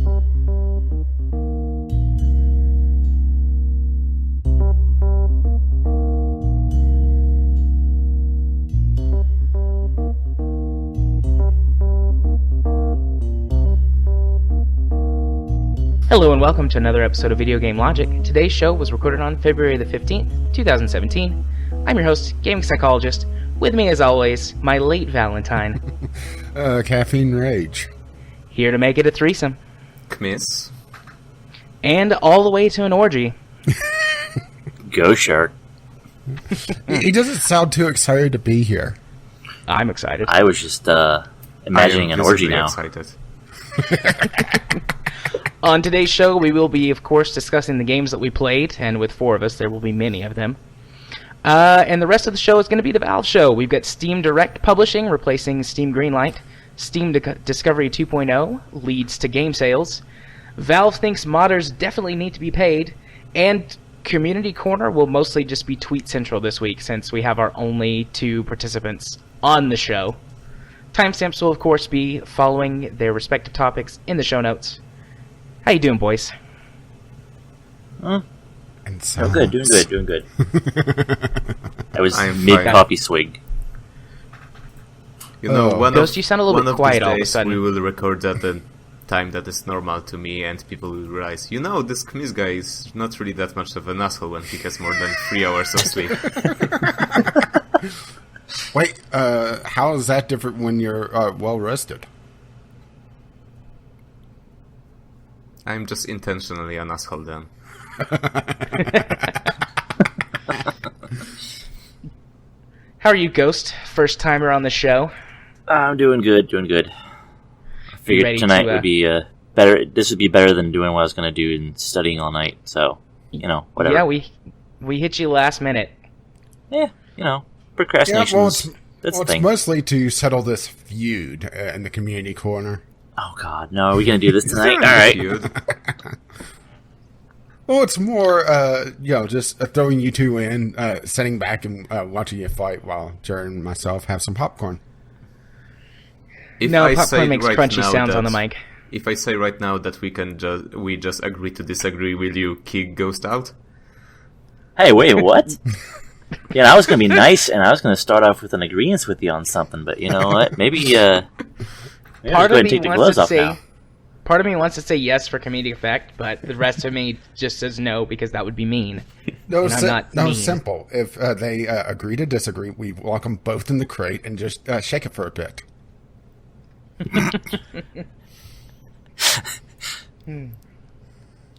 Hello and welcome to another episode of Video Game Logic. Today's show was recorded on February the 15th, 2017. I'm your host, Gaming Psychologist. With me, as always, my late Valentine. Caffeine Rage. Here to make it a threesome. Kmiss. And all the way to an orgy. Go Shark. He doesn't sound too excited to be here. I'm excited. I was just imagining an orgy now. Excited. On today's show, we will be, of course, discussing the games that we played, and with four of us, there will be many of them. And the rest of the show is going to be the Valve show. We've got Steam Direct Publishing replacing Steam Greenlight. Steam Discovery 2.0 leads to game sales. Valve thinks modders definitely need to be paid. And Community Corner will mostly just be Tweet Central this week, since we have our only two participants on the show. Timestamps will, of course, be following their respective topics in the show notes. How you doing, boys? And so good, doing good. I was I'm mid-coffee swig. You know, Ghost, you sound a little bit quiet all of a days sudden. we will record at the time that is normal to me, and people will realize, you know, this Kmiss guy is not really that much of an asshole when he has more than 3 hours of sleep. Wait, how is that different when you're well rested? I'm just intentionally an asshole then. How are you, Ghost? First timer on the show. I'm doing good. I figured ready tonight to, would be better. This would be better than doing what I was going to do and studying all night. So, whatever. Yeah, we hit you last minute. Yeah, procrastination. That's the it's thing. mostly to settle this feud in the Community Corner. Oh God, no! Are we going to do this tonight? All There right. Well, it's more, just throwing you two in, sitting back and watching you fight while Jared and myself have some popcorn. If No, I popcorn say makes right crunchy now sounds that- on the mic. If I say right now that we just agree to disagree, will you kick Ghost out? Hey, wait, what? Yeah, I was going to be nice, and I was going to start off with an agreement with you on something, but you know what? Maybe Part go of ahead and me take the wants gloves to off say, now. part of me wants to say yes for comedic effect, but the rest of me just says no because that would be mean. No, And I'm not mean. simple. If they agree to disagree, we lock them both in the crate and just shake it for a bit. Be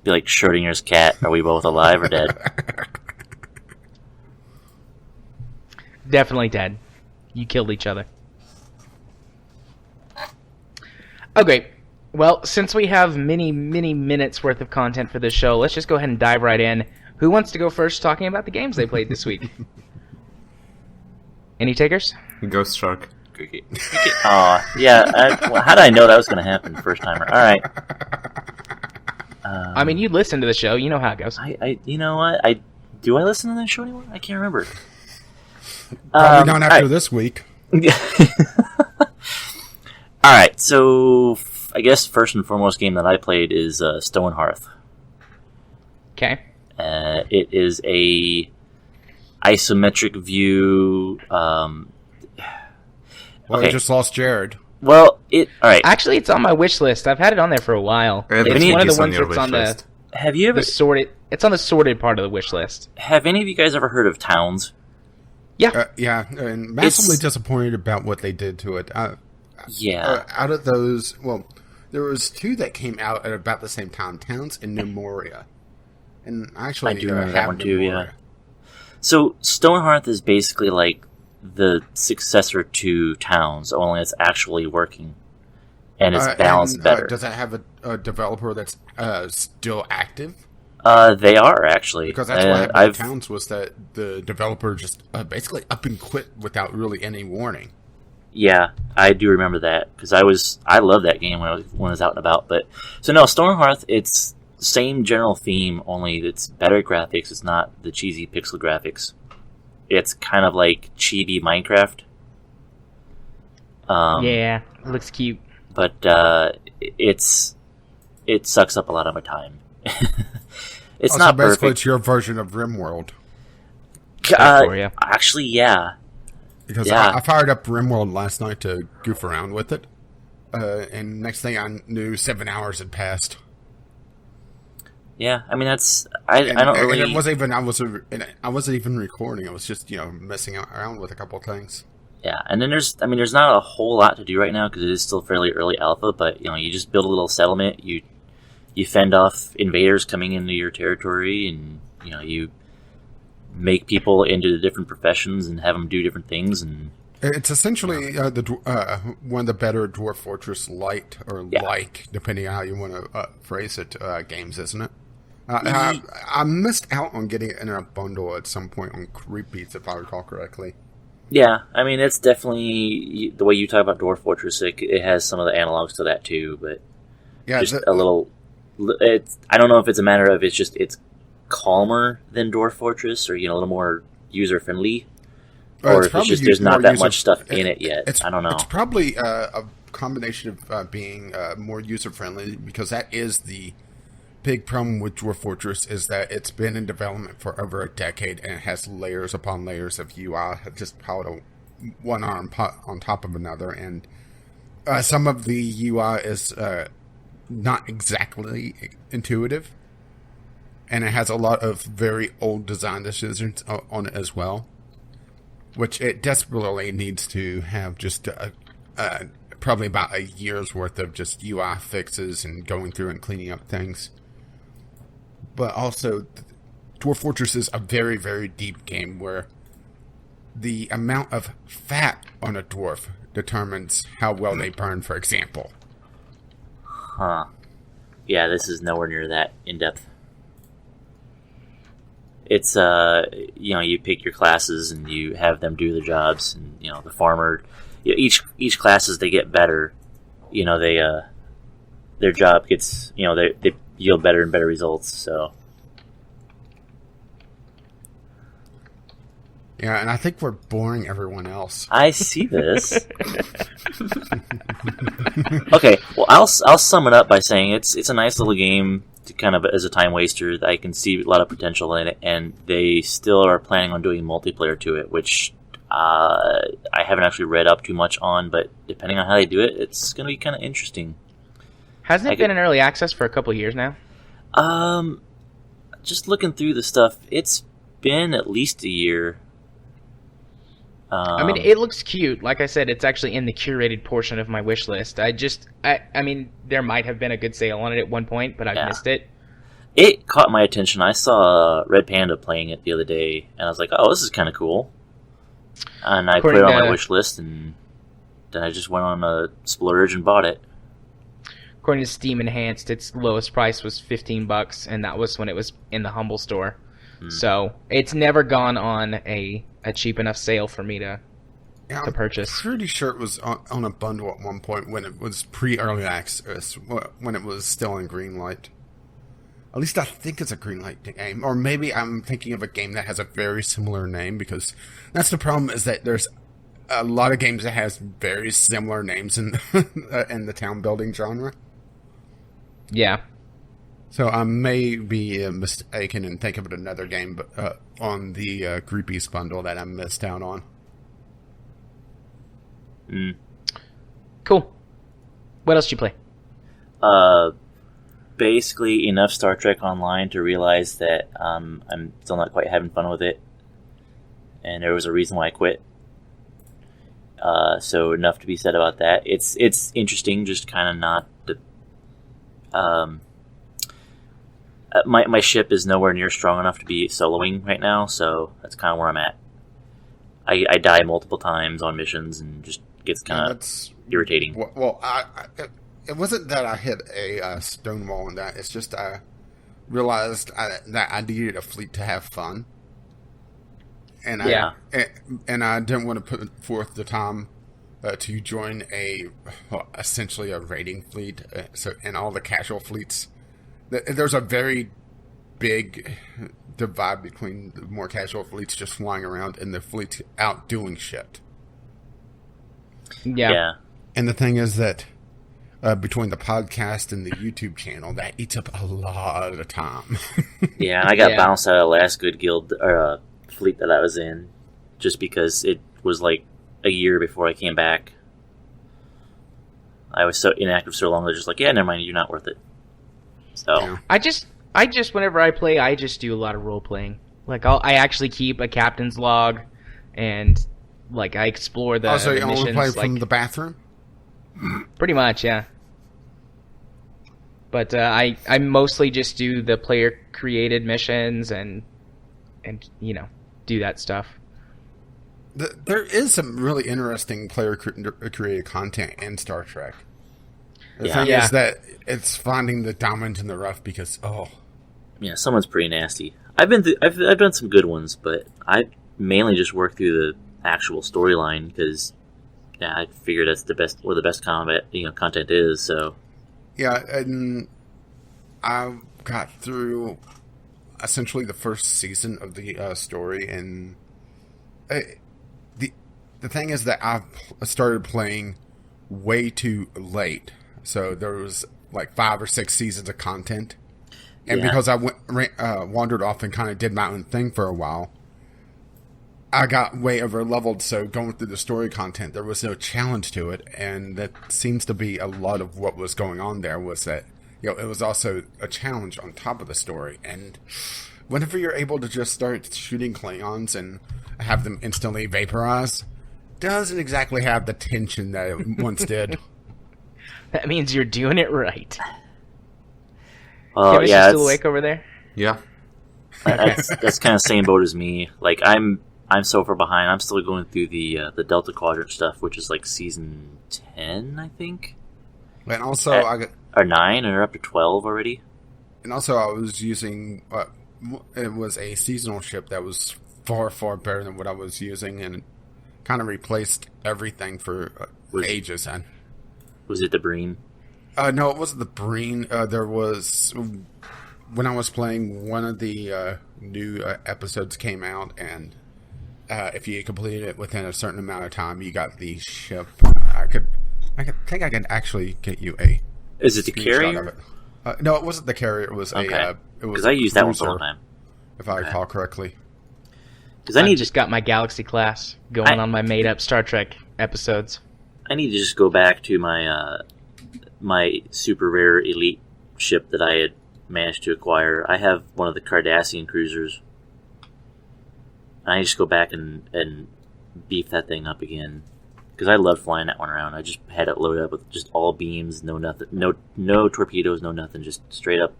like Schrodinger's cat. Are we both alive or dead? Definitely dead. You killed each other. Okay. Well, since we have many minutes worth of content for this show, let's just go ahead and dive right in. Who wants to go first talking about the games they played this week? Any takers? Ghost Shark. Yeah. How did I know that was going to happen first timer? All right. I mean, you listen to the show. You know how it goes. You know what? Do I listen to that show anymore? I can't remember. Probably not after this week. All right, so I guess first and foremost game that I played is Stone Hearth. Okay. It is a isometric view. Well, okay. I just lost Jared. Well, all right. Actually, it's on my wish list. I've had it on there for a while. Everything It's one of is the on ones your that's on wish list. Have you ever? the sorted. It's on the sorted part of the wish list. Have any of you guys ever heard of Towns? Yeah. Yeah, and massively It's- disappointed about what they did to it. Yeah. Out of those, well, there was two that came out at about the same time, Towns and Memoria. And actually, I do remember that have one too, Memoria. So Stonehearth is basically like the successor to Towns, only it's actually working. And it's balanced better. Does that have a developer that's still active? They are, actually. Because that's what happened with Towns, was that the developer just basically up and quit without really any warning. Yeah, I do remember that, because I loved that game when it was out and about. But so no, Stonehearth, it's the same general theme, only it's better graphics. It's not the cheesy pixel graphics. It's kind of like chibi Minecraft. Yeah, it looks cute. But it's it sucks up a lot of my time. It's Also, not basically, perfect. it's your version of RimWorld. Yeah. Actually, yeah. Because Yeah. I fired up RimWorld last night to goof around with it. And next thing I knew, 7 hours had passed. Yeah, I mean that's I don't really. And it wasn't even I wasn't even recording. I was just messing around with a couple of things. Yeah, and then there's not a whole lot to do right now because it is still fairly early alpha. But you just build a little settlement. You fend off invaders coming into your territory, and you make people into the different professions and have them do different things. And It's essentially one of the better Dwarf Fortress Light or like, depending on how you want to phrase it, games, isn't it? I missed out on getting it in a bundle at some point on Repeats, if I recall correctly. yeah, I mean it's definitely the way you talk about Dwarf Fortress. It has some of the analogs to that too, but Yeah, just a little. I don't know if it's a matter of it's calmer than Dwarf Fortress, or a little more user friendly, or if it's just there's not that much stuff in it yet. I don't know. It's probably a combination of being more user friendly, because that is the big problem with Dwarf Fortress, is that it's been in development for over a decade and it has layers upon layers of UI just piled on one arm on top of another, and some of the UI is not exactly intuitive, and it has a lot of very old design decisions on it as well, which it desperately needs to have just probably about a year's worth of just UI fixes and going through and cleaning up things. But also, Dwarf Fortress is a very, very deep game where the amount of fat on a dwarf determines how well they burn, for example. Huh. Yeah, this is nowhere near that in depth. It's you pick your classes and you have them do the jobs, and the farmer. Each class as they get better, they their job gets they yield better and better results. So Yeah, and I think we're boring everyone else. I see this. Okay, well I'll sum it up by saying it's a nice little game to kind of as a time waster. I can see a lot of potential in it, and they still are planning on doing multiplayer to it, which I haven't actually read up too much on, but depending on how they do it, it's going to be kind of interesting. Hasn't it been in early access for a couple of years now? Just looking through the stuff, it's been at least a year. I mean, it looks cute. Like I said, it's actually in the curated portion of my wish list. I mean, there might have been a good sale on it at one point, but I missed it. It caught my attention. I saw Red Panda playing it the other day, and I was like, oh, this is kind of cool. And I put it on my wish list, and then I just went on a splurge and bought it. According to Steam Enhanced, its lowest price was $15, and that was when it was in the Humble store. So it's never gone on a cheap enough sale for me to purchase. I'm pretty sure it was on a bundle at one point when it was pre-early access, when it was still in Greenlight. At least I think it's a Greenlight game. Or maybe I'm thinking of a game that has a very similar name, because that's the problem, is that there's a lot of games that has very similar names in in the town building genre. Yeah. So I may be mistaken and think of it another game, but on the Groupies bundle that I missed out on. Cool. What else did you play? Basically enough Star Trek Online to realize that I'm still not quite having fun with it, and there was a reason why I quit. So enough to be said about that. It's interesting, just kind of not the. My ship is nowhere near strong enough to be soloing right now, so that's kind of where I'm at. I die multiple times on missions, and just gets kind of irritating. Well, it wasn't that I hit a stone wall in that. It's just I realized that I needed a fleet to have fun, and I didn't want to put forth the time to join essentially a raiding fleet. And all the casual fleets. There's a very big divide between the more casual fleets just flying around and the fleets out doing shit. Yeah. And the thing is that between the podcast and the YouTube channel, that eats up a lot of time. Yeah, and I got Yeah. bounced out of the last good guild or fleet that I was in, just because it was like a year before I came back. I was so inactive so long, they're just like, yeah, never mind, you're not worth it. So, Yeah. I just whenever I play, I just do a lot of role playing. Like I actually keep a captain's log, and like I explore the, Also, the you only missions. play like, from the bathroom? pretty much, yeah. But I mostly just do the player created missions and do that stuff. There is some really interesting player created content in Star Trek. The thing Yeah. is that it's finding the diamond in the rough because, yeah, someone's pretty nasty. I've done some good ones, but I mainly just work through the actual storyline because, yeah, I figure that's the best where the best combat content is. So, yeah, and I got through essentially the first season of the story, and the thing is that I started playing way too late, so there was like 5 or 6 seasons of content, and Yeah. because I wandered off and kind of did my own thing for a while, I got way over leveled. So going through the story content, there was no challenge to it, and that seems to be a lot of what was going on there. Was that it was also a challenge on top of the story, and whenever you're able to just start shooting Klingons and have them instantly vaporize, doesn't exactly have the tension that it once did. That means you're doing it right. well, Kim, is yeah, she still it's- awake over there? Yeah. that's kind of same boat as me. Like I'm so far behind. I'm still going through the Delta Quadrant stuff, which is like season 10, I think, And also, or 9, or up to 12 already. I was using it was a seasonal ship that was far better than what I was using, and kind of replaced everything for ages. And Was it the Breen? no, it wasn't the Breen. There was when I was playing, one of the new episodes came out, and if you completed it within a certain amount of time, you got the ship. I think I could actually get you a. Is it the screenshot carrier? of it. No, it wasn't the carrier. It was Okay. it was Because I use that one cruiser, all the time. if I recall correctly. Because I I've need just got my Galaxy class going on my made-up Star Trek episodes. I need to just go back to my my super rare elite ship that I had managed to acquire. I have one of the Cardassian cruisers. I just go back and beef that thing up again because I love flying that one around. I just had it loaded up with just all beams, no nothing, no torpedoes, no nothing, just straight up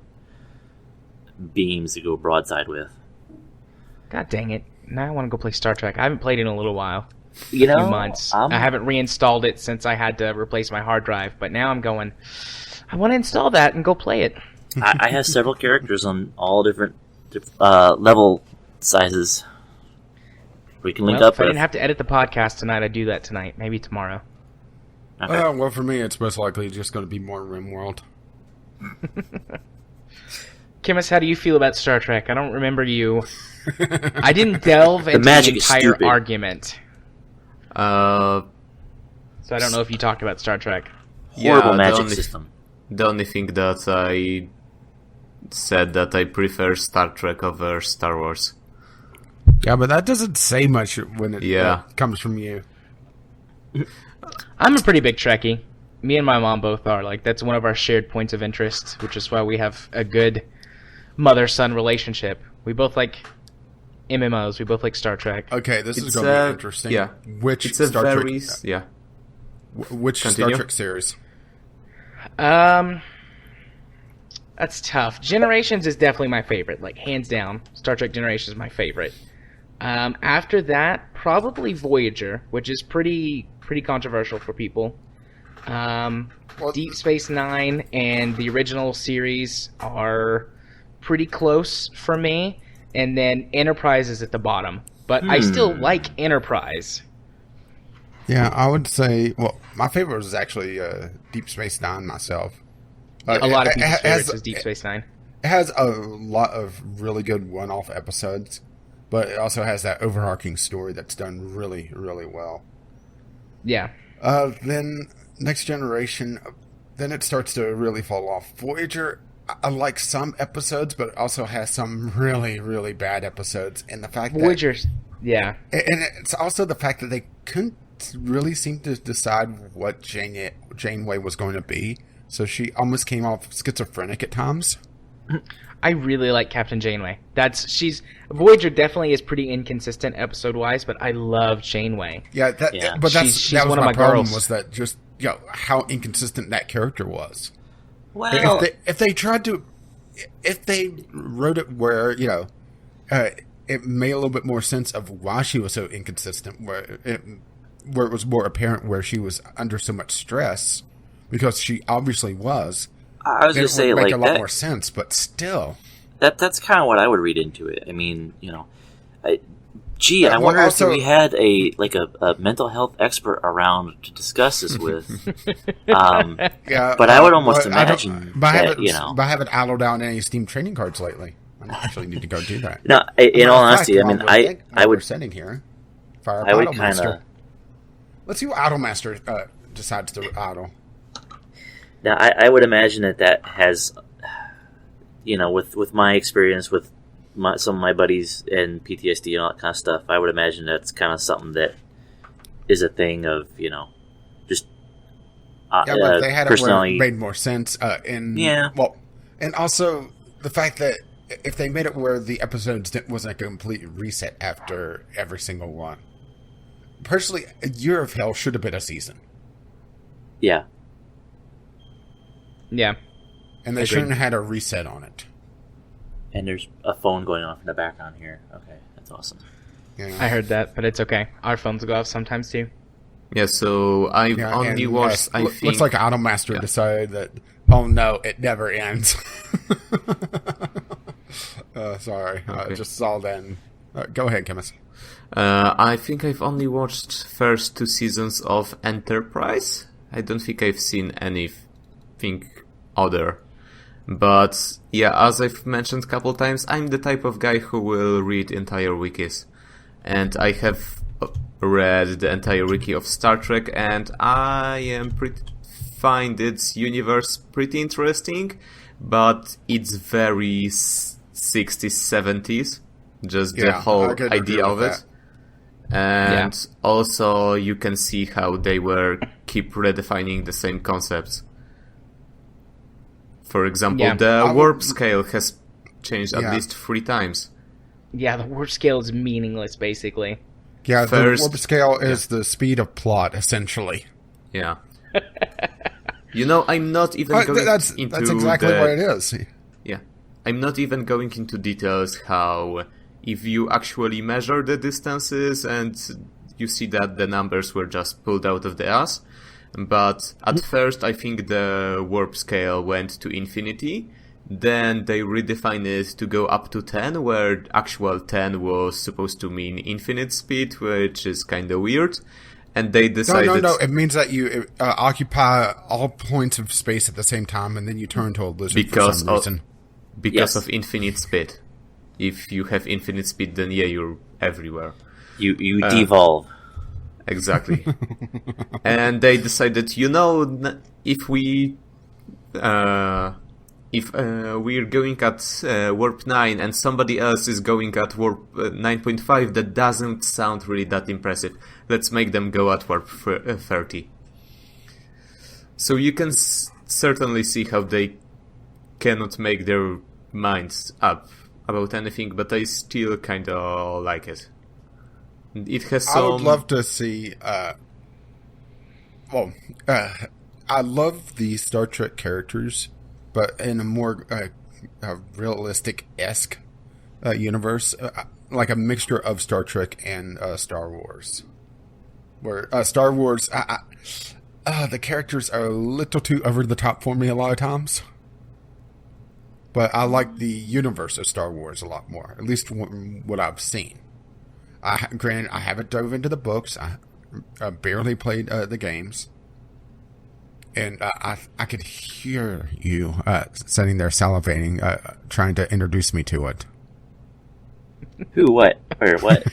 beams to go broadside with. God dang it. Now I want to go play Star Trek. I haven't played it in a little while. You know, Few months. I haven't reinstalled it since I had to replace my hard drive, but now I'm going, I want to install that and go play it. I have several characters on all different level sizes. We can link Well, up if I with. didn't have to edit the podcast tonight, I'd do that tonight. Maybe tomorrow. Okay. Well, for me, it's most likely just going to be more RimWorld. Kimmis, how do you feel about Star Trek? I don't remember you. I didn't delve into the magic is entire stupid. argument, Uh, so I don't know if you talked about Star Trek. Horrible the magic only- system. The only thing that I said that I prefer Star Trek over Star Wars. Yeah, but that doesn't say much when it Yeah. comes from you. I'm a pretty big Trekkie. Me and my mom both are. Like, that's one of our shared points of interest, which is why we have a good mother-son relationship. We both like MMOs. We both like Star Trek. Okay, this is It's going to be a- interesting. yeah. Which It's a Star very... Trek? Yeah. Which Continue. Star Trek series? That's tough. Generations is definitely my favorite. Like, hands down, Star Trek Generations is my favorite. After that, probably Voyager, which is pretty controversial for people. Deep Space Nine and the original series are pretty close for me, and then Enterprise is at the bottom. But I still like Enterprise. Yeah, I would say. Well, my favorite was actually Deep Space Nine myself. A lot of it people's has- favorites is Deep Space Nine. It has a lot of really good one-off episodes, but it also has that overarching story that's done really, really well. Yeah. Then Next Generation, then it starts to really fall off. Voyager, I like some episodes, but it also has some really, really bad episodes. And the fact Voyager's, yeah. And it's also the fact that they couldn't really seem to decide what Janeway was going to be. So she almost came off schizophrenic at times. I really like Captain Janeway. Voyager definitely is pretty inconsistent episode wise, but I love Janeway. Yeah, but she's that was one of my my problem. girls. Was that just how inconsistent that character was? Well, If they wrote it where it made a little bit more sense of why she was so inconsistent, where it was more apparent where she was under so much stress, because she obviously was. I was going to say, make like, a lot that, more sense, but still, that's kind of what I would read into it. I mean, I well, wonder also, if we had a mental health expert around to discuss this with. yeah, but I would almost imagine I that, haven't idled out any Steam training cards lately. I actually need to go do that. No, in all honesty, I mean, I would. We're sitting here. Fire I would Idolmaster. kind of. Let's see what Idolmaster decides to idle. Now, I would imagine that has, with my experience with some of my buddies and PTSD and all that kind of stuff, I would imagine that's kind of something that is a thing of, just but they had it where personality. it made more sense. Well, and also the fact that if they made it where the episodes wasn't a complete reset after every single one. Personally, A Year of Hell should have been a season. Yeah. Yeah. And they shouldn't have had a reset on it. And there's a phone going off in the background here. Okay, that's awesome. I heard that, but it's okay. Our phones go off sometimes too. Yeah, so I've only watched, I think... Looks like Idolmaster decided that, oh no, it never ends. Sorry, I just saw that. Go ahead, Chemist. I think I've only watched first 2 seasons of Enterprise. I don't think I've seen anything other. But yeah, as I've mentioned a couple times, I'm the type of guy who will read entire wikis. And I have read the entire wiki of Star Trek, and I find its universe pretty interesting, but it's very 60s, 70s. Just the whole idea of it. And also you can see how they keep redefining the same concepts. For example, the warp scale has changed at least 3 times. Yeah, the warp scale is meaningless, basically. Yeah, the warp scale is the speed of plot, essentially. Yeah. I'm not even going that's exactly what it is. Yeah. I'm not even going into details how if you actually measure the distances and you see that the numbers were just pulled out of the ass. But at first I think the warp scale went to infinity. Then they redefined it to go up to 10, where actual 10 was supposed to mean infinite speed, which is kind of weird. And they decided... No, it means that you occupy all points of space at the same time, and then you turn to a lizard for some reason. Because of infinite speed. If you have infinite speed, then you're everywhere. You devolve. Exactly. And they decided, if we're going at warp 9 and somebody else is going at warp 9.5, that doesn't sound really that impressive. Let's make them go at warp 30. So you can certainly see how they cannot make their minds up about anything, but I still kind of like it. It has some... I would love to see... I love the Star Trek characters, but in a more realistic-esque universe, like a mixture of Star Trek and Star Wars. Where Star Wars, the characters are a little too over the top for me a lot of times. But I like the universe of Star Wars a lot more, at least from what I've seen. Granted, I haven't dove into the books. I barely played the games. And I could hear you sitting there salivating, trying to introduce me to it. Who, what, or what?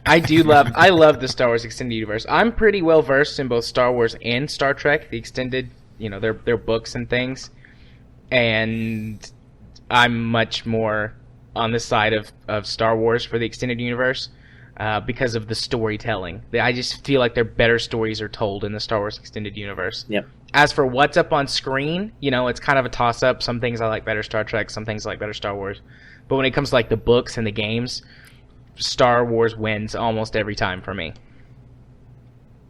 I love the Star Wars Extended Universe. I'm pretty well versed in both Star Wars and Star Trek, the Extended their books and things, and I'm much more on the side of Star Wars for the extended universe because of the storytelling. I just feel like their better stories are told in the Star Wars extended universe. Yep. As for what's up on screen, it's kind of a toss-up. Some things I like better Star Trek, some things I like better Star Wars. But when it comes to like the books and the games, Star Wars wins almost every time for me.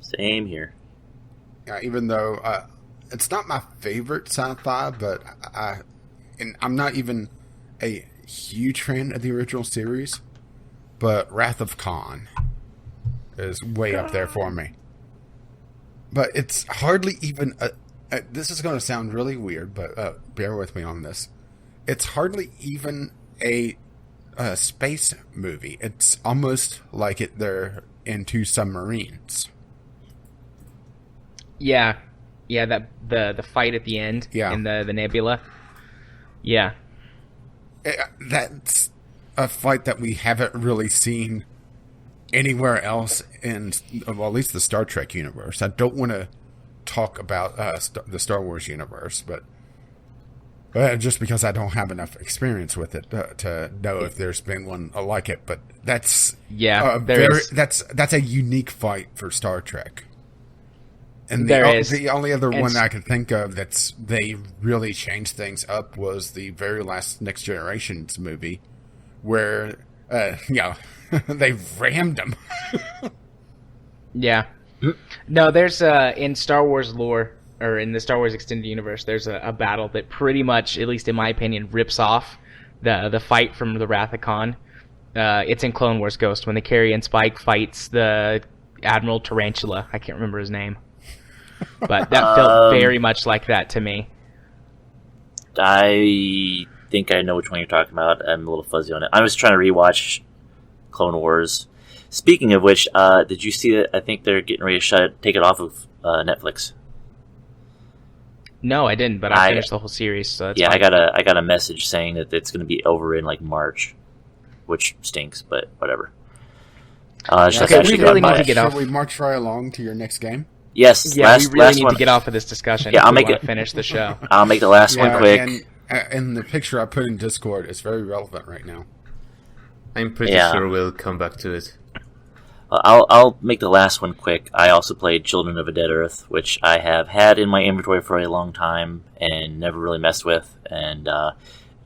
Same here. Yeah, even though it's not my favorite sci-fi, but I'm not even a huge fan of the original series, but Wrath of Khan is way up there for me. But it's hardly even this is going to sound really weird, but bear with me on this. It's hardly even a space movie. It's almost like they're in two submarines. Yeah, that the fight at the end in the nebula. Yeah. That's a fight that we haven't really seen anywhere else in, well, at least the Star Trek universe. I don't want to talk about the Star Wars universe, but just because I don't have enough experience with it to know if there's been one like it. But that's that's a unique fight for Star Trek. And the only other one I could think of they really changed things up was the very last Next Generations movie, where they rammed them. Yeah. No, there's in Star Wars lore, or in the Star Wars extended universe, there's a battle that pretty much, at least in my opinion, rips off the fight from the Wrath of Khan. It's in Clone Wars Ghost when the Carrion Spike fights the Admiral Tarantula. I can't remember his name. But that felt very much like that to me. I think I know which one you're talking about. I'm a little fuzzy on it. I was trying to rewatch Clone Wars. Speaking of which, did you see that? I think they're getting ready to take it off of Netflix. No, I didn't, but I finished the whole series. So that's fine. I got a message saying that it's going to be over in like March, which stinks, but whatever. Okay, we really need to get off. Should we march right along to your next game? Yes. Yeah, we really need to get off of this discussion. Yeah, I'll make it finish the show. I'll make the last one quick. And the picture I put in Discord is very relevant right now. I'm pretty sure we'll come back to it. I'll make the last one quick. I also played Children of a Dead Earth, which I have had in my inventory for a long time and never really messed with. And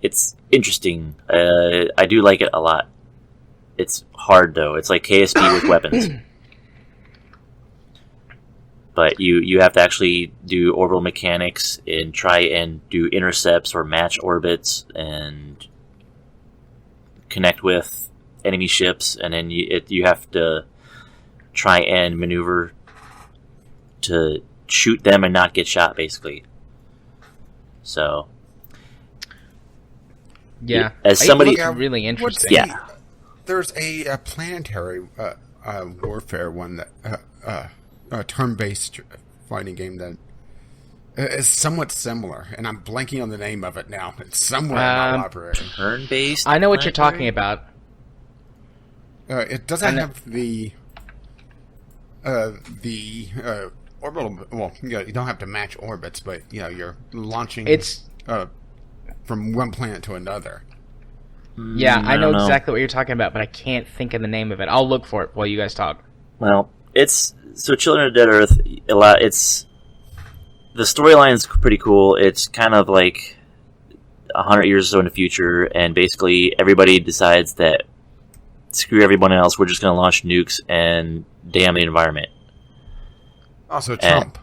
it's interesting. I do like it a lot. It's hard, though. It's like KSP with weapons. But you have to actually do orbital mechanics and try and do intercepts or match orbits and connect with enemy ships, and then you have to try and maneuver to shoot them and not get shot, basically. So, yeah, as somebody really interesting. There's a planetary warfare one that. A turn-based fighting game that is somewhat similar, and I'm blanking on the name of it now. It's somewhere in my library. Turn-based? I know what you're talking about. It doesn't have the orbital... Well, you don't have to match orbits, but you're launching from one planet to another. Yeah, I know exactly what you're talking about, but I can't think of the name of it. I'll look for it while you guys talk. Well, so Children of Dead Earth, the storyline's pretty cool. It's kind of like 100 years or so in the future, and basically everybody decides that screw everyone else, we're just going to launch nukes and damn the environment. Also Trump.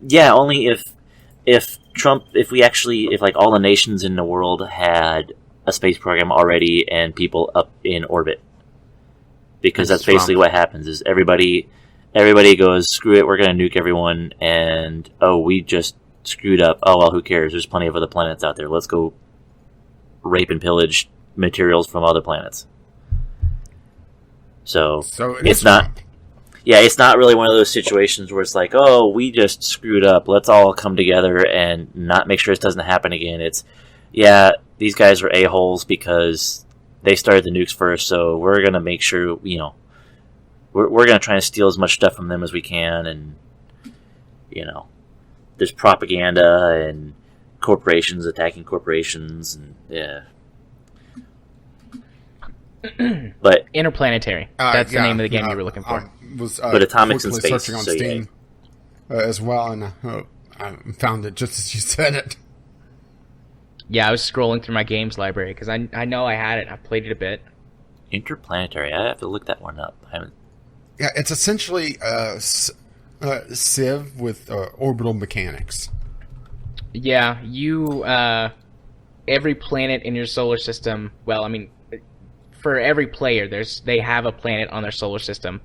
Yeah, only if like all the nations in the world had a space program already and people up in orbit. Because that's basically what happens is everybody goes, screw it, we're going to nuke everyone, and we just screwed up. Oh, well, who cares? There's plenty of other planets out there. Let's go rape and pillage materials from other planets. So it's not really one of those situations where it's like, oh, we just screwed up. Let's all come together and not make sure it doesn't happen again. It's, these guys are a-holes because they started the nukes first, so we're going to make sure, we're going to try and steal as much stuff from them as we can, and, there's propaganda and corporations attacking corporations, and yeah. But Interplanetary. That's the name of the game you were looking for. But Atomics in unfortunately Space, searching on so yeah. Steam as well, and I found it just as you said it. Yeah, I was scrolling through my games library because I know I had it. I played it a bit. Interplanetary. I have to look that one up. I haven't. Yeah, it's essentially Civ with orbital mechanics. Yeah, you every planet in your solar system. Well, I mean, for every player, they have a planet on their solar system,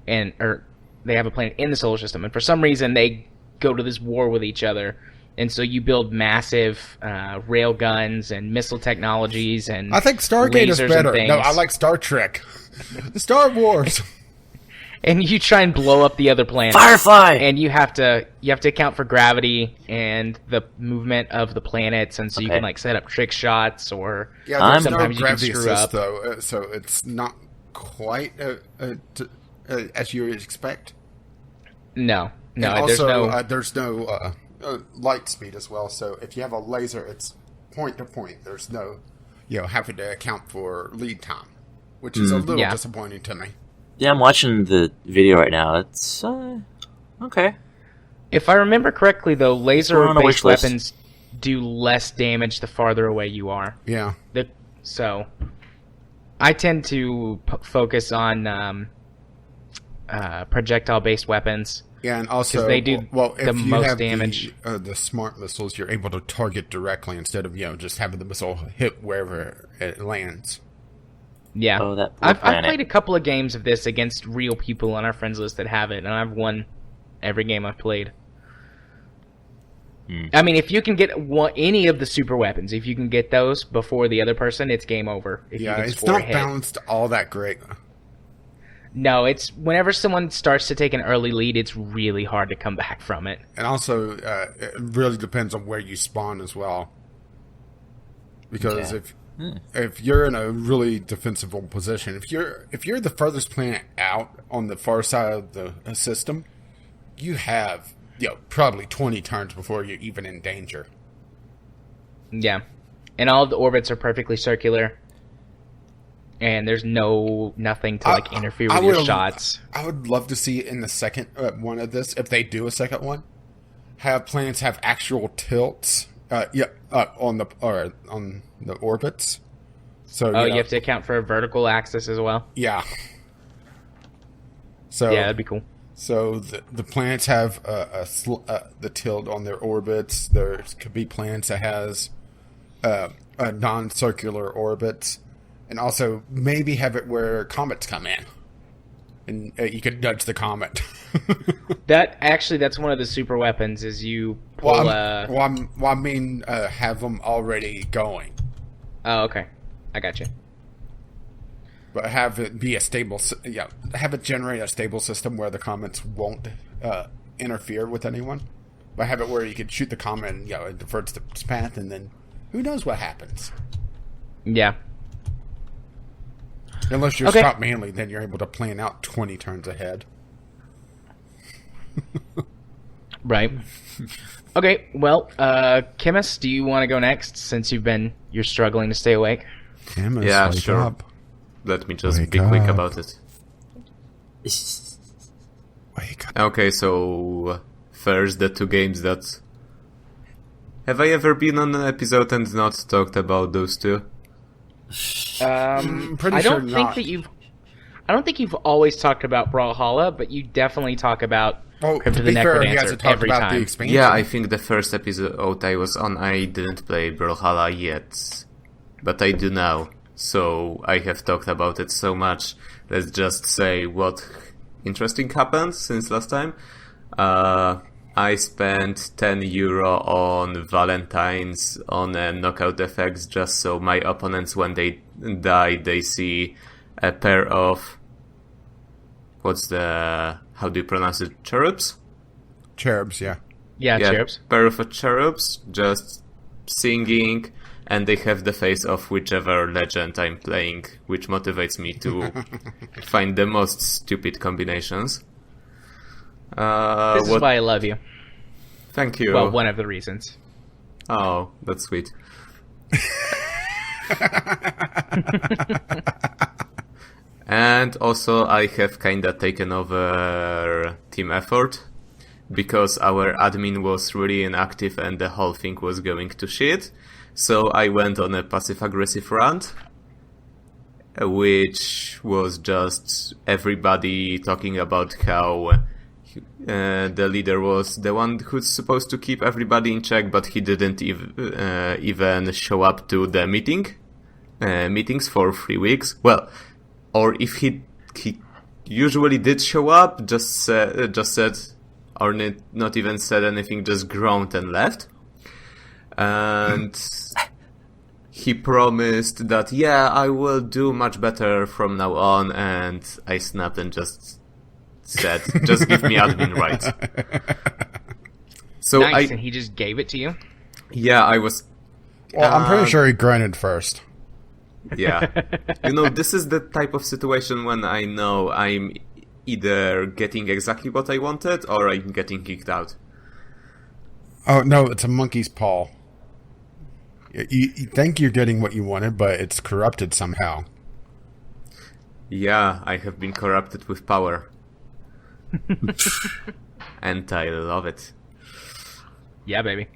or they have a planet in the solar system, and for some reason they go to this war with each other. And so you build massive rail guns and missile technologies and I think Stargate is better. No, I like Star Trek. The Star Wars. And you try and blow up the other planet. Firefly! And you have to account for gravity and the movement of the planets, and so you can like set up trick shots or there's sometimes no you can gravity screw assist up. though, so it's not quite as you would expect. No, And also, there's no. Light speed as well. So if you have a laser, it's point to point. There's no, having to account for lead time, which is a little disappointing to me. Yeah, I'm watching the video right now. It's okay. If I remember correctly, though, on a laser-based wish list. weapons do less damage the farther away you are. Yeah. So I tend to focus on projectile-based weapons. Yeah, and also they do if the you most have damage. The smart missiles, you're able to target directly instead of just having the missile hit wherever it lands. Yeah, Oh, that poor I've planet. played a couple of games of this against real people on our friends list that have it, and I've won every game I've played. I mean, if you can get any of the super weapons, if you can get those before the other person, it's game over. If you can It's score a not hit. balanced all that great. No, it's whenever someone starts to take an early lead, it's really hard to come back from it. And also, it really depends on where you spawn as well. Because if you're in a really defensible position, if you're the furthest planet out on the far side of the system, you have probably 20 turns before you're even in danger. Yeah, and all of the orbits are perfectly circular, and there's nothing to interfere with your shots. I would love to see in the second one of this, if they do a second one, have planets have actual tilts. On the orbits. So you have to account for a vertical axis as well. Yeah. So yeah, that'd be cool. So the planets have the tilt on their orbits. There could be planets that has a non-circular orbits, and also maybe have it where comets come in, and you could nudge the comet. That's one of the super weapons. Is you pull have them already going. Oh, okay, I got you. But have it be a stable, have it generate a stable system where the comets won't interfere with anyone. But have it where you could shoot the comet and it diverts its path, and then who knows what happens. Yeah. Unless you're Scott Manley, then you're able to plan out 20 turns ahead. Right. Okay, well, Chemist, do you want to go next since you're struggling to stay awake? Chemist, Yeah, sure. Up. Let me just Wake be quick up. about it. Wake up. Okay, so first the two games that... Have I ever been on an episode and not talked about those two? Pretty I sure don't think not. that I don't think you've always talked about Brawlhalla, but you definitely talk about Crypt to of the be fair, he Necrodancer hasn't talked every about time. the expansion. Yeah, I think the first episode I was on, I didn't play Brawlhalla yet. But I do now. So I have talked about it so much. Let's just say what interesting happened since last time. I spent €10 on Valentine's on knockout effects just so my opponents, when they die, they see a pair of... how do you pronounce it? Cherubs? Cherubs, yeah. Yeah, cherubs. Pair of cherubs just singing, and they have the face of whichever legend I'm playing, which motivates me to find the most stupid combinations. This is why I love you. Thank you. Well, one of the reasons. Oh, that's sweet. And also I have kinda taken over team effort because our admin was really inactive and the whole thing was going to shit. So I went on a passive-aggressive rant, which was just everybody talking about how the leader was the one who's supposed to keep everybody in check, but he didn't even show up to the meetings for 3 weeks. Well, or if he usually did show up, just said, or not even said anything, just groaned and left. And he promised that, yeah, I will do much better from now on, and I snapped and just said, just give me admin rights. So Nice, and he just gave it to you? Yeah, I was... Well, I'm pretty sure he grunted first. Yeah. This is the type of situation when I know I'm either getting exactly what I wanted or I'm getting kicked out. Oh, no, it's a monkey's paw. You think you're getting what you wanted, but it's corrupted somehow. Yeah, I have been corrupted with power. And I love it. Yeah, baby.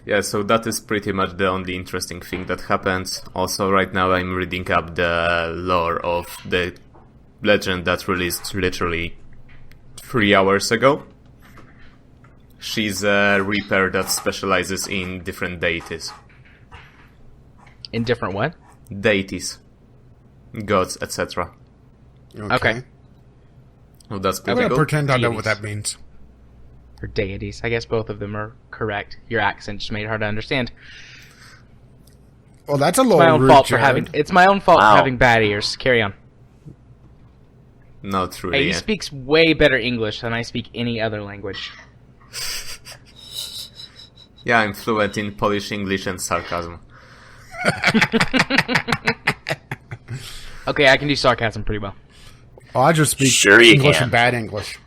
Yeah, so that is pretty much the only interesting thing that happened. Also, right now I'm reading up the lore of the legend that released literally 3 hours ago. She's a reaper that specializes in different deities. In different what? Deities. Gods, etc. Okay. Oh, that's I'm pretty going to cool. pretend I know Deities. what that means. Or deities. I guess both of them are correct. Your accent just made it hard to understand. Well, that's a It's little my own rude, fault for Jared. having. It's my own fault Wow. for having bad ears. Carry on. Not Hey, really. he speaks way better English than I speak any other language. Yeah, I'm fluent in Polish, English, and sarcasm. Okay, I can do sarcasm pretty well. Oh, I just speak Sure you English can. and bad English.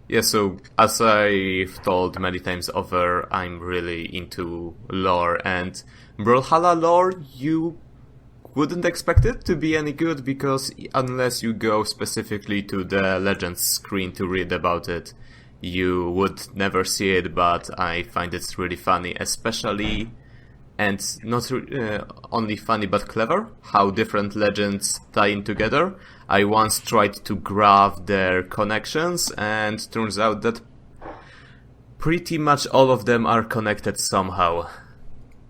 Yeah, so as I've told many times over, I'm really into lore, and Brawlhalla lore, you wouldn't expect it to be any good, because unless you go specifically to the Legends screen to read about it, you would never see it, but I find it really funny, especially, and not only funny but clever, how different legends tie in together. I once tried to graph their connections, and turns out that pretty much all of them are connected somehow.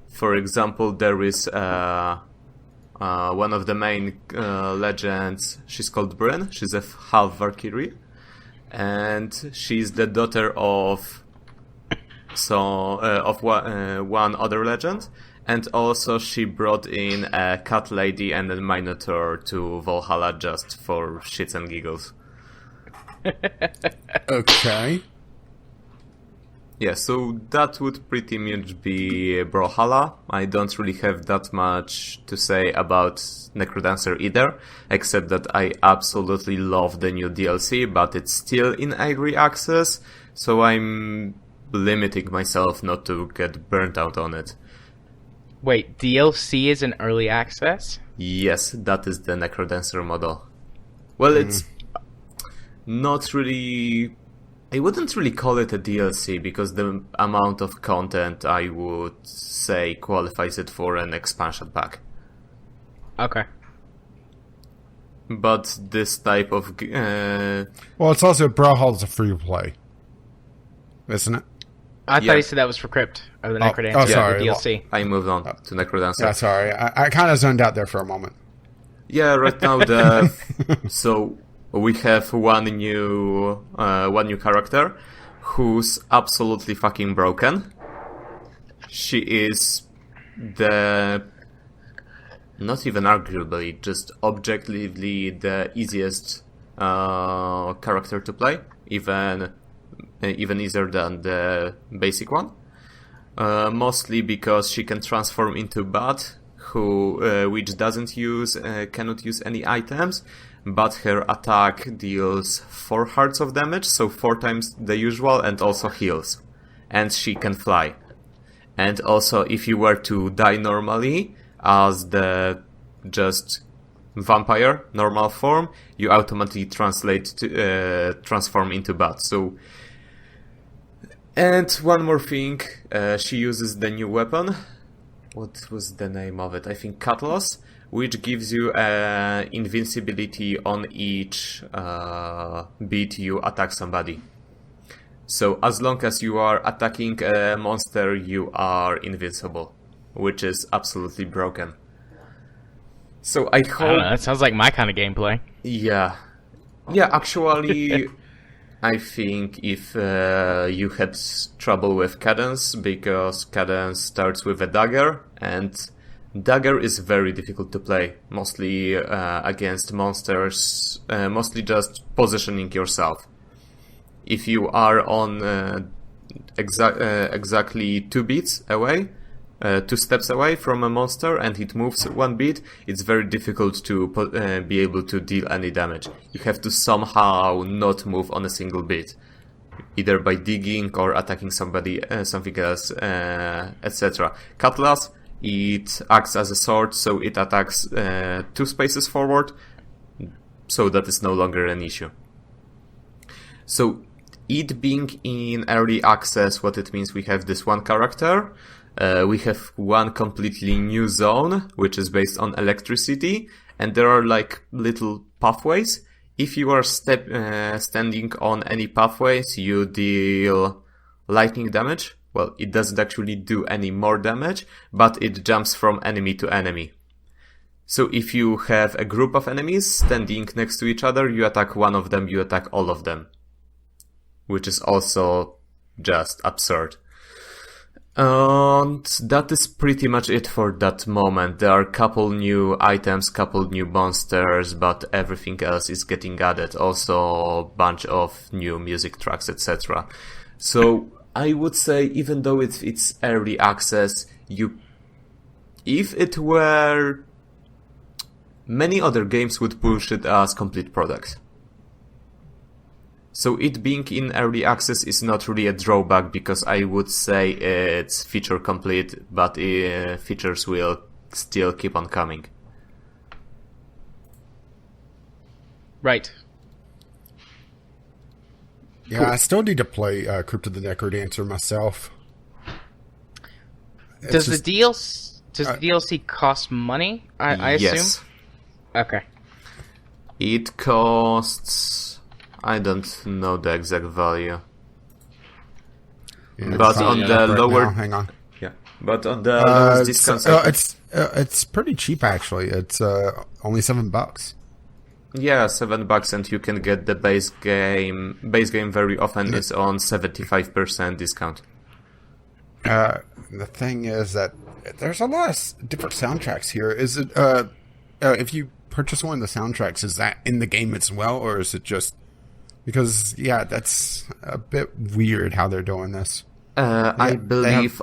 For example, there is one of the main legends, she's called Bryn, she's a half Valkyrie, and she's the daughter of one other legend, and also she brought in a cat lady and a minotaur to Valhalla just for shits and giggles. Okay. Yeah, so that would pretty much be Brawlhalla. I don't really have that much to say about Necrodancer either, except that I absolutely love the new DLC, but it's still in early access, so I'm limiting myself not to get burnt out on it. Wait, DLC is in early access? Yes, that is the Necrodancer model. Well, it's not really... I wouldn't really call it a DLC, because the amount of content, I would say, qualifies it for an expansion pack. Okay. But this type of... Well, it's also Brawlhalla's a free play, isn't it? I thought Yeah. you said that was for Crypt, or the Oh, Necrodancer, oh, sorry. the DLC. I moved on to Necrodancer. Yeah, sorry. I kind of zoned out there for a moment. Yeah, right now so we have one new character who's absolutely fucking broken. She is not even arguably, just objectively the easiest character to play, even easier than the basic one. Mostly because she can transform into Bat, which cannot use any items, but her attack deals 4 hearts of damage, so 4 times the usual, and also heals. and she can fly. And also, if you were to die normally as the just vampire normal form, you automatically transform into bat. So, and one more thing, she uses the new weapon. What was the name of it? I think Cutlass, which gives you invincibility on each beat you attack somebody. So as long as you are attacking a monster, you are invincible, which is absolutely broken. So I hope... I don't know, that sounds like my kind of gameplay. Yeah. Yeah, actually, I think if you had trouble with Cadence, because Cadence starts with a dagger, and dagger is very difficult to play, mostly against monsters, mostly just positioning yourself. If you are on exactly 2 beats away, 2 steps away from a monster and it moves 1 beat, it's very difficult to be able to deal any damage. You have to somehow not move on a single beat, either by digging or attacking somebody, something else, etc. Cutlass, it acts as a sword, so it attacks 2 spaces forward, so that is no longer an issue. So, it being in early access, what it means, we have this one character, we have one completely new zone, which is based on electricity, and there are like little pathways. If you are standing on any pathways, you deal lightning damage. Well, it doesn't actually do any more damage, but it jumps from enemy to enemy. So if you have a group of enemies standing next to each other, you attack one of them, you attack all of them. Which is also just absurd. And that is pretty much it for that moment. There are a couple new items, couple new monsters, but everything else is getting added. Also a bunch of new music tracks, etc. So I would say, even though it's early access, if it were, many other games would push it as complete products. So it being in early access is not really a drawback, because I would say it's feature complete, but features will still keep on coming. Right. Yeah, Cool. I still need to play Crypt of the Necrodancer myself. Does the DLC cost money? I assume? Yes. Okay. It costs... I don't know the exact value. Yeah, But it's on right the lower... now, hang on. Yeah. But on the lowest discount... it's pretty cheap actually. It's only $7. Yeah, $7, and you can get the base game. Base game very often is on 75% discount. The thing is that there's a lot of different soundtracks here. Is it if you purchase one of the soundtracks, is that in the game as well, or is it just because? Yeah, that's a bit weird how they're doing this. I believe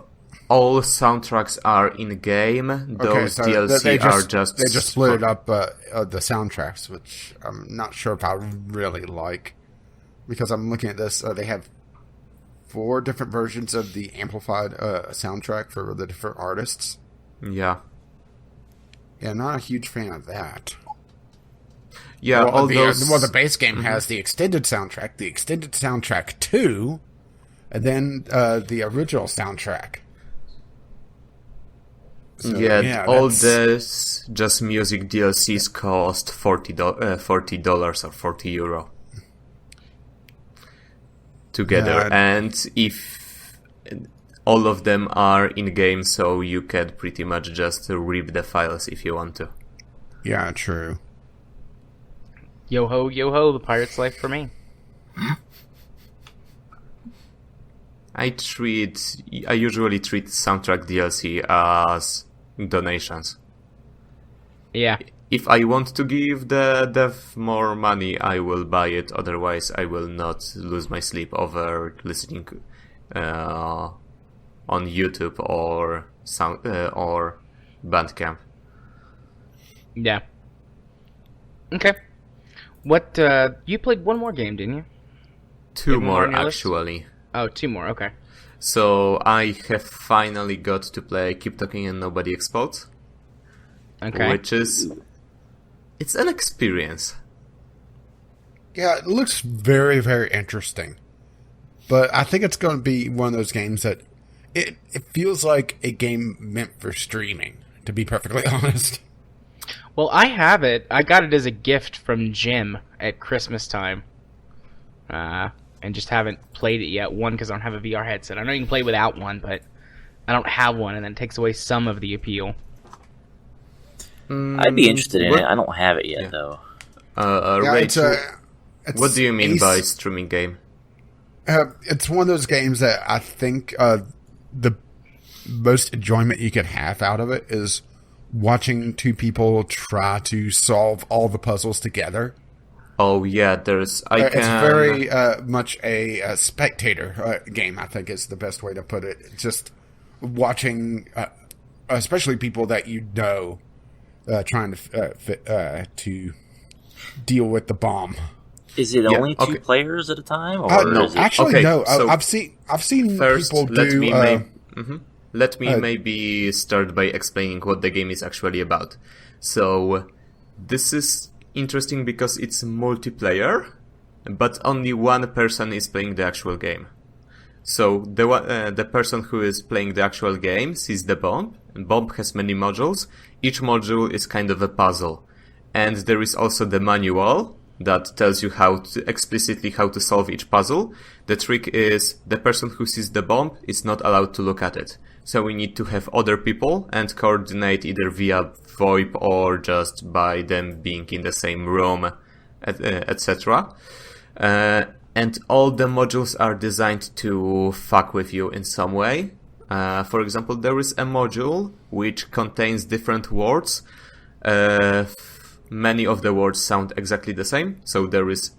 all soundtracks are in game. Those so DLC they just split it up the soundtracks, which I'm not sure if I really like, because I'm looking at this. They have 4 different versions of the amplified soundtrack for the different artists. Yeah. Yeah, not a huge fan of that. Yeah, well, all those... the base game has the extended soundtrack 2, and then the original soundtrack. So, all this just music DLCs cost $40 or 40 euro together, and if all of them are in game, so you can pretty much just rip the files if you want to. Yeah, true. Yo ho, the pirate's life for me. I usually treat soundtrack DLC as donations. Yeah. If I want to give the dev more money, I will buy it. Otherwise, I will not lose my sleep over listening on YouTube or Bandcamp. Yeah. Okay. What, you played one more game, didn't you? Two have one more more, on your list? actually. Oh, 2 more, okay. So I have finally got to play Keep Talking and Nobody Explodes. Okay. Which is... It's an experience. Yeah, it looks very, very interesting. But I think it's going to be one of those games that it feels like a game meant for streaming, to be perfectly honest. Well, I have it. I got it as a gift from Jim at Christmas time. And just haven't played it yet. One, because I don't have a VR headset. I know you can play without one, but I don't have one, and that takes away some of the appeal. I'd be interested in it. I don't have it yet, though. Rachel, what do you mean by streaming game? It's one of those games that I think the most enjoyment you can have out of it is watching two people try to solve all the puzzles together. Oh yeah, there's. It's very much a spectator game. I think is the best way to put it. Just watching, especially people that you know, trying to deal with the bomb. Is it only two players at a time? Or No, is it... actually, no. So I've seen first, people do. Let me maybe start by explaining what the game is actually about. So, this is interesting because it's multiplayer, but only one person is playing the actual game. So, the person who is playing the actual game sees the bomb, and bomb has many modules. Each module is kind of a puzzle. And there is also the manual that tells you explicitly how to solve each puzzle. The trick is the person who sees the bomb is not allowed to look at it. So we need to have other people and coordinate either via VoIP or just by them being in the same room, etc. And all the modules are designed to fuck with you in some way. For example, there is a module which contains different words. Many of the words sound exactly the same. So there is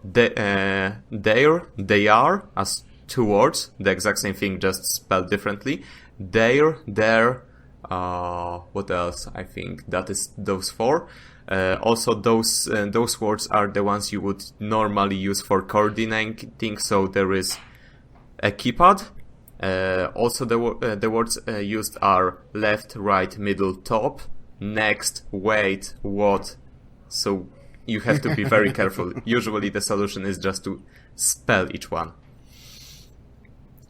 there, they are, as two words, the exact same thing, just spelled differently. There, what else? I think that is those four. Also, those words are the ones you would normally use for coordinating. So there is a keypad. Also, the words used are left, right, middle, top, next, wait, what. So you have to be very careful. Usually the solution is just to spell each one.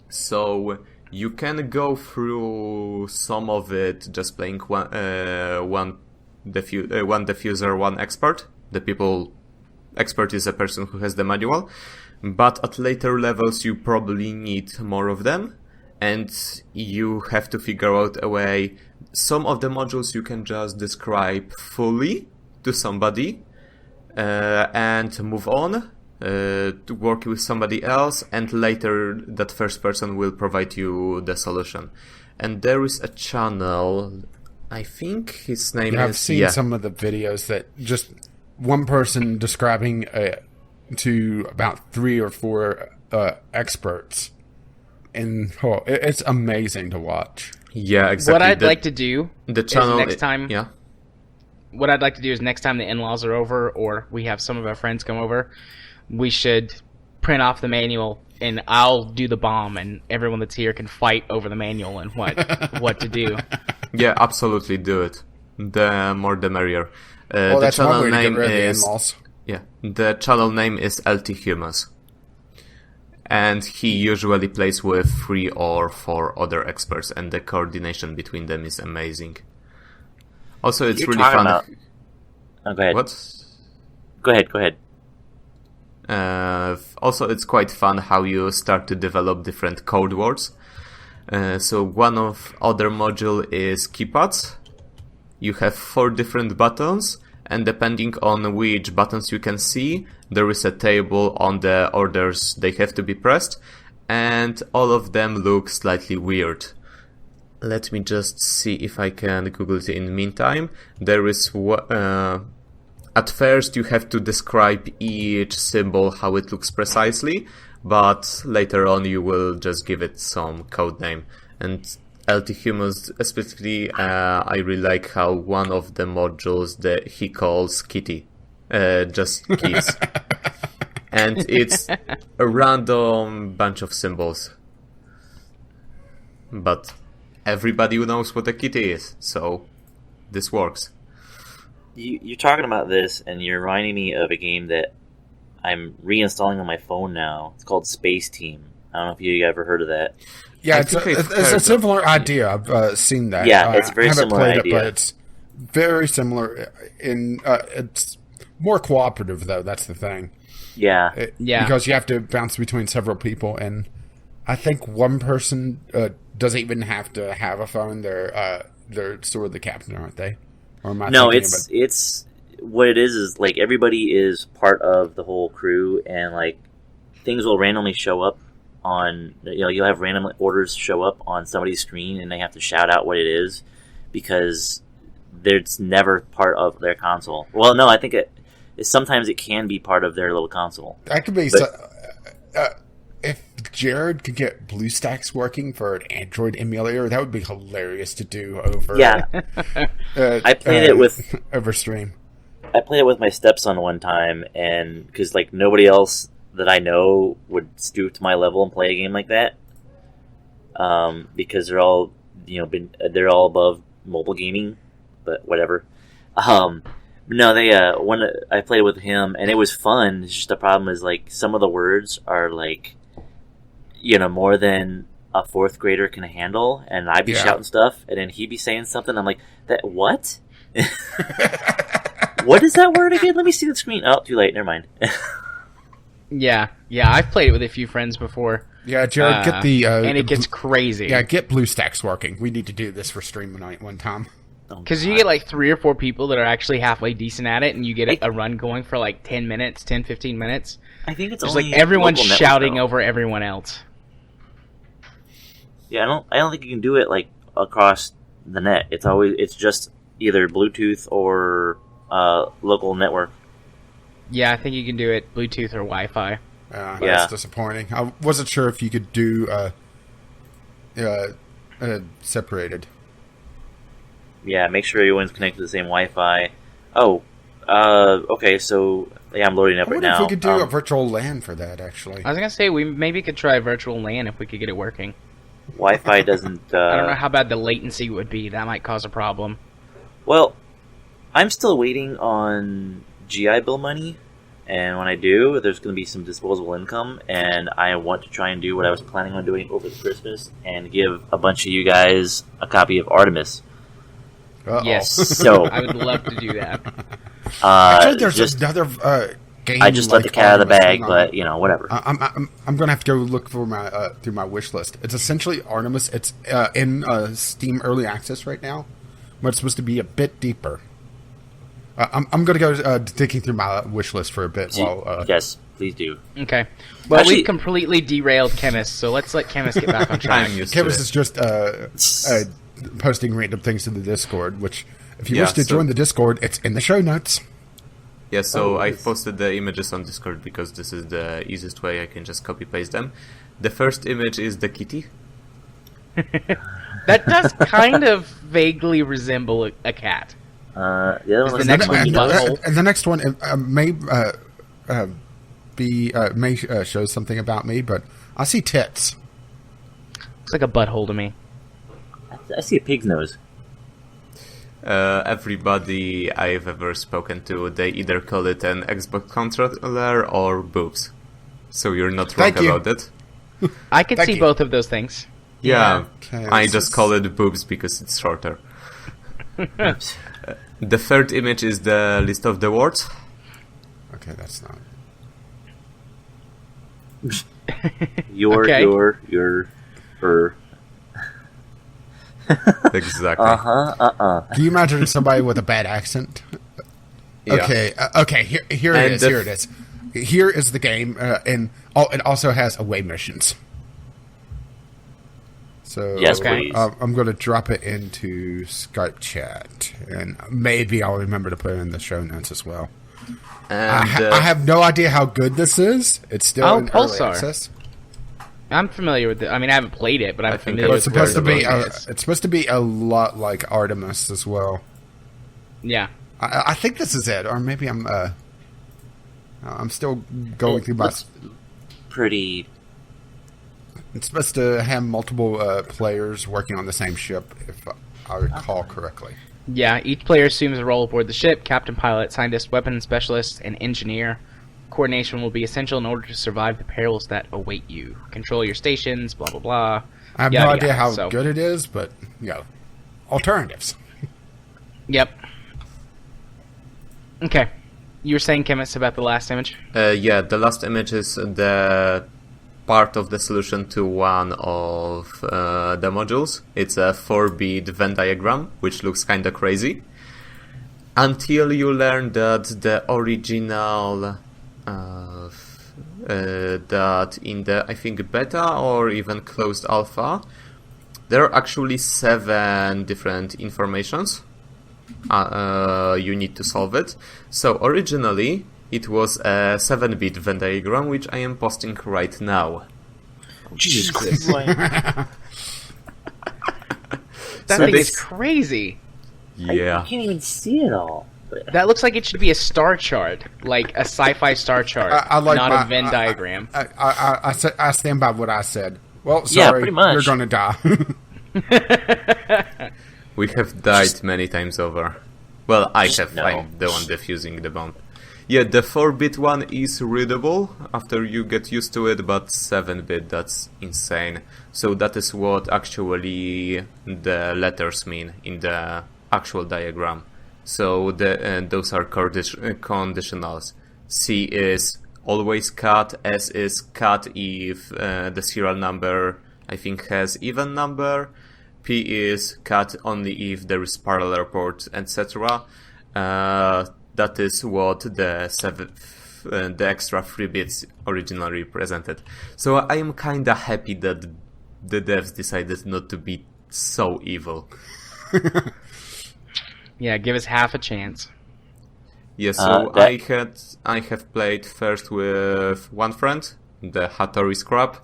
So you can go through some of it just playing one diffuser, one expert. Expert is a person who has the manual. But at later levels you probably need more of them. And you have to figure out a way. Some of the modules you can just describe fully to somebody and move on to work with somebody else, and later that first person will provide you the solution. And there is a channel, I think his name is... I've seen some of the videos that just one person describing to about 3 or 4 experts. And it's amazing to watch. Yeah, exactly. What I'd like to do channel is next time. Yeah. What I'd like to do is next time the in-laws are over, or we have some of our friends come over, we should print off the manual, and I'll do the bomb, and everyone that's here can fight over the manual and what to do. Yeah, absolutely, do it. The more the merrier. Well, the that's one channel way to name get rid of the is in-laws. Yeah, the channel name is LT Humus. And he usually plays with 3 or 4 other experts, and the coordination between them is amazing. Also, it's really fun. Oh, go ahead. What? Go ahead. Also, it's quite fun how you start to develop different code words. So one of other module is keypads. You have 4 different buttons, and depending on which buttons you can see, there is a table on the orders they have to be pressed, and all of them look slightly weird. Let me just see if I can Google it in the meantime. There is at first you have to describe each symbol how it looks precisely, but later on you will just give it some code name. And LT Humus specifically, I really like how one of the modules that he calls Kitty, just keys. And it's a random bunch of symbols. but everybody knows what a kitty is, so this works. You're talking about this, and you're reminding me of a game that I'm reinstalling on my phone now. It's called Space Team. I don't know if you ever heard of that. Yeah, it's a similar idea. I've seen that. Yeah, it's a very similar played idea. It, but it's very similar. It's more cooperative, though. That's the thing. Yeah. Because you have to bounce between several people, and I think one person doesn't even have to have a phone. They're sort of the captain, aren't they? Or am I No, thinking it's what it is like everybody is part of the whole crew, and like things will randomly show up on, you'll have random orders show up on somebody's screen, and they have to shout out what it is because it's never part of their console. Well, no, I think sometimes it can be part of their little console. That could be. If Jared could get BlueStacks working for an Android emulator, that would be hilarious to do over. Yeah, I played it with over stream. I played it with my stepson one time, and because like nobody else that I know would stoop to my level and play a game like that, because they're all they're all above mobile gaming, but whatever. No, when I played with him, and it was fun. It's just the problem is like some of the words are like, more than a fourth grader can handle, and I'd be shouting stuff, and then he'd be saying something. I'm like, "That what? What is that word again? Let me see the screen." Oh, too late. Never mind. Yeah, I've played it with a few friends before. Yeah, Jared, get the and it gets crazy. Yeah, get BlueStacks working. We need to do this for stream night one time. Because you get like 3 or 4 people that are actually halfway decent at it, and you get a run going for like 10 minutes, 10, 15 minutes. I think it's just only like everyone's local shouting network, over everyone else. Yeah, I don't think you can do it like across the net. It's just either Bluetooth or local network. Yeah, I think you can do it Bluetooth or Wi-Fi. That's disappointing. I wasn't sure if you could do separated. Yeah, make sure everyone's connected to the same Wi-Fi. Oh, okay, so yeah, I'm loading up right now. I wonder if we could do a virtual LAN for that, actually. I was going to say, we maybe could try virtual LAN if we could get it working. Wi-Fi doesn't... I don't know how bad the latency would be. That might cause a problem. Well, I'm still waiting on GI Bill money, and when I do, there's going to be some disposable income, and I want to try and do what I was planning on doing over the Christmas, and give a bunch of you guys a copy of Artemis. Uh-oh. Yes, so I would love to do that. Actually, there's another game. I just let the cat out of the bag, but whatever. I'm gonna have to go look for my through my wish list. It's essentially Artemis. It's in Steam Early Access right now, but it's supposed to be a bit deeper. I'm gonna go digging through my wish list for a bit. Yes, please do. Okay. Well, Actually, we've completely derailed Chemist, so let's let Chemist get back on track. Chemist is just posting random things to the Discord, which, if you wish to join the Discord, it's in the show notes. Yeah, so I posted the images on Discord because this is the easiest way. I can just copy-paste them. The first image is the kitty. That does kind of vaguely resemble a cat. The other one the next one butthole. And the next one may show something about me, but I see tits. Looks like a butthole to me. I see a pig's nose. Everybody I've ever spoken to, they either call it an Xbox controller or boobs. So you're not wrong about it. I can see both of those things. Yeah, okay, I just call it boobs because it's shorter. The third image is the list of the words. Okay, that's not... Your. Exactly. Can you imagine somebody with a bad accent? Yeah. Okay. Here it is. Here is the game, and it also has away missions. So yes, please. I'm going to drop it into Skype chat, and maybe I'll remember to put it in the show notes as well. And, I have no idea how good this is. It's still in early Pulsar. access. I'm familiar with it. I mean, I haven't played it, but I'm familiar But with it's supposed to be. it. It's supposed to be a lot like Artemis as well. Yeah. I think this is it, or maybe I'm still going through my. Pretty. It's supposed to have multiple players working on the same ship, if I recall correctly. Yeah, each player assumes a role aboard the ship: captain, pilot, scientist, weapons specialist, and engineer. Coordination will be essential in order to survive the perils that await you. Control your stations, blah, blah, blah. I have Yada, no idea yada. how So- good it is, but, alternatives. Yep. Okay. You were saying, Chemist, about the last image? Yeah, the last image is the part of the solution to one of the modules. It's a 4-bit Venn diagram, which looks kinda crazy. Until you learn that the original... that in the, I think, beta or even closed alpha, there are actually 7 different informations. You need to solve it. So originally it was a 7-bit Venn diagram, which I am posting right now. Jesus Christ. That So thing this- is crazy. Yeah. I can't even see it all. But That looks like it should be a star chart, like a sci-fi star chart, I like not my- a Venn diagram. I stand by what I said. Well, Yeah, sorry, pretty much. you're going to die. We have died many times over. Well, I have. No. I'm the one defusing the bomb. Yeah, the 4-bit one is readable after you get used to it, but 7-bit, that's insane. So that is what actually the letters mean in the actual diagram. So those are conditionals. C is always cut, S is cut if the serial number, I think, has even number, P is cut only if there is parallel port, etc. That is what the extra 3 bits originally represented. So I am kinda happy that the devs decided not to be so evil. Yeah, give us half a chance. Yeah, so that- I have played first with one friend, the Hattori Scrap.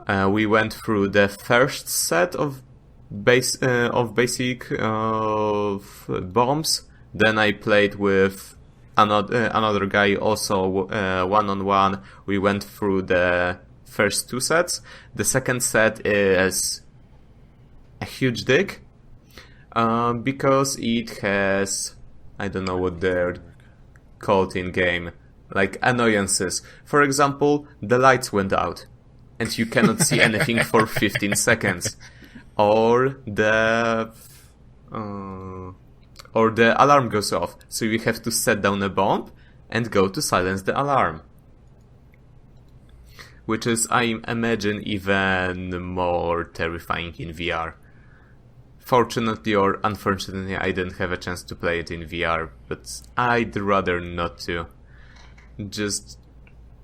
We went through the first set of basic bombs. Then I played with another guy, also one-on-one. We went through the first 2 sets. The second set is a huge dig, because it has, I don't know what they're called in game, like annoyances. For example, the lights went out and you cannot see anything for 15 seconds. Or the alarm goes off, so you have to set down a bomb and go to silence the alarm. Which is, I imagine, even more terrifying in VR. Fortunately or unfortunately, I didn't have a chance to play it in VR, but I'd rather not to. Just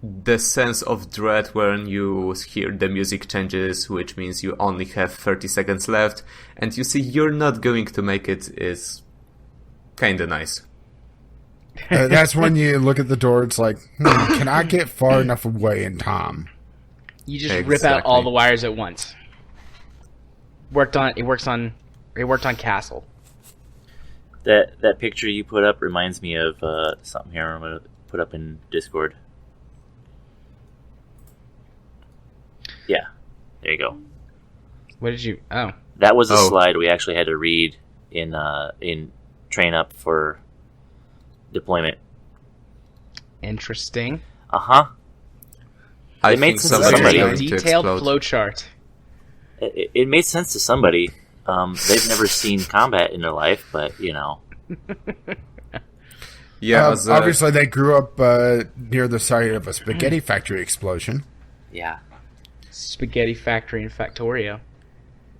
the sense of dread when you hear the music changes, which means you only have 30 seconds left, and you see you're not going to make it, is kinda nice. That's when you look at the door, it's like, can I get far enough away in time? You just rip out all the wires at once. It worked on Castle. that picture you put up reminds me of something here I'm going to put up in Discord. Yeah, there you go. What did you? Oh, That was a Oh. slide we actually had to read in train up for deployment. interesting. Uh-huh. I It made think sense to somebody somebody. is A going to detailed explode. flowchart. It made sense to somebody. They've never seen combat in their life, but, you know. Yeah, Obviously, they grew up near the site of a spaghetti factory explosion. Yeah. Spaghetti factory in Factorio.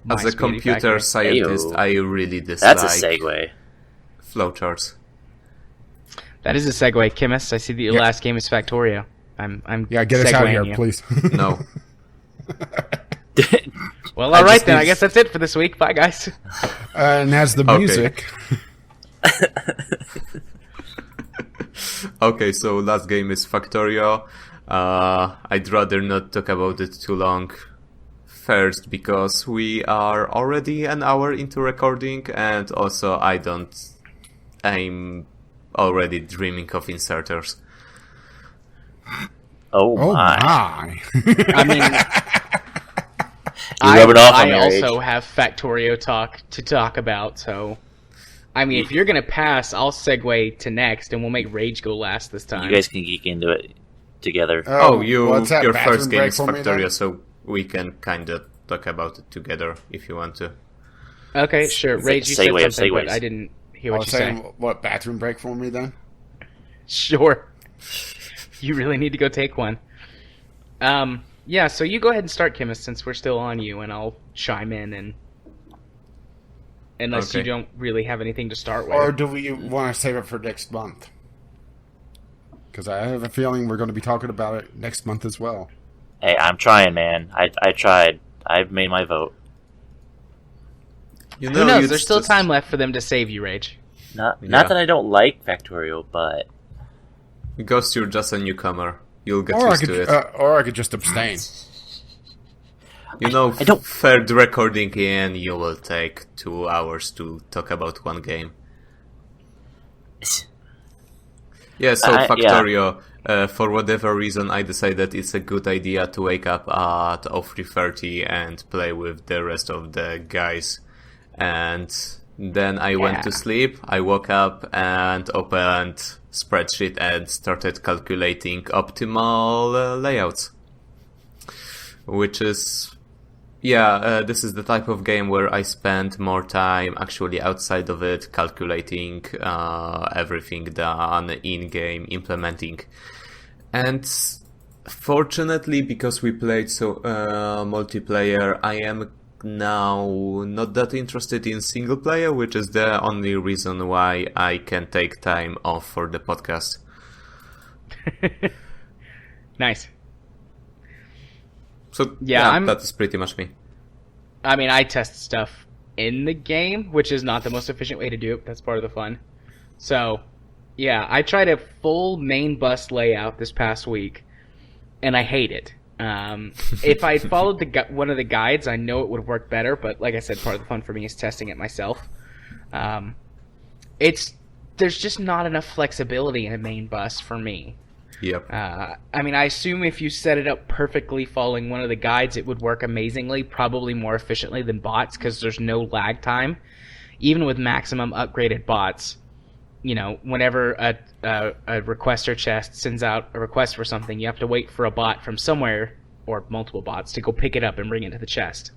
My as a spaghetti computer factory. scientist, Ayo. I really dislike That's a segue. flowcharts. That is a segue, Chemist. I see that your Yeah. last game is Factorio. I'm Yeah, get us out of here, segueing you. please. No. Well, I all right just then. need- I guess that's it for this week. Bye, guys. And as the Okay. music, Okay, so last game is Factorio. I'd rather not talk about it too long. First, because we are already an hour into recording, and also I'm already dreaming of inserters. Oh Oh my! my! I mean, You're rubbing off on I me, also Rage. have Factorio talk to talk about, so I mean, if you're gonna pass, I'll segue to next, and we'll make Rage go last this time. You guys can geek into it together. what's that, your bathroom first game break is for me then? Factorio, so we can kind of talk about it together if you want to. Okay, sure. Rage, you said Segue of something, but segues. I didn't hear I what was you saying, said. what, bathroom break for me then? Sure. You really need to go take one. Yeah, so you go ahead and start, Chemist, since we're still on you, and I'll chime in, and unless you Okay. don't really have anything to start with. Or do we want to save it for next month? Because I have a feeling we're going to be talking about it next month as well. Hey, I'm trying, man. I tried. I've made my vote. You Who knows? you There's still just- time left for them to save you, Rage. Not Yeah. that I don't like Factorio, but Ghost, you're just a newcomer. You'll get Or I used could, to it. or I could just abstain. I don't- third recording in, you will take 2 hours to talk about one game. Yeah, so Yeah. Factorio, for whatever reason, I decided it's a good idea to wake up at 03:30 and play with the rest of the guys. And then I went to Yeah. sleep, I woke up and opened spreadsheet and started calculating optimal layouts. Which is... this is the type of game where I spend more time actually outside of it, calculating everything done in-game, implementing. And fortunately, because we played multiplayer, I am now not that interested in single player, which is the only reason why I can take time off for the podcast. Nice. So Yeah, that is pretty much me. I mean, I test stuff in the game, which is not the most efficient way to do it, but that's part of the fun. So, yeah, I tried a full main bus layout this past week, and I hate it. If I followed one of the guides, I know it would work better, but like I said, part of the fun for me is testing it myself. There's just not enough flexibility in a main bus for me. Yep. I mean, I assume if you set it up perfectly following one of the guides, it would work amazingly, probably more efficiently than bots, because there's no lag time. Even with maximum upgraded bots, you know, whenever a requester chest sends out a request for something, you have to wait for a bot from somewhere, or multiple bots, to go pick it up and bring it to the chest.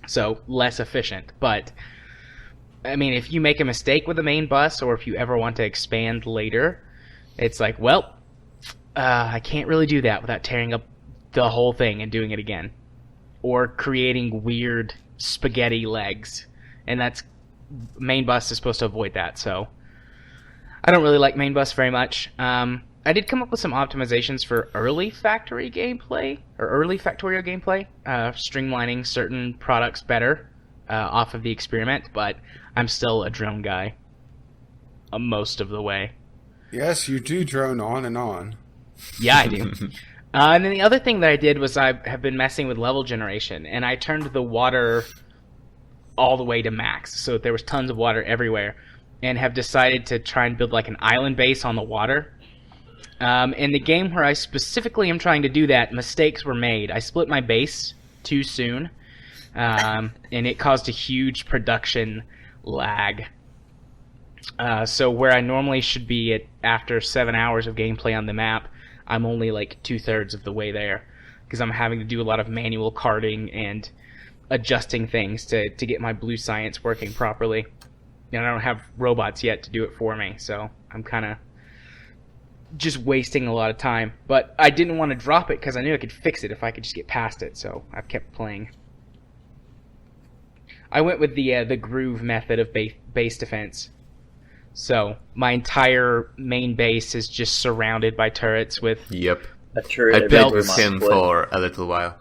So, less efficient. But, I mean, if you make a mistake with the main bus, or if you ever want to expand later, it's like, well... I can't really do that without tearing up the whole thing and doing it again. Or creating weird spaghetti legs. And that's... Main bus is supposed to avoid that, so... I don't really like main bus very much. I did come up with some optimizations for early factory gameplay, or early Factorio gameplay, streamlining certain products better off of the experiment, but I'm still a drone guy most of the way. Yes, you do drone on and on. Yeah, I do. And then the other thing that I did was I have been messing with level generation, and I turned the water all the way to max, so there was tons of water everywhere, and have decided to try and build like an island base on the water. In the game where I specifically am trying to do that, mistakes were made. I split my base too soon, and it caused a huge production lag. So where I normally should be at after 7 hours of gameplay on the map, I'm only like 2/3 of the way there, because I'm having to do a lot of manual carding and adjusting things to get my blue science working properly. And I don't have robots yet to do it for me, so I'm kind of just wasting a lot of time. But I didn't want to drop it because I knew I could fix it if I could just get past it, so I've kept playing. I went with the groove method of base defense. So my entire main base is just surrounded by turrets with... Yep. a turret I every played 3 with months him split. for a little while.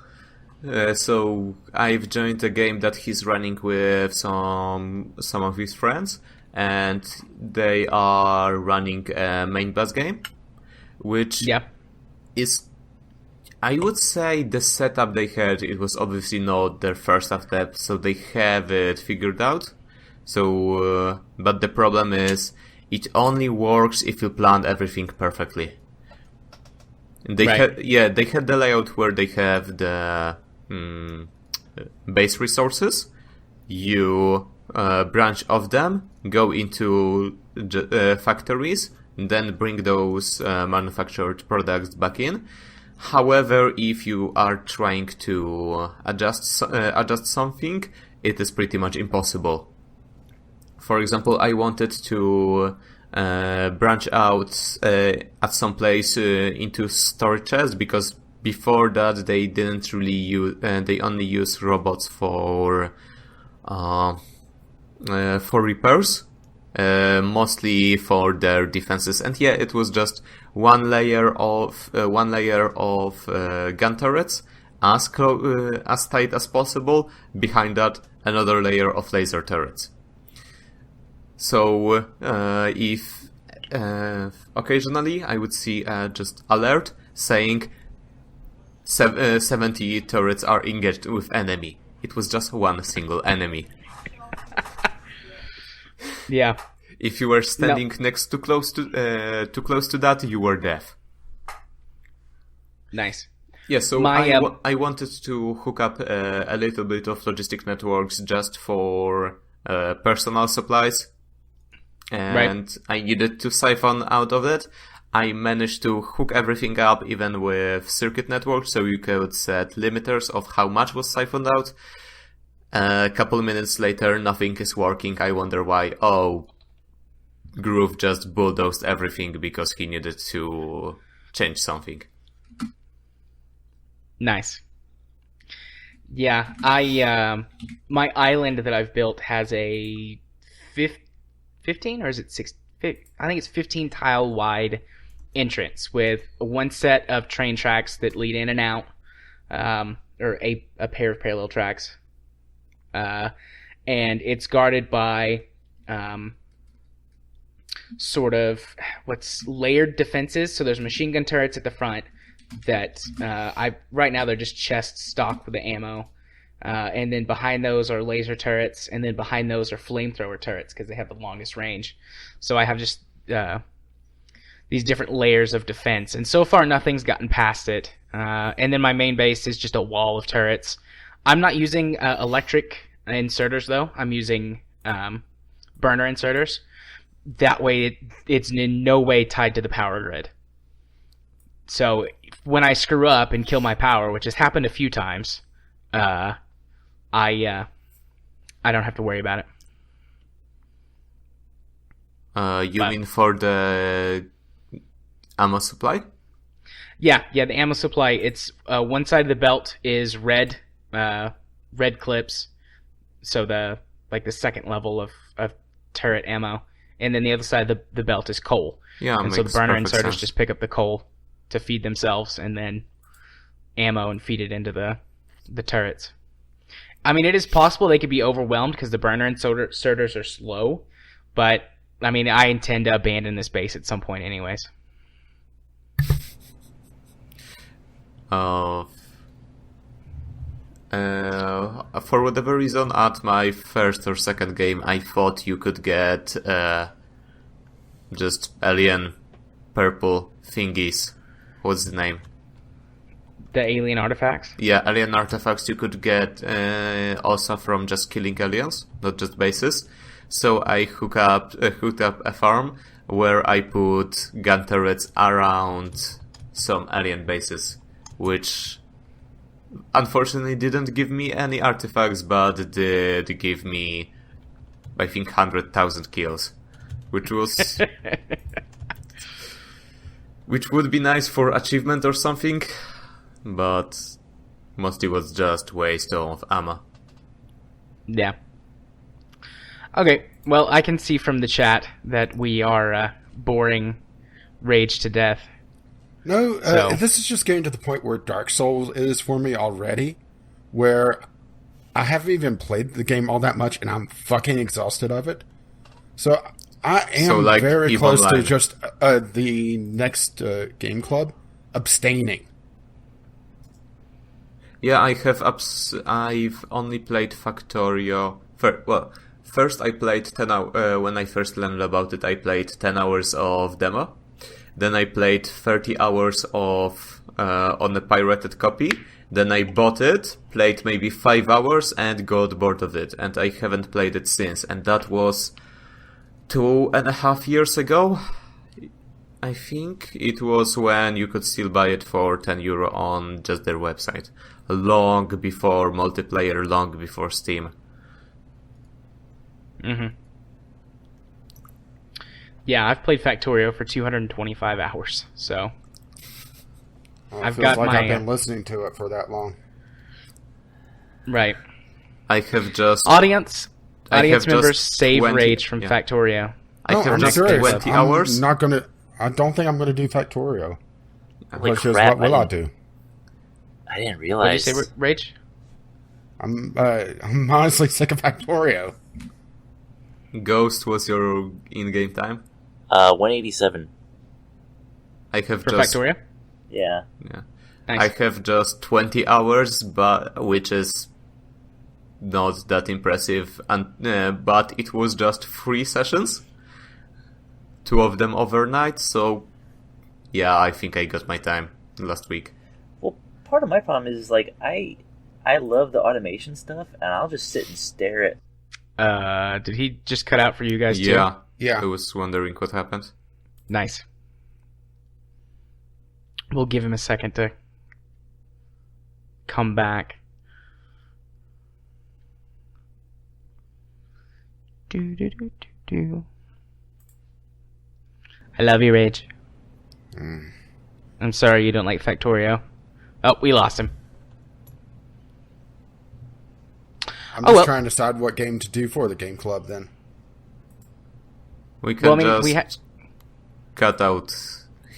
So I've joined a game that he's running with some of his friends, and they are running a main bus game, which Yeah. is, I would say, the setup they had. It was obviously not their first attempt, so they have it figured out. So, but the problem is, it only works if you plan everything perfectly. They Right. they had the layout where they have the base resources. You branch off them, go into factories, then bring those manufactured products back in. However, if you are trying to adjust something, it is pretty much impossible. For example, I wanted to branch out at some place into storage chests, because before that they didn't really use. They only use robots for repairs, mostly for their defenses. And yeah, it was just one layer of gun turrets, as tight as possible. Behind that, another layer of laser turrets. So if occasionally I would see just alert saying 70 turrets are engaged with enemy. It was just one single enemy. Yeah. If you were standing too close to that, you were deaf. Nice. Yeah, so My, I wanted to hook up a little bit of logistic networks just for personal supplies, and I needed to siphon out of it. I managed to hook everything up, even with circuit networks, so you could set limiters of how much was siphoned out. A couple minutes later, nothing is working. I wonder why. Oh, Groove just bulldozed everything because he needed to change something. Nice. Yeah, my island that I've built has a 15, or is it 6? I think it's 15 tile wide entrance with one set of train tracks that lead in and out, or a pair of parallel tracks, and it's guarded by sort of what's layered defenses. So there's machine gun turrets at the front that right now they're just chests stocked with the ammo, and then behind those are laser turrets, and then behind those are flamethrower turrets because they have the longest range. So I have just these different layers of defense, and so far nothing's gotten past it. And then my main base is just a wall of turrets. I'm not using electric inserters though. I'm using burner inserters. That way it's in no way tied to the power grid. So when I screw up and kill my power, which has happened a few times, I don't have to worry about it. You mean for the ammo supply? Yeah, the ammo supply. It's one side of the belt is red clips, so the second level of turret ammo, and then the other side of the belt is coal. Yeah, and so the burner inserters sense. just pick up the coal to feed themselves, and then ammo and feed it into the turrets. I mean, it is possible they could be overwhelmed because the burner inserters are slow, but I mean, I intend to abandon this base at some point anyways. For whatever reason, at my first or second game, I thought you could get just alien purple thingies. What's the name? The alien artifacts? Yeah, alien artifacts you could get also from just killing aliens, not just bases. So I hooked up a farm where I put gun turrets around some alien bases, which unfortunately didn't give me any artifacts, but did give me, I think, 100,000 kills, which was which would be nice for achievement or something, but mostly was just waste of ammo. Yeah. Okay, well, I can see from the chat that we are boring Rage to death. No, this is just getting to the point where Dark Souls is for me already, where I haven't even played the game all that much, and I'm fucking exhausted of it. So I am very close to just the next game club abstaining. Yeah, I've only played Factorio. First I played 10 hours. When I first learned about it, I played 10 hours of demo. Then I played 30 hours of on a pirated copy. Then I bought it, played maybe 5 hours, and got bored of it. And I haven't played it since. And that was 2.5 years ago. I think it was when you could still buy it for €10 on just their website. Long before multiplayer, long before Steam. Mm-hmm. Yeah, I've played Factorio for 225 hours, so I've feels got like my I've been listening to it for that long. right. I have just Audience I have members just save 20 Rage from yeah. Factorio. I No, have I'm just serious. 20 hours. I don't think I'm gonna do Factorio. Holy Which is crap, what will I I do? didn't What did you realize. say, Rage? I'm honestly sick of Factorio. Ghost was your in-game time. 187. I have For just Yeah. Factorio? yeah. Nice. I have just 20 hours, but which is not that impressive. And but it was just 3 sessions, 2 of them overnight. So yeah, I think I got my time last week. Well, part of my problem is like I love the automation stuff, and I'll just sit and stare at. Did he just cut out for you guys too? Yeah, Yeah. I was wondering what happened. Nice. We'll give him a second to come back. Do do do do do. I love you, Rage. I'm sorry you don't like Factorio. Oh, we lost him. I'm Oh, just well. trying to decide what game to do for the game club then. We can Well, I mean, just we cut out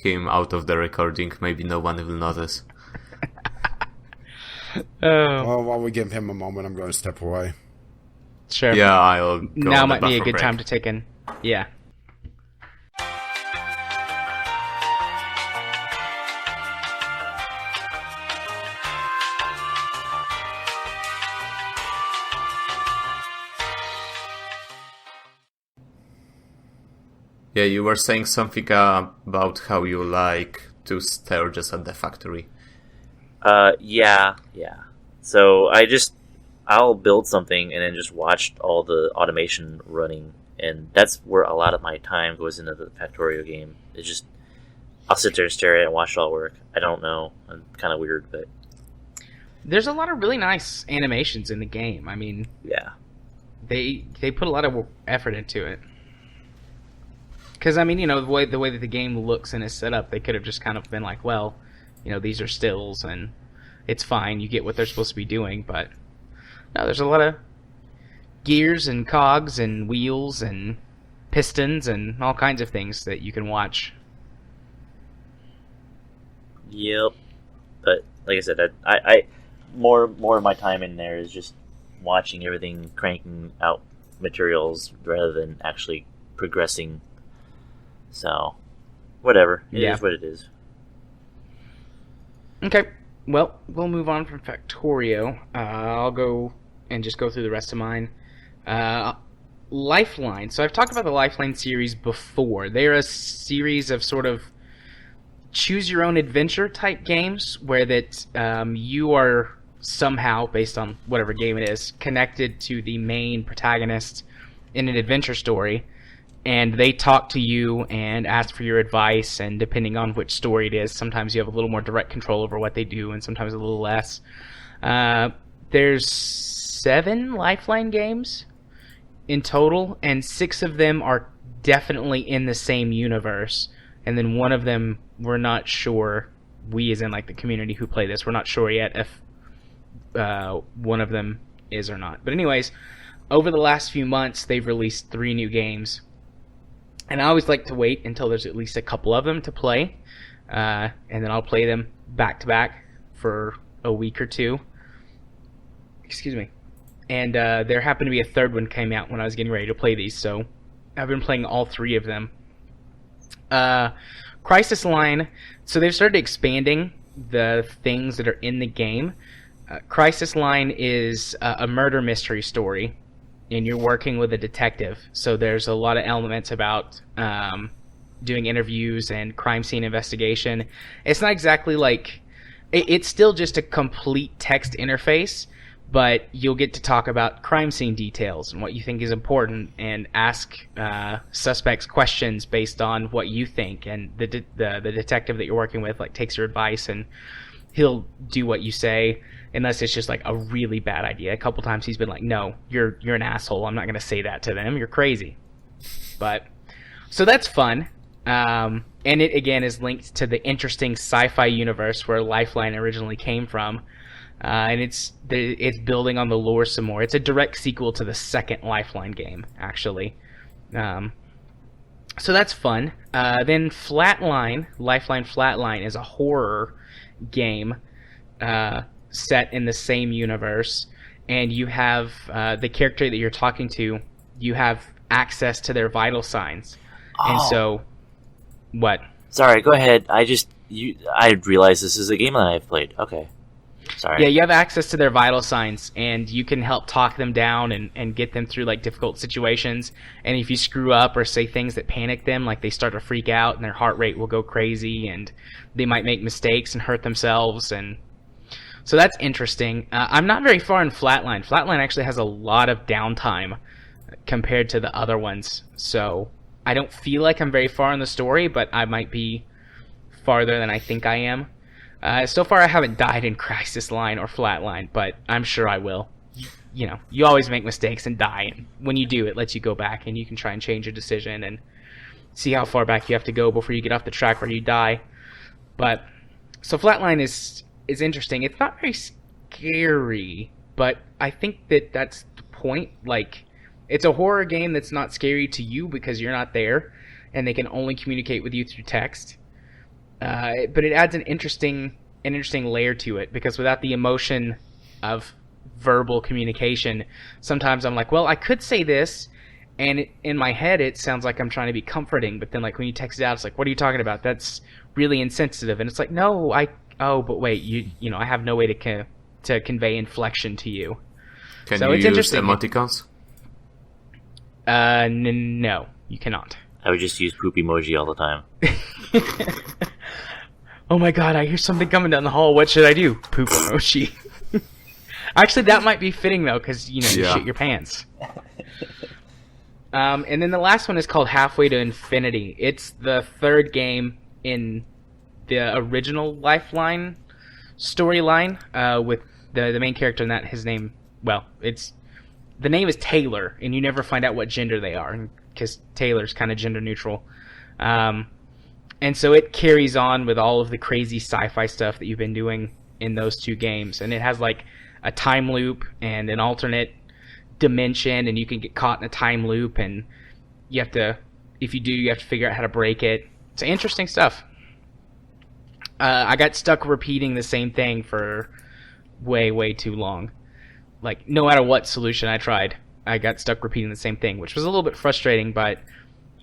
him out of the recording. Maybe no one will notice. Oh, Well, while we give him a moment, I'm going to step away. sure. Yeah, I'll go Now on might the be a buffer good break. time to take in. Yeah. Yeah, you were saying something about how you like to stare just at the factory. Yeah. So I'll build something and then just watch all the automation running, and that's where a lot of my time goes into the Factorio game. It's just I'll sit there and stare at it and watch it all work. I don't know. I'm kind of weird, but There's a lot of really nice animations in the game. I mean, yeah. they put a lot of effort into it. Because I mean, you know, the way that the game looks and is set up, they could have just kind of been like, well, you know, these are stills and it's fine. You get what they're supposed to be doing, but no, there's a lot of gears and cogs and wheels and pistons and all kinds of things that you can watch. Yep. But like I said, I more of my time in there is just watching everything cranking out materials rather than actually progressing. So, whatever. It Yeah. is what it is. Okay, well, we'll move on from Factorio. I'll go and just go through the rest of mine. Lifeline. So I've talked about the Lifeline series before. They're a series of sort of choose-your-own-adventure type games where that you are somehow, based on whatever game it is, connected to the main protagonist in an adventure story. And they talk to you and ask for your advice, and depending on which story it is, sometimes you have a little more direct control over what they do, and sometimes a little less. There's 7 Lifeline games in total, and 6 of them are definitely in the same universe. And then one of them, we're not sure, we as in like the community who play this, we're not sure yet if one of them is or not. But anyways, over the last few months, they've released 3 new games. And I always like to wait until there's at least a couple of them to play, and then I'll play them back to back for a week or two. Excuse me. And there happened to be a third one came out when I was getting ready to play these, so I've been playing all 3 of them. Crisis Line. So they've started expanding the things that are in the game. Crisis Line is a murder mystery story, and you're working with a detective. So there's a lot of elements about doing interviews and crime scene investigation. It's not exactly like it's still just a complete text interface, but you'll get to talk about crime scene details and what you think is important, and ask suspects questions based on what you think. And the detective that you're working with like takes your advice, and he'll do what you say, unless it's just like a really bad idea. A couple times he's been like, "No, you're an asshole. I'm not going to say that to them. You're crazy." But so that's fun. And it again is linked to the interesting sci-fi universe where Lifeline originally came from. And it's building on the lore some more. It's a direct sequel to the second Lifeline game, actually. So that's fun. Then Lifeline Flatline is a horror game set in the same universe. And you have the character that you're talking to, you have access to their vital signs. Oh. And so, what? Sorry, go ahead. I realized this is a game that I've played. Okay. Sorry. Yeah, you have access to their vital signs, and you can help talk them down and get them through like difficult situations. And if you screw up or say things that panic them, like they start to freak out and their heart rate will go crazy, and they might make mistakes and hurt themselves. And so that's interesting. I'm not very far in Flatline. Flatline actually has a lot of downtime compared to the other ones, so I don't feel like I'm very far in the story, but I might be farther than I think I am. So far, I haven't died in Crisis Line or Flatline, but I'm sure I will. You know, you always make mistakes and die, and when you do, it lets you go back, and you can try and change your decision and see how far back you have to go before you get off the track where you die. But so Flatline is interesting. It's not very scary, but I think that's the point. Like, it's a horror game that's not scary to you because you're not there, and they can only communicate with you through text. But it adds an interesting layer to it, because without the emotion of verbal communication, sometimes I'm like, well, I could say this, and in my head it sounds like I'm trying to be comforting, but then like when you text it out, it's like, what are you talking about? That's really insensitive. And it's like, no, but wait, you know, I have no way to convey inflection to you. Can so you it's use interesting. emoticons? No, you cannot. I would just use poop emoji all the time. Oh my god, I hear something coming down the hall. What should I do? Poop emoji. Actually, that might be fitting, though, because, you know, you shit your pants. And then the last one is called Halfway to Infinity. It's the third game in the original Lifeline storyline, with the main character in that, his name, well, the name is Taylor, and you never find out what gender they are, because Taylor's kind of gender neutral. And so it carries on with all of the crazy sci-fi stuff that you've been doing in those two games. And it has like a time loop and an alternate dimension, and you can get caught in a time loop, and you have to figure out how to break it. It's interesting stuff. I got stuck repeating the same thing for way too long. Like, no matter what solution I tried, I got stuck repeating the same thing, which was a little bit frustrating, but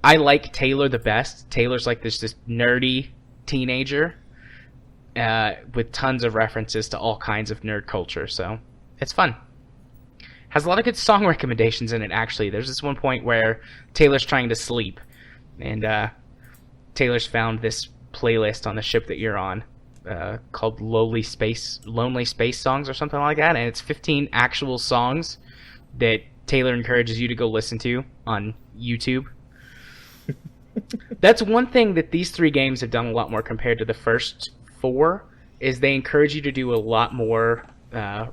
I like Taylor the best. Taylor's like this nerdy teenager with tons of references to all kinds of nerd culture, so it's fun. Has a lot of good song recommendations in it, actually. There's this one point where Taylor's trying to sleep, and Taylor's found this playlist on the ship that you're on called Lonely Space Songs or something like that, and it's 15 actual songs that Taylor encourages you to go listen to on YouTube. That's one thing that these three games have done a lot more compared to the first four, is they encourage you to do a lot more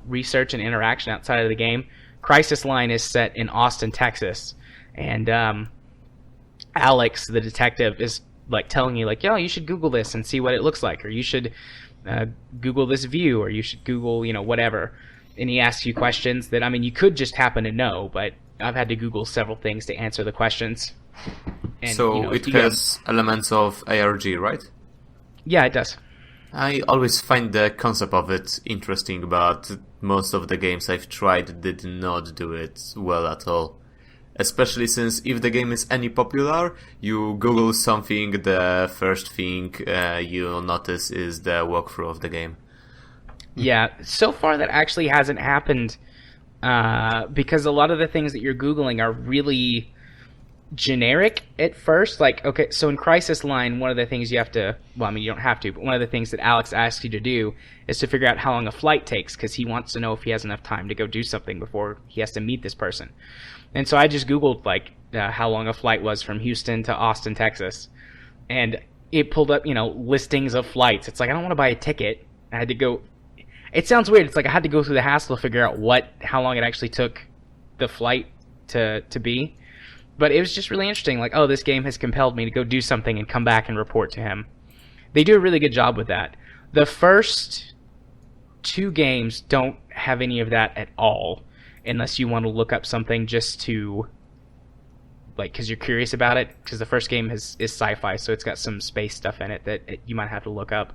research and interaction outside of the game. Crisis Line is set in Austin, Texas, and Alex, the detective, is like telling you like, yo, you should Google this and see what it looks like, or you should Google this view, or you should Google, you know, whatever. And he asks you questions that, I mean, you could just happen to know, but I've had to Google several things to answer the questions. And, so you know, it has elements of ARG, right? Yeah, it does. I always find the concept of it interesting, but most of the games I've tried did not do it well at all. Especially since if the game is any popular, you Google something, the first thing you notice is the walkthrough of the game. Yeah, so far that actually hasn't happened because a lot of the things that you're Googling are really generic at first. Like, okay, so in Crisis Line, one of the things you have to, well, I mean, you don't have to, but one of the things that Alex asks you to do is to figure out how long a flight takes, because he wants to know if he has enough time to go do something before he has to meet this person. And so I just Googled, like, how long a flight was from Houston to Austin, Texas. And it pulled up, listings of flights. It's like, I don't want to buy a ticket. I had to go. It sounds weird. It's like I had to go through the hassle to figure out how long it actually took the flight to be. But it was just really interesting. Like, oh, this game has compelled me to go do something and come back and report to him. They do a really good job with that. The first 2 games don't have any of that at all, unless you want to look up something just to, like, because you're curious about it. Because the first game is sci-fi, so it's got some space stuff in it that you might have to look up.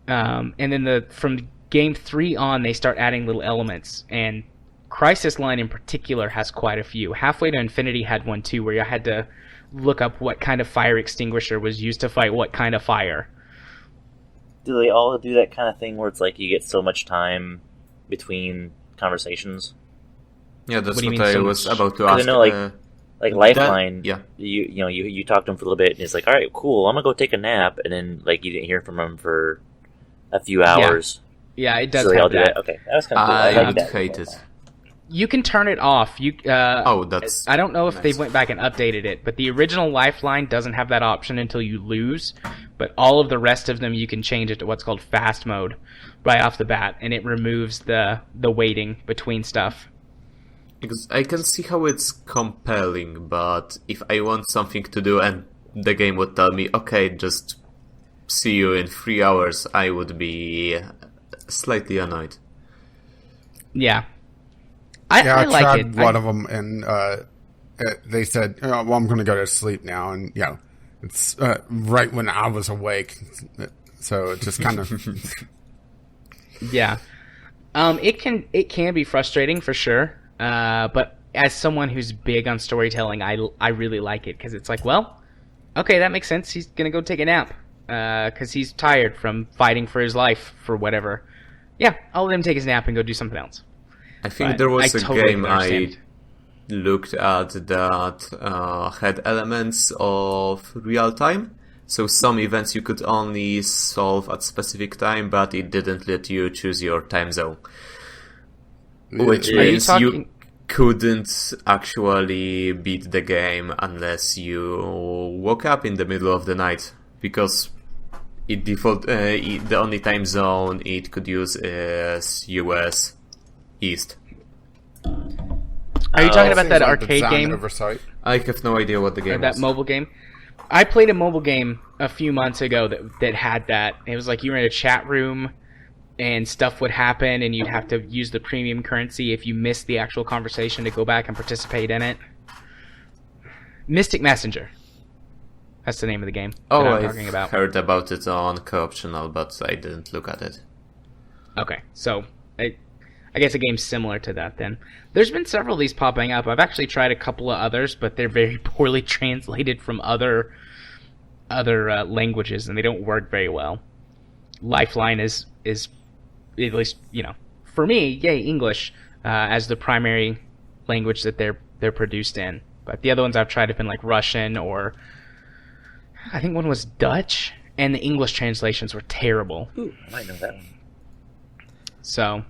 And then from game 3 on, they start adding little elements, and Crisis Line in particular has quite a few. Halfway to Infinity had one too, where you had to look up what kind of fire extinguisher was used to fight what kind of fire. Do they all do that kind of thing where it's like you get so much time between conversations? Yeah, that's What do you what mean I so was much? about to 'Cause I ask. know, like Lifeline, yeah. You talk to him for a little bit, and it's like, all right, cool, I'm gonna go take a nap, and then like you didn't hear from him for a few hours. Yeah, it does So they all have do that. that. Okay, that was kind of cool. I like would that. hate it. You can turn it off. That's... I don't know if nice. they went back and updated it, but the original Lifeline doesn't have that option until you lose. But all of the rest of them, you can change it to what's called fast mode right off the bat, and it removes the waiting between stuff. Because I can see how it's compelling, but if I want something to do and the game would tell me, okay, just see you in 3 hours, I would be slightly annoyed. Yeah. I like tried it. one of them, and they said, "Oh, well, I'm going to go to sleep now," and it's right when I was awake, so it just kind of Yeah. It can be frustrating for sure. But as someone who's big on storytelling, I really like it, because it's like, well, okay, that makes sense. He's gonna go take a nap because he's tired from fighting for his life for whatever. Yeah, I'll let him take his nap and go do something else. I think But there was I a totally game I understand. looked at that had elements of real time. So some events you could only solve at specific time, but it didn't let you choose your time zone. Which Are you means talking- you couldn't actually beat the game unless you woke up in the middle of the night, because the only time zone it could use is US East. Are you talking about Seems that like arcade design game? oversight. I have no idea what the Or game that was. mobile game? I played a mobile game a few months ago that had that. It was like you were in a chat room and stuff would happen, and you'd have to use the premium currency if you missed the actual conversation to go back and participate in it. Mystic Messenger. That's the name of the game that I'm talking I've about. heard about it on Co-op Channel, but I didn't look at it. Okay, so I guess a game similar to that then. There's been several of these popping up. I've actually tried a couple of others, but they're very poorly translated from other languages, and they don't work very well. Lifeline is at least, for me, yay, English as the primary language that they're produced in. But the other ones I've tried have been like Russian, or I think one was Dutch, and the English translations were terrible. Ooh, I might know that one. So,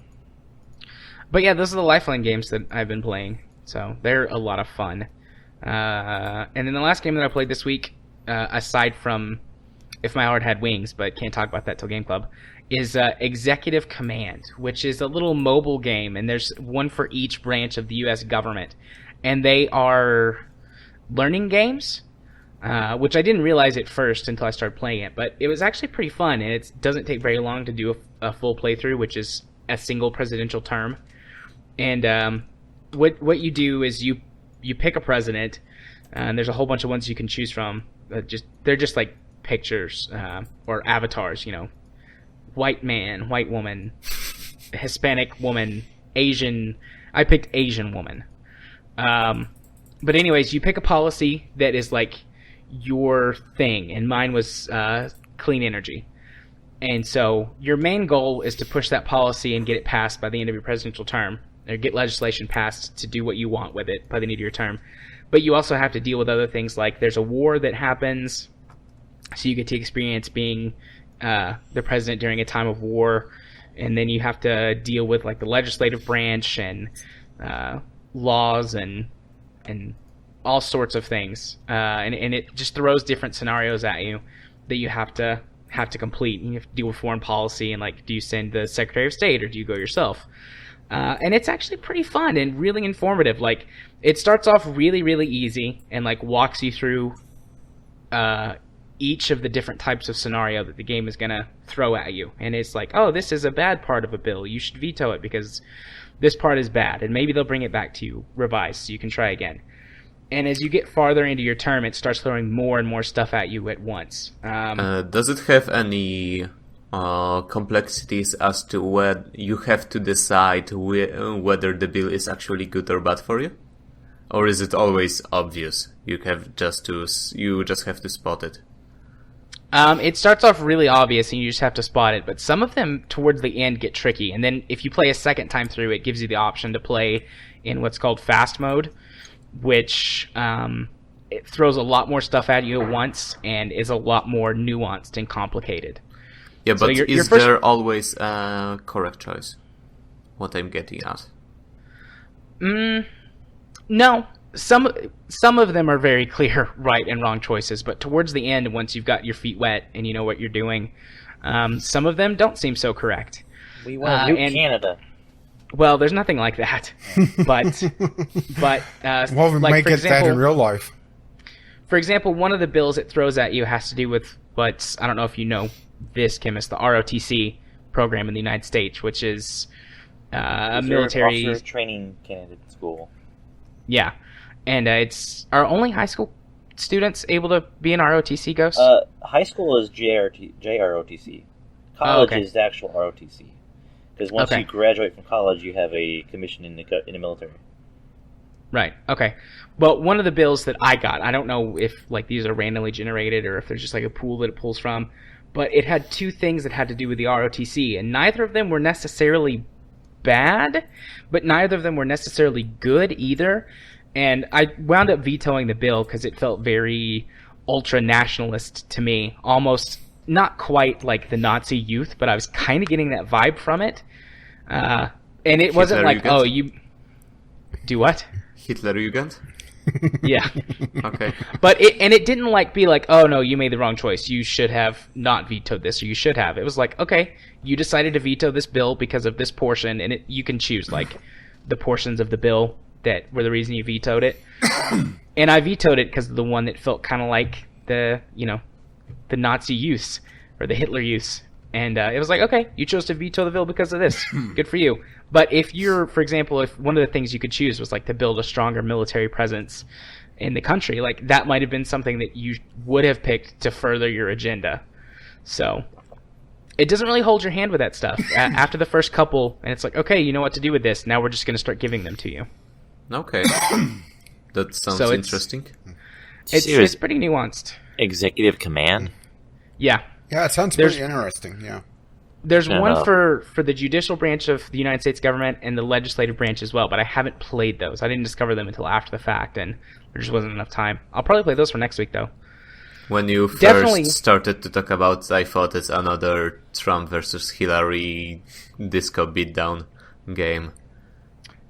but yeah, those are the Lifeline games that I've been playing. So they're a lot of fun. And then the last game that I played this week, aside from If My Heart Had Wings, but can't talk about that till Game Club, is Executive Command, which is a little mobile game, and there's one for each branch of the U.S. government. And they are learning games, which I didn't realize at first until I started playing it, but it was actually pretty fun, and it doesn't take very long to do a full playthrough, which is a single presidential term. And what you do is you pick a president, and there's a whole bunch of ones you can choose from. They're just like pictures or avatars, white man, white woman, Hispanic woman, Asian. I picked Asian woman. But anyways, you pick a policy that is like your thing, and mine was clean energy. And so your main goal is to push that policy and get it passed by the end of your presidential term. or get legislation passed to do what you want with it by the end of your term. But you also have to deal with other things, like there's a war that happens, so you get to experience being the president during a time of war, and then you have to deal with like the legislative branch and laws and all sorts of things, and it just throws different scenarios at you that you have to complete. You have to deal with foreign policy and like, do you send the Secretary of State or do you go yourself? And it's actually pretty fun and really informative. Like, it starts off really, really easy and like walks you through each of the different types of scenario that the game is going to throw at you. And it's like, oh, this is a bad part of a bill. You should veto it because this part is bad. And maybe they'll bring it back to you revised so you can try again. And as you get farther into your term, it starts throwing more and more stuff at you at once. Does it have any complexities as to where you have to decide whether the bill is actually good or bad for you? Or is it always obvious? You just have to spot it. It starts off really obvious and you just have to spot it, but some of them towards the end get tricky. And then if you play a second time through, it gives you the option to play in what's called fast mode, which it throws a lot more stuff at you at once and is a lot more nuanced and complicated. Yeah, but so is there always a correct choice? What I'm getting at. No. Some of them are very clear right and wrong choices, but towards the end, once you've got your feet wet and you know what you're doing, some of them don't seem so correct. We want to nuke Canada. Well, there's nothing like that, but well, we like, might for get example, that in real life. For example, one of the bills it throws at you has to do with I don't know if you know this, Chemist, the ROTC program in the United States, which is a military officer training candidate school. Yeah, and are only high school students able to be an ROTC, Ghost? High school is JROTC. College is the actual ROTC. Because once you graduate from college, you have a commission in the military. Right. Okay. Well, one of the bills that I got, I don't know if like these are randomly generated or if there's just like a pool that it pulls from, but it had two things that had to do with the ROTC, and neither of them were necessarily bad, but neither of them were necessarily good either. And I wound up vetoing the bill because it felt very ultra-nationalist to me, almost not quite like the Nazi youth, but I was kind of getting that vibe from it. And it wasn't like, oh, you do what? Hitlerjugend? Yeah. Okay. But it didn't like be like, oh no, you made the wrong choice. You should have not vetoed this, or you should have. It was like, okay, you decided to veto this bill because of this portion, and you can choose like the portions of the bill that were the reason you vetoed it. And I vetoed it because of the one that felt kind of like the Nazi use or the Hitler use. And it was like, okay, you chose to veto the bill because of this. Good for you. But if you're, for example, if one of the things you could choose was like to build a stronger military presence in the country, like that might have been something that you would have picked to further your agenda. So it doesn't really hold your hand with that stuff. After the first couple, and it's like, okay, you know what to do with this. Now we're just going to start giving them to you. Okay. That sounds interesting. It's pretty nuanced. Executive command? Yeah. Yeah, it sounds pretty interesting, yeah. There's one for the judicial branch of the United States government and the legislative branch as well, but I haven't played those. I didn't discover them until after the fact, and there just wasn't enough time. I'll probably play those for next week, though. When you first started to talk about, I thought it's another Trump versus Hillary disco beatdown game.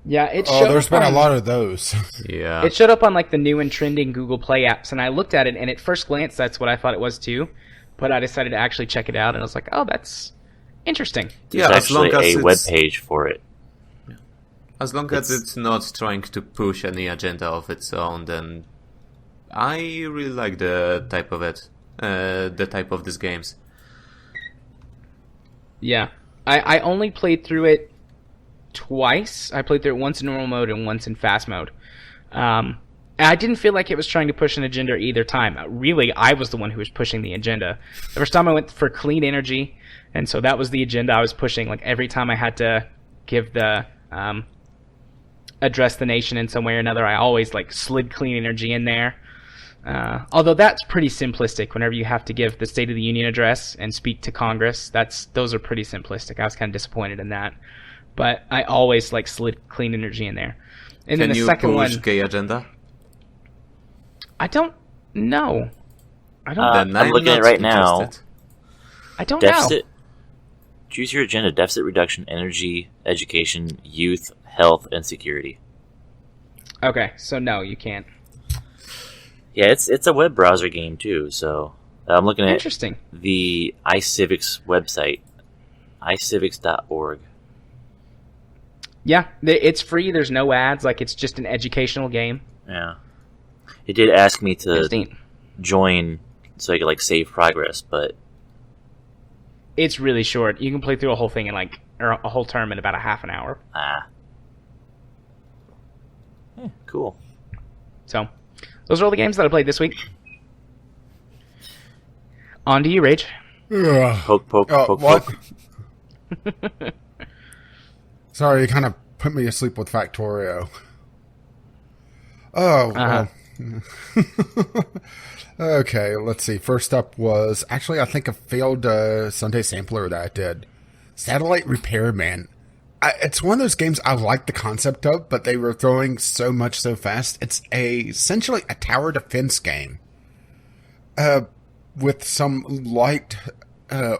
Yeah, there's been a lot of those. Yeah. It showed up on like the new and trending Google Play apps, and I looked at it, and at first glance, that's what I thought it was too. But I decided to actually check it out, and I was like, "Oh, that's interesting." Yeah, there's actually a web page for it. As long as it's not trying to push any agenda of its own, then I really like the type of these games. Yeah, I only played through it twice. I played through it once in normal mode and once in fast mode. I didn't feel like it was trying to push an agenda either time. Really, I was the one who was pushing the agenda. The first time I went for clean energy, and so that was the agenda I was pushing. Like every time I had to give the address the nation in some way or another, I always like slid clean energy in there. Although that's pretty simplistic. Whenever you have to give the State of the Union address and speak to Congress, those are pretty simplistic. I was kind of disappointed in that. but I always like slid clean energy in there. And then Can the you second push one, gay agenda? I don't know. I don't. Then I'm looking at it right now. interested. I don't know. Deficit. Choose your agenda: deficit reduction, energy, education, youth, health, and security. Okay, so no, you can't. Yeah, it's a web browser game too. So I'm looking at Interesting. the iCivics website, icivics.org. Yeah, it's free. There's no ads. Like, it's just an educational game. Yeah, it did ask me It's to neat. join so I could like save progress, but It's really short. You can play through a whole thing in or a whole term in about a half an hour. Cool. So, those are all the games that I played this week. On to you, Rage. Ugh. Poke, poke, poke, what? poke. Sorry, you kind of put me to sleep with Factorio. Oh, well. Okay, let's see. First up was actually, I think, a failed Sunday sampler that I did. Satellite Repairman. It's one of those games I like the concept of, but they were throwing so much so fast. It's essentially a tower defense game with some light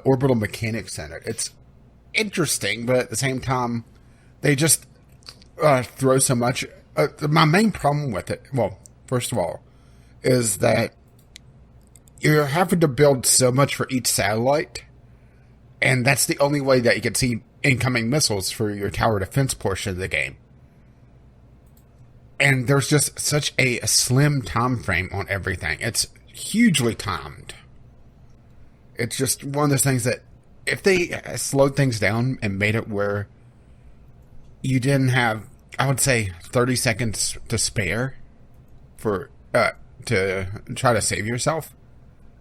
orbital mechanics in it. It's interesting, but at the same time, they just throw so much. My main problem with it, well, first of all, is that you're having to build so much for each satellite, and that's the only way that you can see incoming missiles for your tower defense portion of the game. And there's just such a slim time frame on everything. It's hugely timed. It's just one of those things that if they slowed things down and made it where you didn't have, I would say, 30 seconds to spare for to try to save yourself,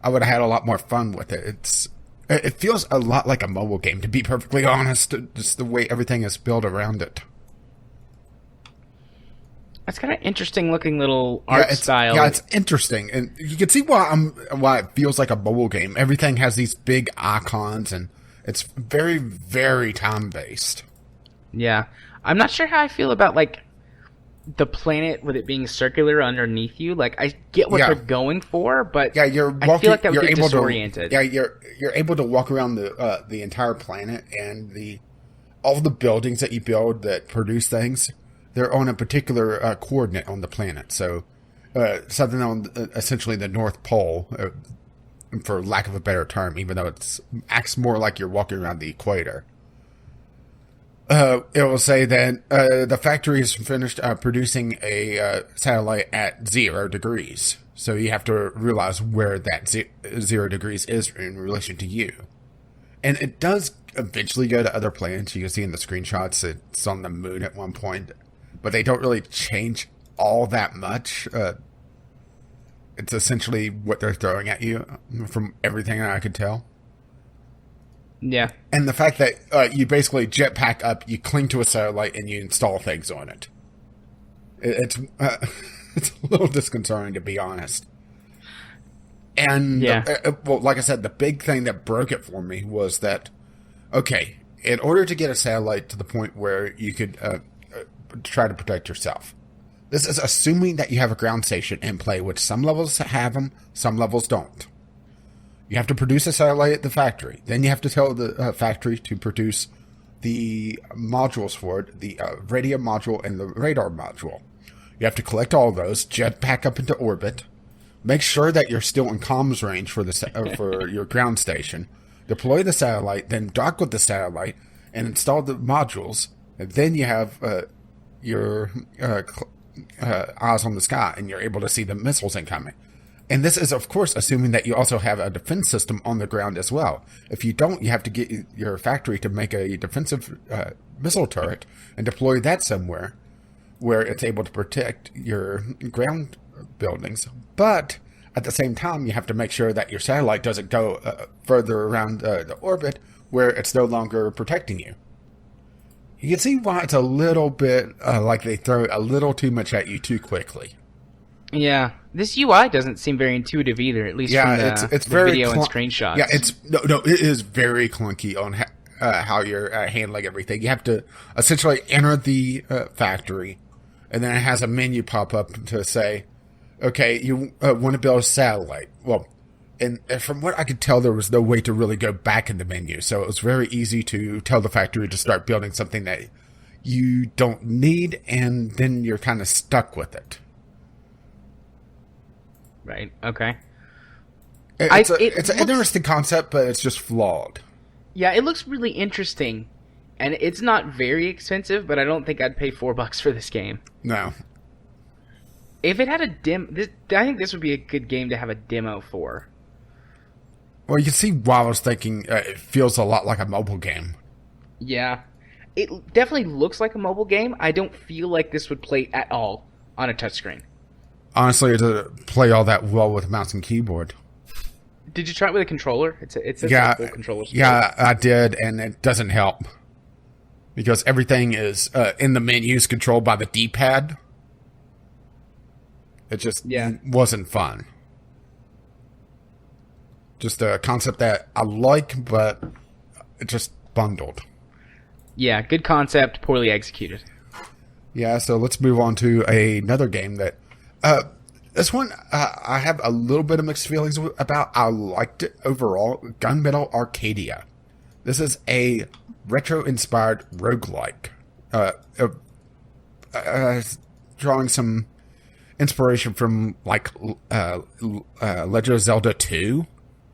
I would have had a lot more fun with it. It feels a lot like a mobile game, to be perfectly honest, just the way everything is built around it. That's kind of interesting looking little art style. Yeah, it's interesting, and you can see why it feels like a mobile game. Everything has these big icons, and it's very, very time based. Yeah. I'm not sure how I feel about, like, the planet with it being circular underneath you. Like, I get what they're going for, but yeah, I feel like that would get disoriented. You're able to walk around the entire planet, and all the buildings that you build that produce things, they're on a particular coordinate on the planet. So something on essentially the North Pole, for lack of a better term, even though it acts more like you're walking around the equator. It will say that the factory is finished producing a satellite at 0 degrees. So you have to realize where that 0 degrees is in relation to you. And it does eventually go to other planets. You can see in the screenshots it's on the moon at one point. But they don't really change all that much. It's essentially what they're throwing at you from everything that I could tell. Yeah. And the fact that you basically jetpack up, you cling to a satellite, and you install things on it. It's it's a little disconcerting, to be honest. And, well, like I said, the big thing that broke it for me was that, okay, in order to get a satellite to the point where you could try to protect yourself, this is assuming that you have a ground station in play, which some levels have them, some levels don't. You have to produce a satellite at the factory. Then you have to tell the factory to produce the modules for it, the radio module and the radar module. You have to collect all those, jetpack up into orbit, make sure that you're still in comms range for for your ground station, deploy the satellite, then dock with the satellite, and install the modules. And then you have your eyes on the sky, and you're able to see the missiles incoming. And this is, of course, assuming that you also have a defense system on the ground as well. If you don't, you have to get your factory to make a defensive missile turret and deploy that somewhere where it's able to protect your ground buildings. But at the same time, you have to make sure that your satellite doesn't go further around the orbit where it's no longer protecting you. You can see why it's a little bit like they throw a little too much at you too quickly. Yeah, this UI doesn't seem very intuitive either. At least from the very video and screenshots. Yeah, it is very clunky on how you're handling everything. You have to essentially enter the factory, and then it has a menu pop up to say, okay, you want to build a satellite. Well, and from what I could tell, there was no way to really go back in the menu, so it was very easy to tell the factory to start building something that you don't need, and then you're kind of stuck with it. Right. Okay. It's an interesting concept, but it's just flawed. Yeah, it looks really interesting, and it's not very expensive, but I don't think I'd pay $4 for this game. No. If it had a I think this would be a good game to have a demo for. Well, you can see why I was thinking it feels a lot like a mobile game. Yeah. It definitely looks like a mobile game. I don't feel like this would play at all on a touchscreen. Honestly, it doesn't play all that well with mouse and keyboard. Did you try it with a controller? It's a full controller. Yeah, I did, and it doesn't help. Because everything is in the menus controlled by the D-pad. It just wasn't fun. Just a concept that I like, but it just bundled. Yeah, good concept, poorly executed. Yeah, so let's move on to another game that... this one, I have a little bit of mixed feelings about. I liked it overall. Gunmetal Arcadia. This is a retro-inspired roguelike. Drawing some inspiration from, like, Legend of Zelda 2,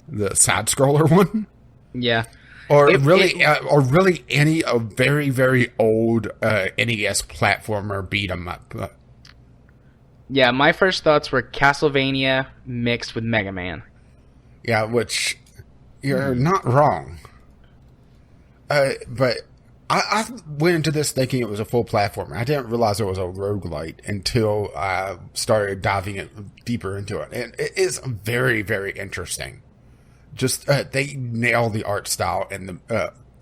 the side-scroller one. Yeah. Or really any very, very old NES platformer beat-em-up. Yeah, my first thoughts were Castlevania mixed with Mega Man. Yeah, which you're not wrong. But I went into this thinking it was a full platformer. I didn't realize it was a roguelite until I started diving deeper into it. And it is very, very interesting. Just they nail the art style and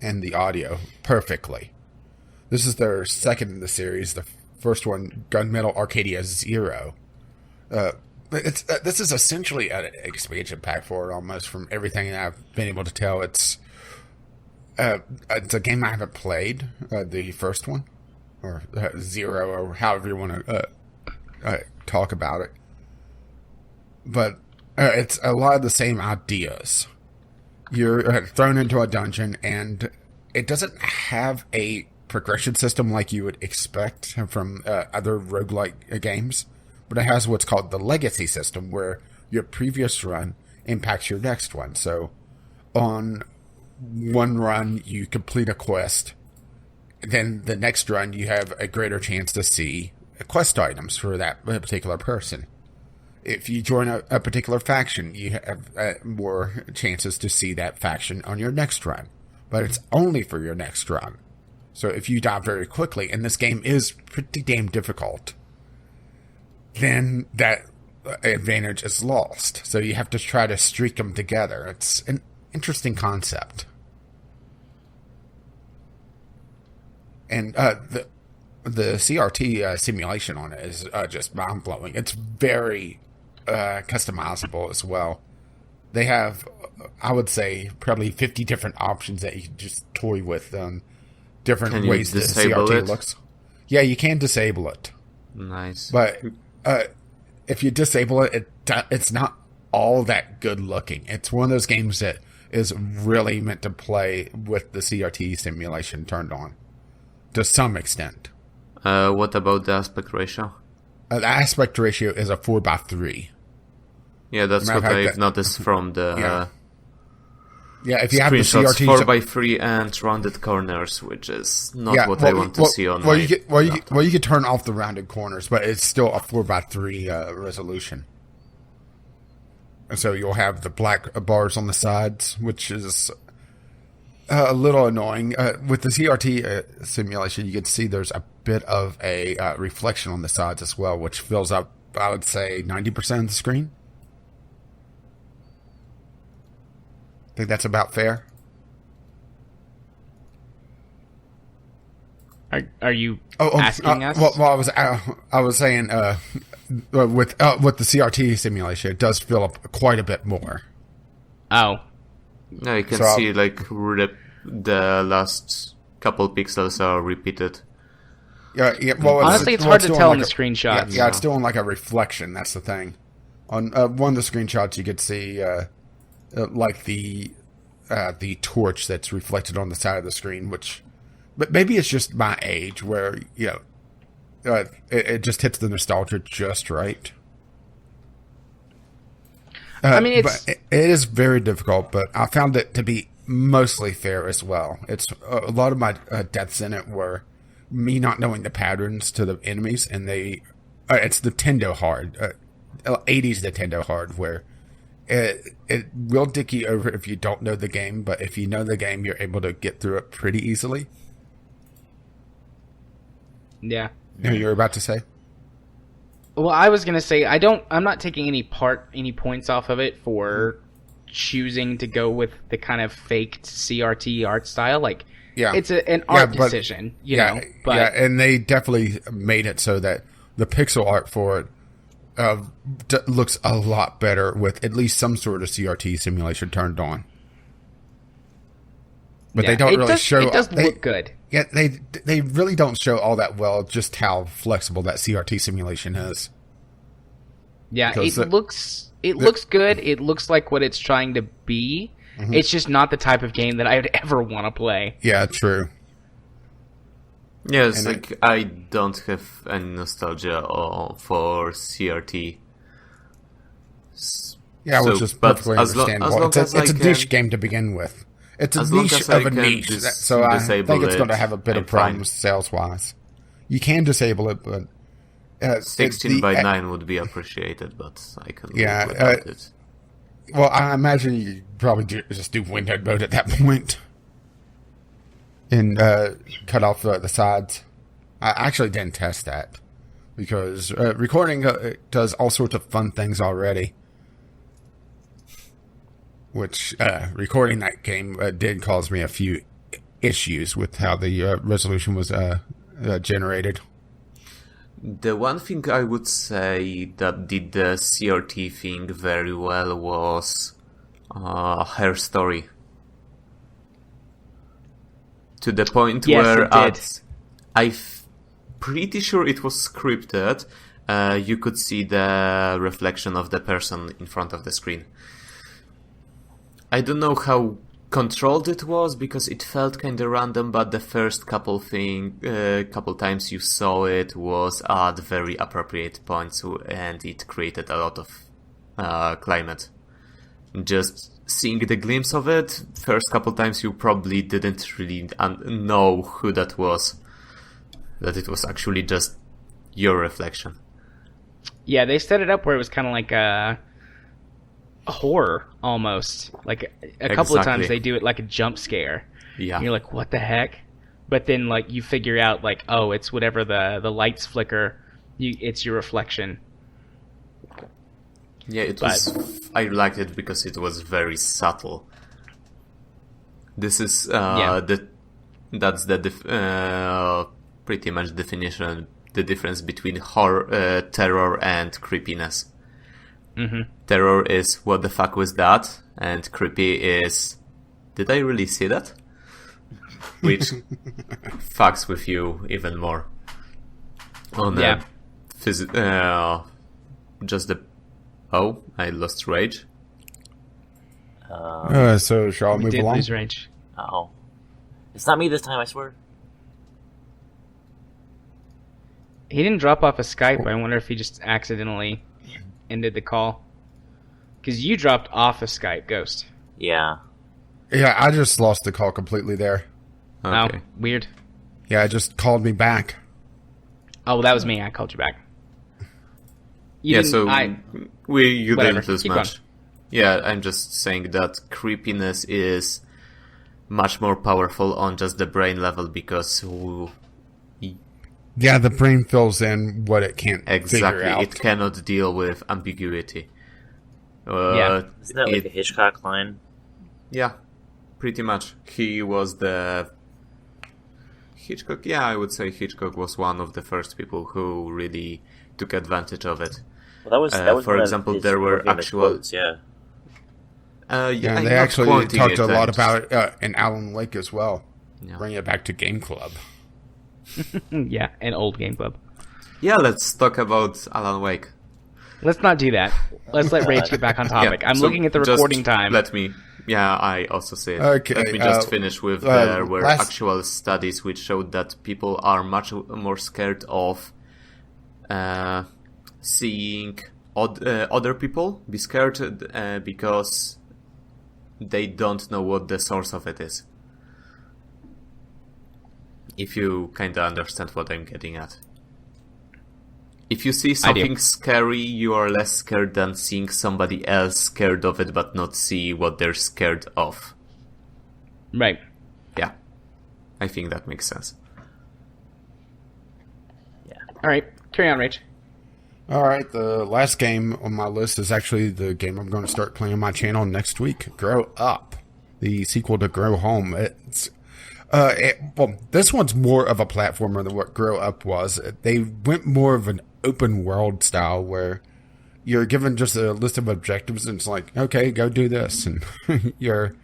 the audio perfectly. This is their second in the series. The first one, Gunmetal Arcadia 0. This is essentially an expansion pack for it, almost, from everything I've been able to tell. It's a game I haven't played, the first one, or 0, or however you want to talk about it. But it's a lot of the same ideas. You're thrown into a dungeon, and it doesn't have a progression system like you would expect from other roguelike games, but it has what's called the legacy system, where your previous run impacts your next one. So on one run, you complete a quest, then the next run, you have a greater chance to see quest items for that particular person. If you join a particular faction, you have more chances to see that faction on your next run. But it's only for your next run. So if you die very quickly, and this game is pretty damn difficult, then that advantage is lost. So you have to try to streak them together. It's an interesting concept. And the CRT simulation on it is just mind-blowing. It's very customizable as well. They have, I would say, probably 50 different options that you can just toy with. Different ways the CRT looks. Yeah, you can disable it. Nice. But if you disable it, it's not all that good looking. It's one of those games that is really meant to play with the CRT simulation turned on, to some extent. What about the aspect ratio? The aspect ratio is a 4:3. Yeah, that's what I've noticed from the if you have the CRT 4:3 and rounded corners, which is not what I want to see on my you could turn off the rounded corners, but it's still a 4:3 resolution. And so you'll have the black bars on the sides, which is a little annoying. With the CRT simulation, you can see there's a bit of a reflection on the sides as well, which fills up, I would say, 90% of the screen. Think that's about fair? Are you asking us? Well, I was saying with the CRT simulation, it does fill up quite a bit more. Oh. No, you can see like the last couple pixels are repeated. Yeah. Well, Honestly, it's hard to still tell on in the like screenshots. Yeah, it's still on like a reflection. That's the thing. On one of the screenshots, you could see like the torch that's reflected on the side of the screen. But maybe it's just my age, where it just hits the nostalgia just right. I mean, but it is very difficult, but I found it to be mostly fair as well. It's a lot of my deaths in it were me not knowing the patterns to the enemies, and it's Nintendo hard, 80s Nintendo hard, where it will dick you over if you don't know the game, but if you know the game, you're able to get through it pretty easily. Yeah. You know, you're about to say? Well, I was gonna say I'm not taking any points off of it for choosing to go with the kind of faked CRT art style. Like, Yeah, it's an art decision, you know. But yeah, and they definitely made it so that the pixel art for it looks a lot better with at least some sort of CRT simulation turned on. But they don't really show. It does look good. Yeah, they really don't show all that well just how flexible that CRT simulation is. Yeah, Because it looks good. It looks like what it's trying to be. Mm-hmm. It's just not the type of game that I would ever want to play. Yeah, true. Yeah, it's And like I don't have any nostalgia for CRT. Yeah, which So, is but perfectly as understandable. long it's as a I niche can- game to begin with. It's a As long niche as I of a can niche, so I think disable it's going to it, have a bit I'm of problems fine. sales-wise. You can disable it, but 16 by 9 would be appreciated, but I can Yeah, live without it. Well, I imagine you probably just do windowed mode at that point. And cut off the sides. I actually didn't test that. Because recording does all sorts of fun things already. Which, recording that game did cause me a few issues with how the resolution was generated. The one thing I would say that did the CRT thing very well was her story. To the point Yes, where it did. I'm pretty sure it was scripted. You could see the reflection of the person in front of the screen. I don't know how controlled it was because it felt kind of random, but the first couple times you saw it was at very appropriate points, and it created a lot of climate. Just seeing the glimpse of it, first couple times you probably didn't really know who that was. That it was actually just your reflection. Yeah, they set it up where it was kind of like a horror almost. Like a couple of times Exactly. they do it like a jump scare. Yeah. And you're like, what the heck? But then like you figure out like, oh, it's whatever the lights flicker. It's your reflection. Yeah, it was. I liked it because it was very subtle. This is that's the pretty much definition. The difference between horror, terror, and creepiness. Mm-hmm. Terror is what the fuck was that, and creepy is did I really see that? Which fucks with you even more. On just the I lost rage. So shall we move Did along? lose range. Oh, it's not me this time. I swear. He didn't drop off of Skype. I wonder if he just accidentally ended the call. Because you dropped off of Skype, Ghost. Yeah. Yeah, I just lost the call completely there. Okay. Oh, weird. Yeah, it just called me back. Oh, well, that was me. I called you back. You Yeah, didn't- so you whatever. didn't lose Keep much. Yeah, I'm just saying that creepiness is much more powerful on just the brain level because Yeah, the brain fills in what it can't figure exactly out. it cannot deal with ambiguity. Yeah. Isn't that like a Hitchcock line? Yeah, pretty much. He was the Hitchcock. Yeah, I would say Hitchcock was one of the first people who really took advantage of it. Well, that was for one of example, his there more were famous actual quotes, yeah. Yeah, and I'm they not actually quoting talked it, a lot I'm about it in Alan Wake as well. Yeah. Bring it back to Game Club. Yeah, an old game club. Yeah, let's talk about Alan Wake. Let's not do that. Let's let Rage get back on topic. Yeah, I'm so looking at the just recording time. Let me. Yeah, I also say it. Okay, Let me just finish with there were last- actual studies which showed that people are much more scared of seeing other people be scared because they don't know what the source of it is. If you kind of understand what I'm getting at. If you see something scary, you are less scared than seeing somebody else scared of it but not see what they're scared of. Right. Yeah. I think that makes sense. Yeah. All right. Carry on, Rage. All right, the last game on my list is actually the game I'm going to start playing on my channel next week, Grow Up, the sequel to Grow Home. It's well, this one's more of a platformer than what Grow Up was. They went more of an open world style where you're given just a list of objectives and it's like, okay, go do this. And you're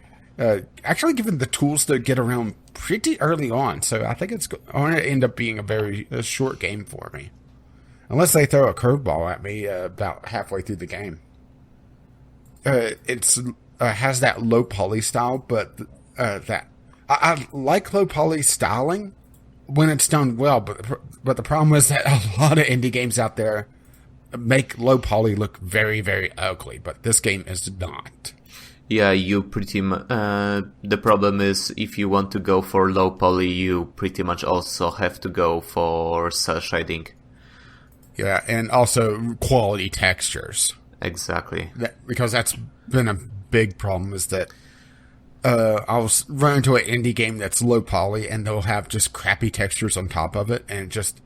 actually given the tools to get around pretty early on. So I think it's going to end up being a short game for me. Unless they throw a curveball at me about halfway through the game. It's has that low poly style, but I like low poly styling when it's done well. But the problem is that a lot of indie games out there make low poly look very, very ugly. But this game is not. Yeah, you pretty much. The problem is if you want to go for low poly, you pretty much also have to go for cel shading. Yeah, and also quality textures. Exactly. Because that's been a big problem is that I'll run into an indie game that's low poly and they'll have just crappy textures on top of it. And just,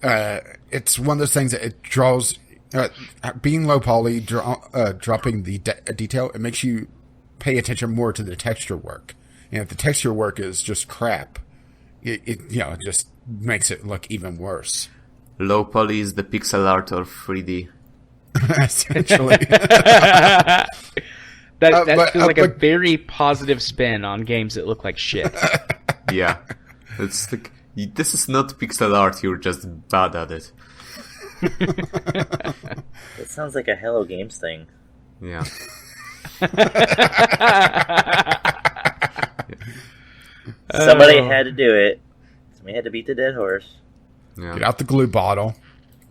it's one of those things that it draws, being low poly, dropping the detail, it makes you pay attention more to the texture work. And if the texture work is just crap, it just makes it look even worse. Low poly is the pixel art of 3D. Essentially. That but feels like a very positive spin on games that look like shit. Yeah. It's like, this is not pixel art, you're just bad at it. It sounds like a Hello Games thing. Yeah. Somebody had to do it. Somebody had to beat the dead horse. Yeah. Get out the glue bottle.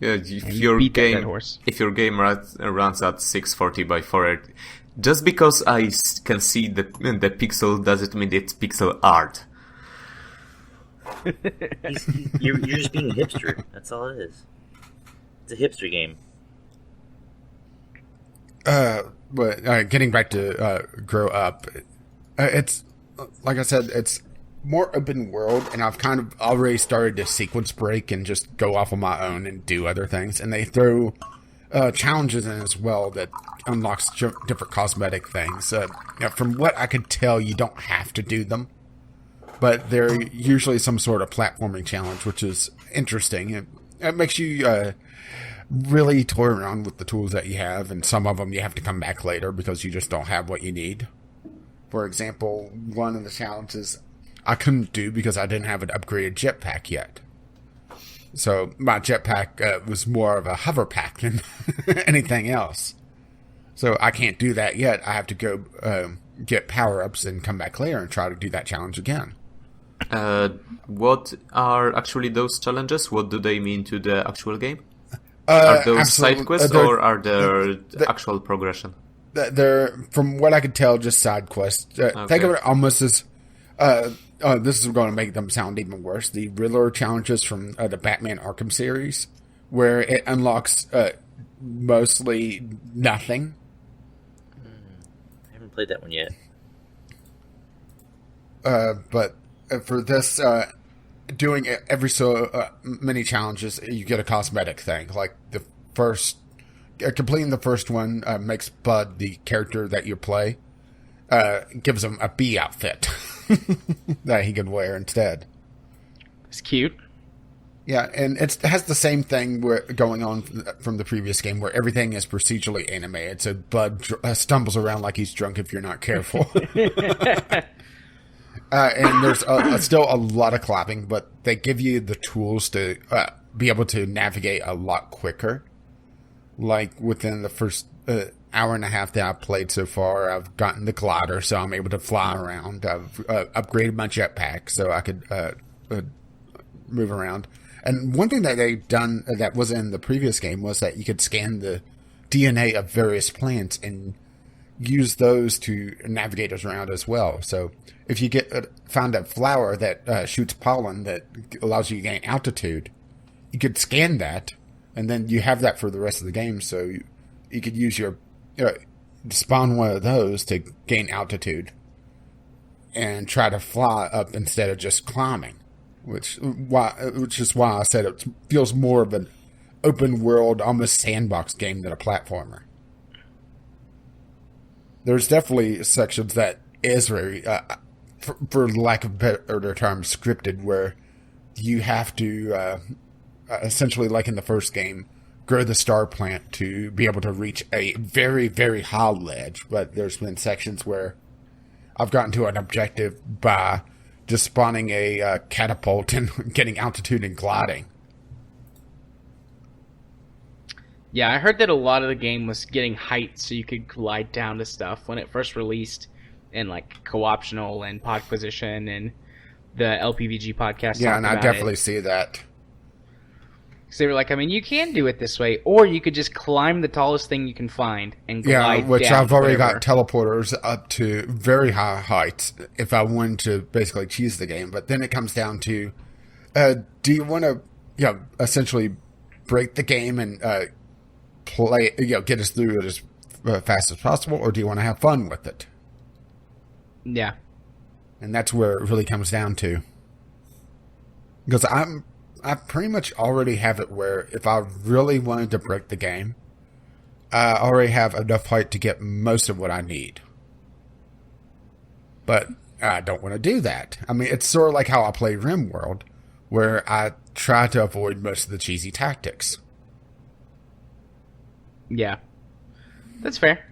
Yeah, you beat that dead horse. If your game runs at 640 by 480, just because I can see the pixel doesn't mean it's pixel art. You're just being a hipster. That's all it is. It's a hipster game. But getting back to Grow Up, it's like I said, it's more open world, and I've kind of already started to sequence break and just go off on my own and do other things. And they throw challenges in as well that unlocks different cosmetic things. From what I could tell, you don't have to do them, but they're usually some sort of platforming challenge, which is interesting. It makes you really toy around with the tools that you have, and some of them you have to come back later because you just don't have what you need. For example, one of the challenges I couldn't do because I didn't have an upgraded jetpack yet. So my jetpack was more of a hover pack than anything else. So I can't do that yet. I have to go get power-ups and come back later and try to do that challenge again. What are actually those challenges? What do they mean to the actual game? Are those side quests or are there actual progression? They're, from what I could tell, just side quests. Okay. Think of it almost as... this is going to make them sound even worse. The Riddler challenges from the Batman Arkham series, where it unlocks mostly nothing. I haven't played that one yet. But for this, doing every so many challenges, you get a cosmetic thing. Like the first, completing the first one makes Bud, the character that you play, gives him a bee outfit that he can wear instead. It's cute. Yeah, and it has the same thing going on from the previous game, where everything is procedurally animated, so Bud stumbles around like he's drunk if you're not careful. And there's still a lot of clapping, but they give you the tools to be able to navigate a lot quicker. Like within the first hour and a half that I've played so far, I've gotten the glider, so I'm able to fly around. I've upgraded my jetpack so I could move around. And one thing that they've done that wasn't in the previous game was that you could scan the DNA of various plants and use those to navigate us around as well. So if you found a flower that shoots pollen that allows you to gain altitude, you could scan that, and then you have that for the rest of the game. So you could use your spawn one of those to gain altitude and try to fly up instead of just climbing. Which is why I said it feels more of an open world, almost sandbox game than a platformer. There's definitely sections that is very, for lack of a better term, scripted, where you have to essentially, like in the first game, grow the star plant to be able to reach a very, very high ledge. But there's been sections where I've gotten to an objective by just spawning a catapult and getting altitude and gliding. Yeah, I heard that a lot of the game was getting height so you could glide down to stuff when it first released in like co-optional and Podquisition and the LPVG podcast. Yeah, and I definitely see that. Because they were like, I mean, you can do it this way, or you could just climb the tallest thing you can find and glide down. Which I've already got teleporters up to very high heights if I wanted to basically cheese the game. But then it comes down to, do you want to, essentially break the game and play, get us through it as fast as possible, or do you want to have fun with it? Yeah. And that's where it really comes down to. Because I pretty much already have it where if I really wanted to break the game, I already have enough height to get most of what I need. But I don't want to do that. I mean, it's sort of like how I play RimWorld, where I try to avoid most of the cheesy tactics. Yeah. That's fair.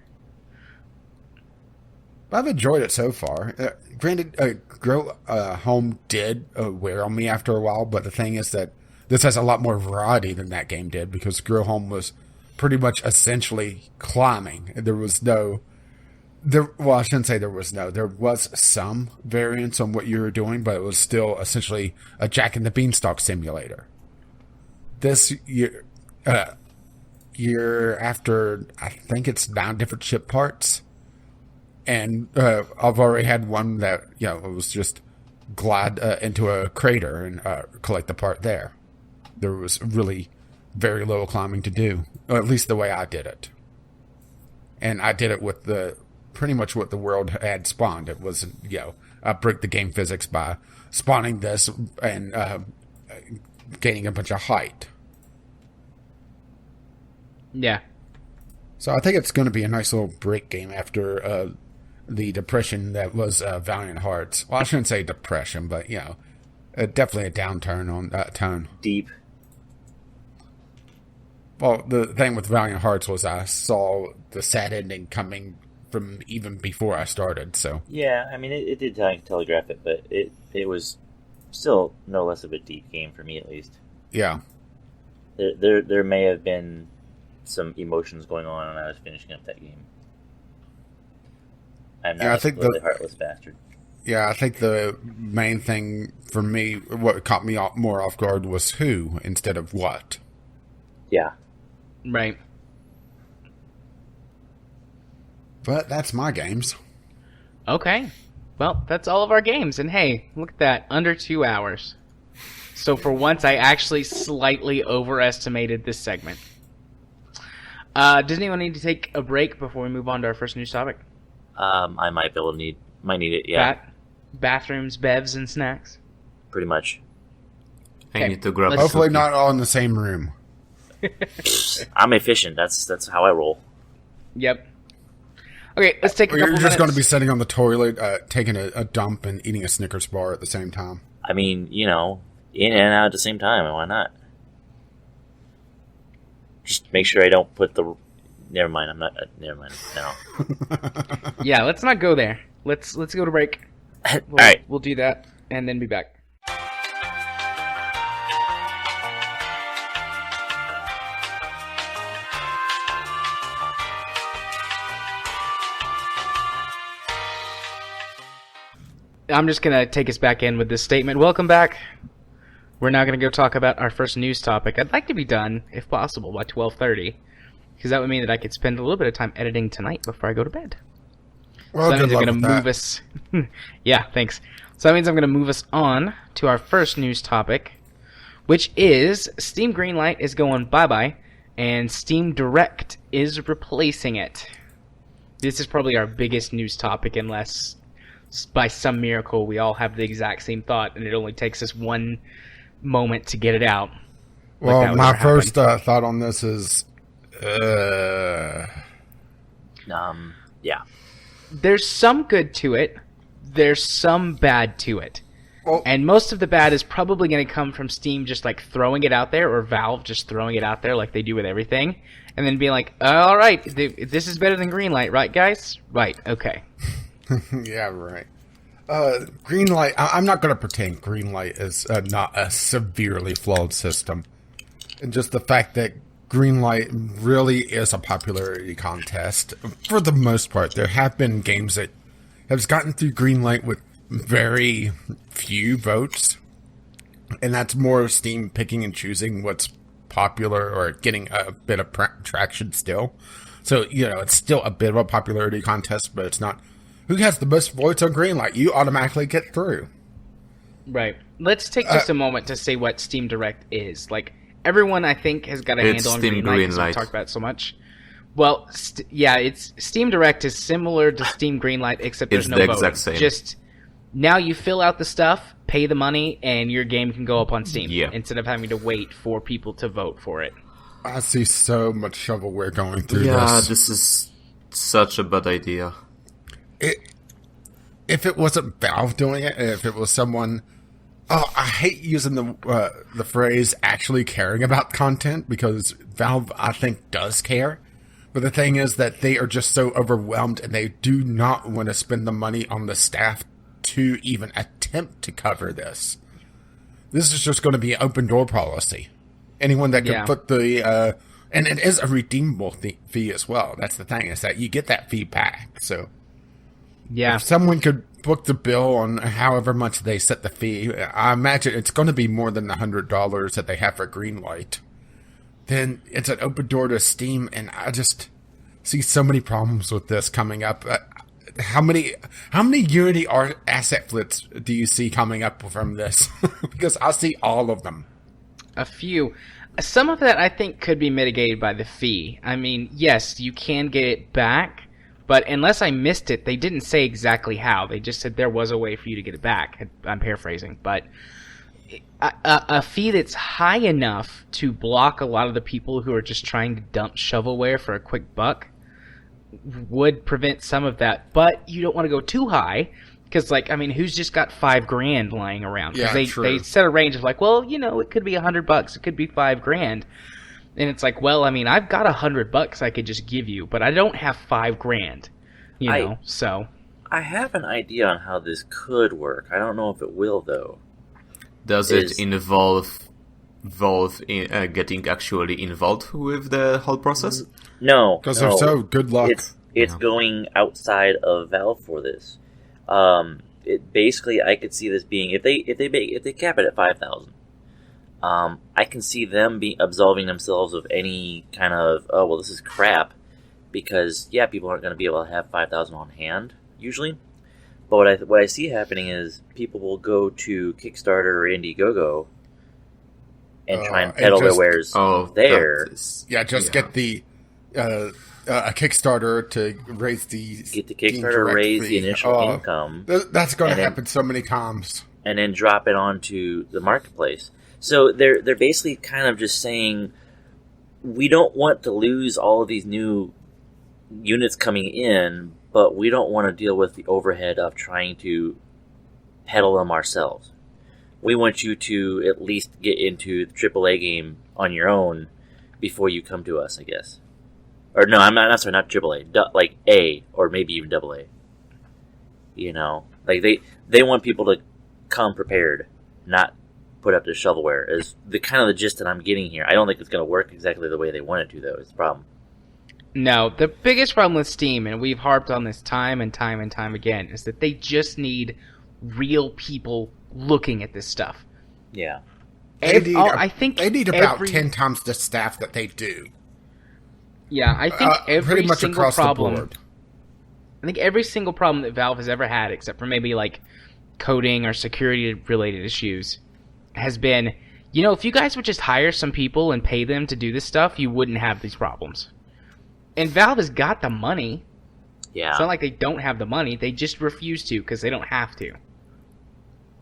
I've enjoyed it so far. Granted, Grow Home did wear on me after a while, but the thing is that this has a lot more variety than that game did, because Grow Home was pretty much essentially climbing. There was I shouldn't say there was some variance on what you were doing, but it was still essentially a Jack and the Beanstalk simulator. This year after, I think it's 9 different ship parts. And I've already had one that, it was just glide into a crater and collect the part there. There was really very little climbing to do, or at least the way I did it. And I did it with pretty much what the world had spawned. It was, I break the game physics by spawning this and gaining a bunch of height. Yeah. So I think it's going to be a nice little break game after the depression that was Valiant Hearts. Well, I shouldn't say depression, but, definitely a downturn on that tone. Deep. Well, the thing with Valiant Hearts was I saw the sad ending coming from even before I started, so... Yeah, I mean, it did telegraph it, but it was still no less of a deep game for me, at least. Yeah. There may have been some emotions going on when I was finishing up that game. I'm not a heartless bastard. Yeah, I think the main thing for me, what caught me more off guard, was who instead of what. Yeah. Right. But that's my games. Okay. Well, that's all of our games. And hey, look at that. Under 2 hours. So for once, I actually slightly overestimated this segment. Does anyone need to take a break before we move on to our first news topic? I might need it, yeah. Bathrooms, bevs, and snacks? Pretty much. I need to grab Hopefully not all in the same room. I'm efficient. That's how I roll. Yep. Okay, let's take a couple minutes. You're just going to be sitting on the toilet, taking a dump and eating a Snickers bar at the same time. I mean, in and out at the same time. Why not? Just make sure I don't put the. Never mind. I'm not. Never mind. No. Yeah, let's not go there. Let's go to break. All right. We'll do that and then be back. I'm just going to take us back in with this statement. Welcome back. We're now going to go talk about our first news topic. I'd like to be done, if possible, by 12:30, because that would mean that I could spend a little bit of time editing tonight before I go to bed. Well, So that good means I'm luck going with to move that. us... Yeah, thanks. So that means I'm going to move us on to our first news topic, which is Steam Greenlight is going bye-bye, and Steam Direct is replacing it. This is probably our biggest news topic, unless by some miracle we all have the exact same thought, and it only takes us one moment to get it out. Well, that would my ever first thought on this is, Yeah. There's some good to it. There's some bad to it. well, And most of the bad is probably going to come from Steam just like throwing it out there, or Valve just throwing it out there like they do with everything, and then being like, all right, this is better than Greenlight, right, guys? Right, okay. yeah, right. Greenlight, I'm not going to pretend Greenlight is not a severely flawed system. And just the fact that Greenlight really is a popularity contest. For the most part, there have been games that have gotten through Greenlight with very few votes. And that's more Steam picking and choosing what's popular or getting a bit of traction still. So, it's still a bit of a popularity contest, but it's not who has the most votes on Greenlight. You automatically get through. Right. Let's take just a moment to say what Steam Direct is. Like, everyone, I think, has got a handle on Steam Greenlight because we Greenlight. talked about it so much. Well, it's Steam Direct is similar to Steam Greenlight, except there's It's no the voting. exact same. Just now you fill out the stuff, pay the money, and your game can go up on Steam instead of having to wait for people to vote for it. I see so much shovelware going through Yeah, this. this is such a bad idea. If it wasn't Valve doing it, if it was someone... Oh, I hate using the phrase actually caring about content, because Valve, I think, does care. But the thing is that they are just so overwhelmed, and they do not want to spend the money on the staff to even attempt to cover this. This is just going to be an open door policy. Anyone that can put the... and it is a redeemable fee as well. That's the thing, is that you get that fee back, so... Yeah. If someone could book the bill on however much they set the fee, I imagine it's going to be more than the $100 that they have for Greenlight. Then it's an open door to Steam, and I just see so many problems with this coming up. How many Unity asset flips do you see coming up from this? Because I see all of them. A few. Some of that I think could be mitigated by the fee. I mean, yes, you can get it back, but unless I missed it, they didn't say exactly how. They just said there was a way for you to get it back. I'm paraphrasing, but a fee that's high enough to block a lot of the people who are just trying to dump shovelware for a quick buck would prevent some of that. But you don't want to go too high, because, who's just got $5,000 lying around? Yeah, they set a range of it could be $100, it could be $5,000. And it's like, well, I've got $100 I could just give you, but I don't have $5,000, so. I have an idea on how this could work. I don't know if it will, though. Does it involve Valve getting actually involved with the whole process? No. Because if so, good luck. It's going outside of Valve for this. Basically, I could see this being if they cap it at 5,000. I can see them absolving themselves of any kind of this is crap, because people aren't going to be able to have 5,000 on hand usually. But what I see happening is people will go to Kickstarter or Indiegogo and try and peddle their wares there. Get the a Kickstarter to raise the the initial income. That's going to happen so many times, and then drop it onto the marketplace. So they're basically kind of just saying, we don't want to lose all of these new units coming in, but we don't want to deal with the overhead of trying to peddle them ourselves. we want you to at least get into the AAA game on your own before you come to us, I guess. Or no, I'm not sorry, not AAA, like A, or maybe even AA. You know, like they want people to come prepared, not put up the shovelware. Is the kind of the gist that I'm getting here. I don't think it's going to work exactly the way they want it to, though. It's the problem. No, the biggest problem with Steam, and we've harped on this time and time and time again, is that they just need real people looking at this stuff. Yeah. I think they need about 10 times the staff that they do. Yeah, I think every pretty much single across problem. the board. I think every single problem that Valve has ever had, except for maybe like coding or security-related issues, has been, you know, if you guys would just hire some people and pay them to do this stuff, you wouldn't have these problems. And Valve has got the money. Yeah. It's not like they don't have the money. They just refuse to because they don't have to.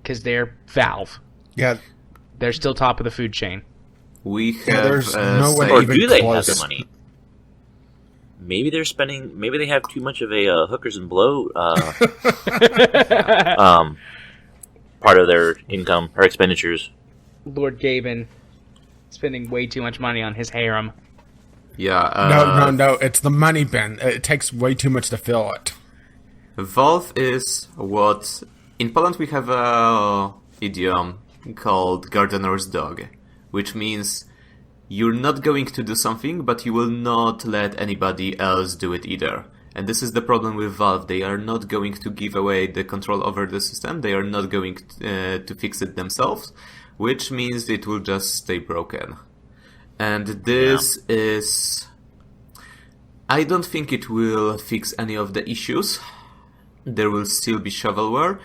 Because they're Valve. Yeah. They're still top of the food chain. We have there's no one Or even do they close. have the money? Maybe they're spending. Maybe they have too much of a hookers and blow part of their income or expenditures. Lord Gaben spending way too much money on his harem. Yeah. No. It's the money bin. It takes way too much to fill it. Valve is what... In Poland we have a idiom called gardener's dog, which means you're not going to do something, but you will not let anybody else do it either. And this is the problem with Valve. They are not going to give away the control over the system. They are not going to fix it themselves, which means it will just stay broken. And this is... I don't think it will fix any of the issues. There will still be shovelware.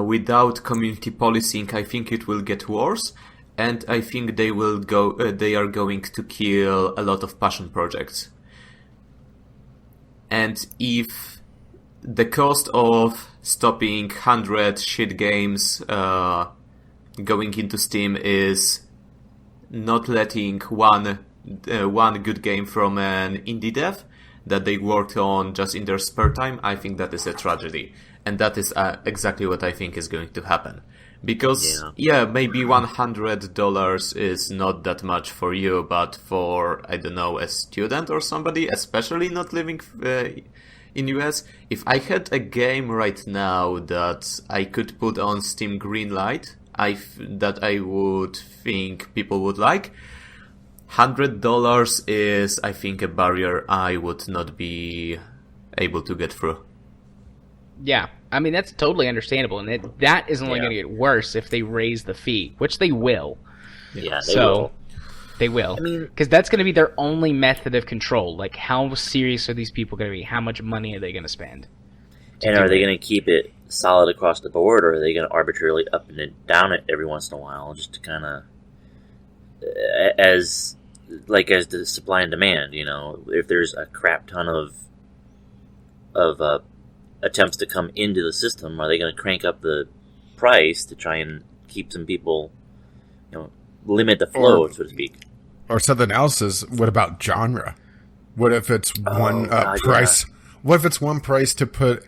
Without community policing, I think it will get worse. And I think they will go. They are going to kill a lot of passion projects. And if the cost of stopping 100 shit games going into Steam is not letting one good game from an indie dev that they worked on just in their spare time, I think that is a tragedy. And that is exactly what I think is going to happen. Because, maybe $100 is not that much for you, but for, I don't know, a student or somebody, especially not living in US, if I had a game right now that I could put on Steam Greenlight, that I would think people would like, $100 is, I think, a barrier I would not be able to get through. Yeah, I mean, that's totally understandable, and that is only going to get worse if they raise the fee, which they will. Yeah, they will. They will. I mean, because that's going to be their only method of control. Like, how serious are these people going to be? How much money are they going to spend? And are they going to keep it solid across the board, or are they going to arbitrarily up and down it every once in a while, just to kind of, as the supply and demand, you know, if there's a crap ton of attempts to come into the system, are they going to crank up the price to try and keep some people, you know, limit the flow, so to speak? Or something else is, what about genre? What if it's one price? Yeah. What if it's one price to put,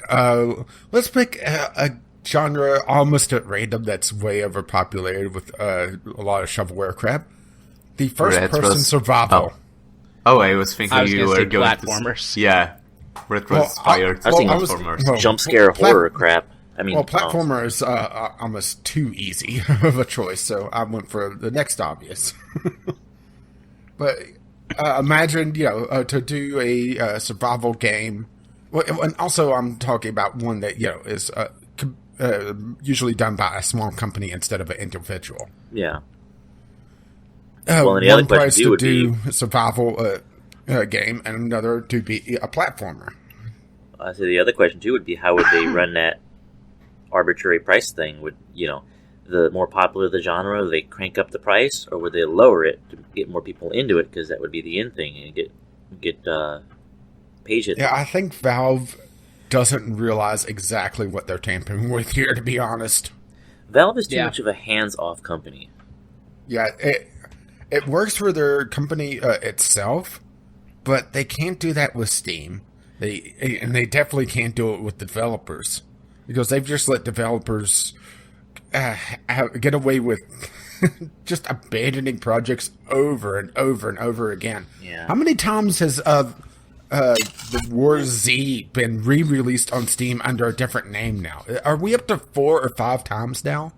let's pick a genre almost at random that's way overpopulated with a lot of shovelware crap. The first-person survival. Oh, I was thinking you were going platformers. Retro-inspired platformers. Jump scare horror crap. I mean, platformer is almost too easy of a choice, so I went for the next obvious. But imagine, to do a survival game. Well, and also, I'm talking about one that is usually done by a small company instead of an individual. Yeah. Well, and the other question would be a survival game, and another to be a platformer. So the other question too would be, how would they run that arbitrary price thing? Would the more popular the genre, they crank up the price, or would they lower it to get more people into it? Because that would be the end thing, and get page hits. Yeah, I think Valve doesn't realize exactly what they're tampering with here. To be honest, Valve is too much of a hands-off company. Yeah, it works for their company itself, but they can't do that with Steam. They definitely can't do it with developers, because they've just let developers get away with just abandoning projects over and over and over again. Yeah. How many times has the War Z been re-released on Steam under a different name now? Are we up to 4 or 5 times now?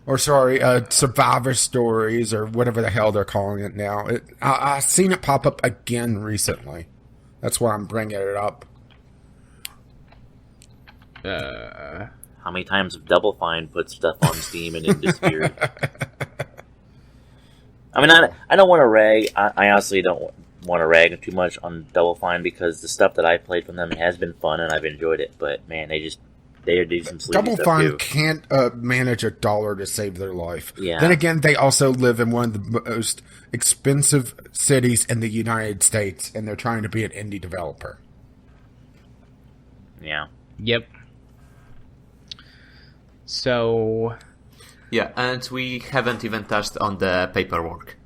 Or sorry, Survivor Stories or whatever the hell they're calling it now. I've seen it pop up again recently. That's why I'm bringing it up. How many times have Double Fine put stuff on Steam and it disappeared? I mean, I don't want to rag. I honestly don't want to rag too much on Double Fine because the stuff that I played from them has been fun and I've enjoyed it. But man, they do some sleazy Double stuff Fine too. can't manage $1 to save their life. Yeah. Then again, they also live in one of the most expensive cities in the United States, and they're trying to be an indie developer. Yeah. Yep. So... Yeah, and we haven't even touched on the paperwork,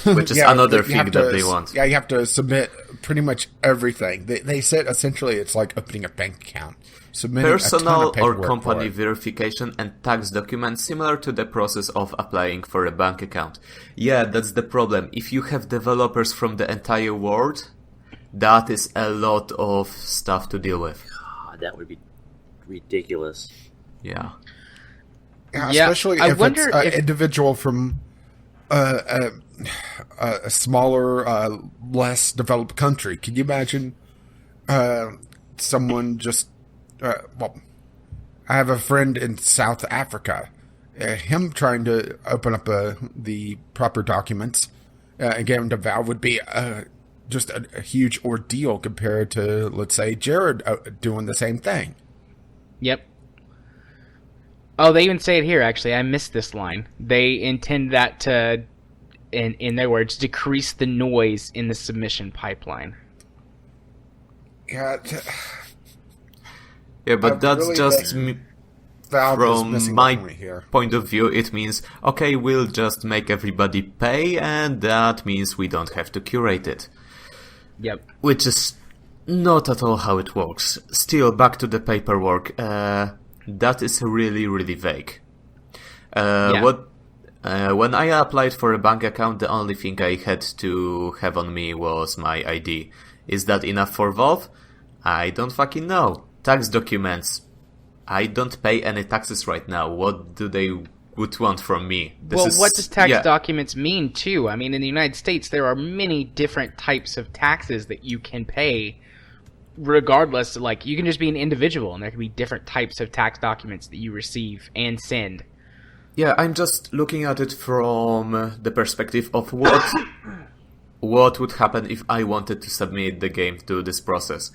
which is another thing that they want. Yeah, you have to submit pretty much everything. They said essentially it's like opening a bank account. Submitting Personal a ton or of company for verification and tax documents similar to the process of applying for a bank account. Yeah, that's the problem. If you have developers from the entire world, that is a lot of stuff to deal with. God, that would be ridiculous. Yeah. Yeah, especially I if wonder it's an if- individual from a smaller, less developed country. Can you imagine someone just... well, I have a friend in South Africa. Him trying to open up the proper documents and get him to Valve would be just a huge ordeal compared to, let's say, Jared doing the same thing. Yep. Oh, they even say it here, actually. I missed this line. They intend that to, in their words, decrease the noise in the submission pipeline. Yeah, Yeah, but I that's really just think Valve is from missing my the point here. point of view. It means, okay, we'll just make everybody pay, and that means we don't have to curate it. Yep. Which is not at all how it works. Still, back to the paperwork. That is really, really vague. When I applied for a bank account, the only thing I had to have on me was my ID. Is that enough for Valve? I don't fucking know. Tax documents. I don't pay any taxes right now. What do they would want from me? What does tax documents mean, too? I mean, in the United States, there are many different types of taxes that you can pay, regardless. Like, you can just be an individual, and there can be different types of tax documents that you receive and send. Yeah, I'm just looking at it from the perspective of what would happen if I wanted to submit the game to this process.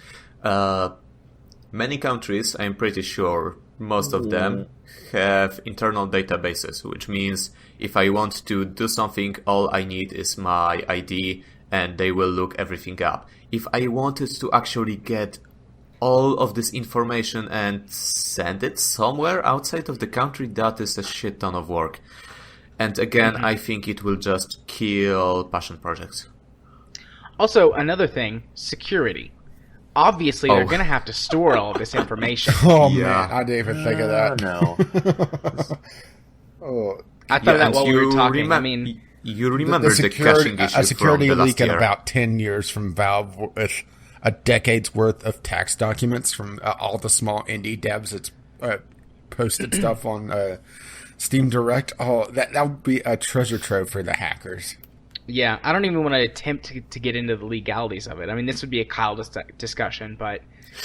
Many countries, I'm pretty sure, most of them have internal databases, which means if I want to do something, all I need is my ID and they will look everything up. If I wanted to actually get all of this information and send it somewhere outside of the country, that is a shit ton of work. And again, I think it will just kill passion projects. Also, another thing, security. Obviously, they're going to have to store all of this information. Oh, Yeah. man, I didn't even think of that. No. Oh, I thought of that and while we were talking. remem- I mean, you remember the security, caching issue a security from the leak last in year. about 10 years from Valve with a decade's worth of tax documents from all the small indie devs that's posted stuff on Steam Direct. Oh, that would be a treasure trove for the hackers. yeah, I don't even want to attempt to get into the legalities of it. I mean, this would be a Kyle discussion, but,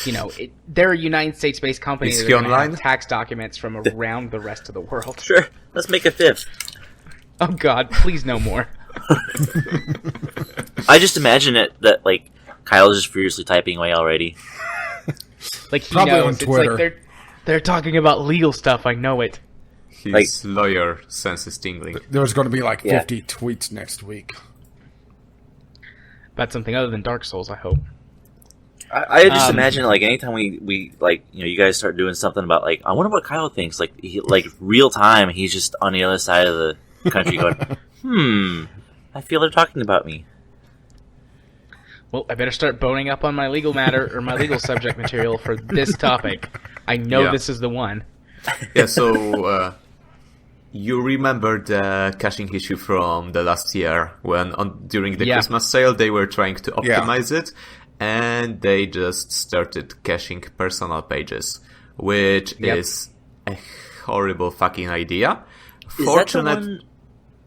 you know, they're a United States-based company Is that he are going to online? have tax documents from around the rest of the world. Sure. Let's make a fifth. Oh, God, please no more. I just imagine it that, like, Kyle's just furiously typing away already. Like, he Probably knows. on It's Twitter. like they're talking about legal stuff. I know it. His lawyer senses tingling. There's going to be like Yeah. 50 tweets next week. About something other than Dark Souls, I hope. I just imagine, like, anytime we like, you know, you guys start doing something about, like, I wonder what Kyle thinks. Like, real time, he's just on the other side of the country going, I feel they're talking about me. Well, I better start boning up on my legal matter or my legal subject material for this topic. I know Yeah. this is the one. Yeah, so you remember the caching issue from the last year when during the Christmas sale they were trying to optimize it, and they just started caching personal pages, which is a horrible fucking idea.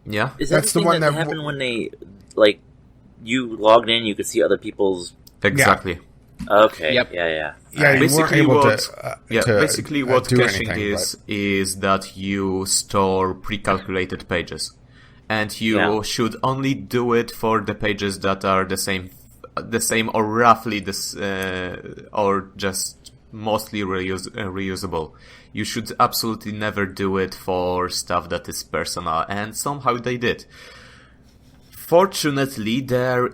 Yeah. Is that the one that happened when they, like, you logged in, you could see other people's... Exactly. Yeah. Okay. Yep. Yeah. Yeah, basically what do caching anything, is that you store pre-calculated pages, and you should only do it for the pages that are the same or roughly this, or just mostly reusable. You should absolutely never do it for stuff that is personal, and somehow they did. Fortunately, there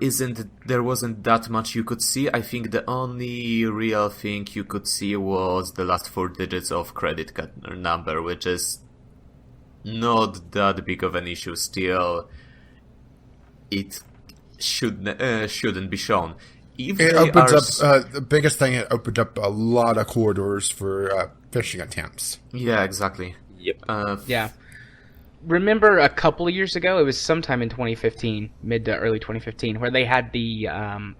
wasn't that much you could see. I think the only real thing you could see was the last 4 digits of credit card number, which is not that big of an issue. Still, it shouldn't be shown. It opens up the biggest thing. It opened up a lot of corridors for phishing attempts. Yeah, exactly. Yep. Yeah. Remember a couple of years ago, it was sometime in 2015, mid to early 2015, where they had the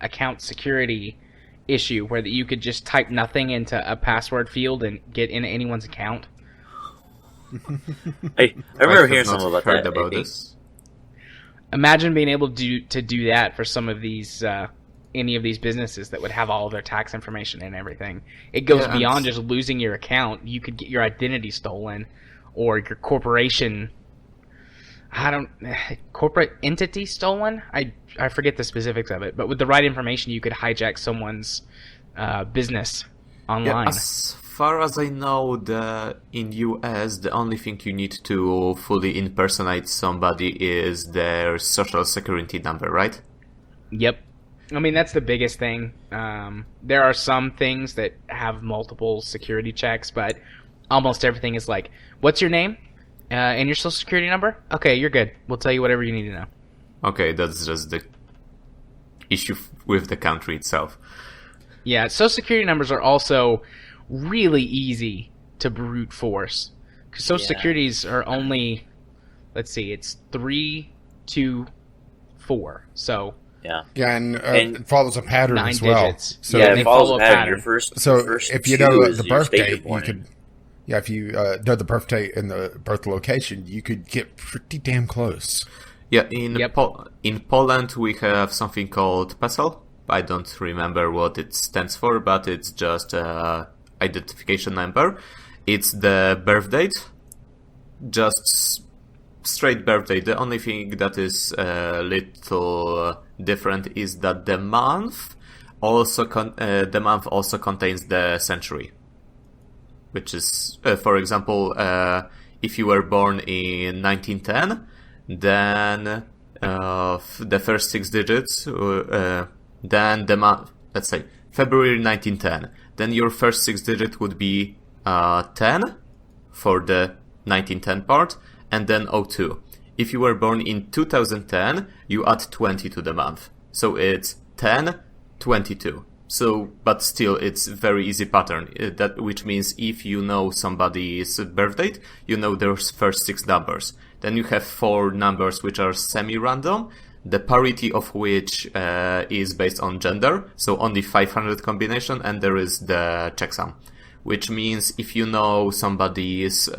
account security issue where you could just type nothing into a password field and get into anyone's account. I remember hearing something about that. About this. Imagine being able to do that for some of these any of these businesses that would have all of their tax information and everything. It goes beyond just losing your account. You could get your identity stolen, or your corporation. Corporate entity stolen? I forget the specifics of it, but with the right information, you could hijack someone's business online. Yeah, as far as I know, in US, the only thing you need to fully impersonate somebody is their social security number, right? Yep. I mean, that's the biggest thing. There are some things that have multiple security checks, but almost everything is like, what's your name? And your social security number? Okay, you're good. We'll tell you whatever you need to know. Okay, that's just the issue with the country itself. Yeah, social security numbers are also really easy to brute force. Because social securities are only, let's see, it's 3, 2, 4. So... Yeah, and it follows a pattern 9 as well. digits. So it follows a pattern. Your first if you know the birth date, you born in. could. Yeah, if you know the birth date and the birth location, you could get pretty damn close. Yeah, in Poland we have something called PESEL. I don't remember what it stands for, but it's just identification number. It's the birth date, just straight birth date. The only thing that is a little different is that the month also contains the century, which is, for example, if you were born in 1910, then the first 6 digits, then the month, let's say February 1910, then your first 6 digit would be 10 for the 1910 part, and then 02. If you were born in 2010, you add 20 to the month. So it's 10, 22. So, but still, it's very easy pattern. Which means if you know somebody's birth date, you know their first 6 numbers. Then you have 4 numbers which are semi-random, the parity of which is based on gender, so only 500 combination, and there is the checksum. Which means if you know somebody's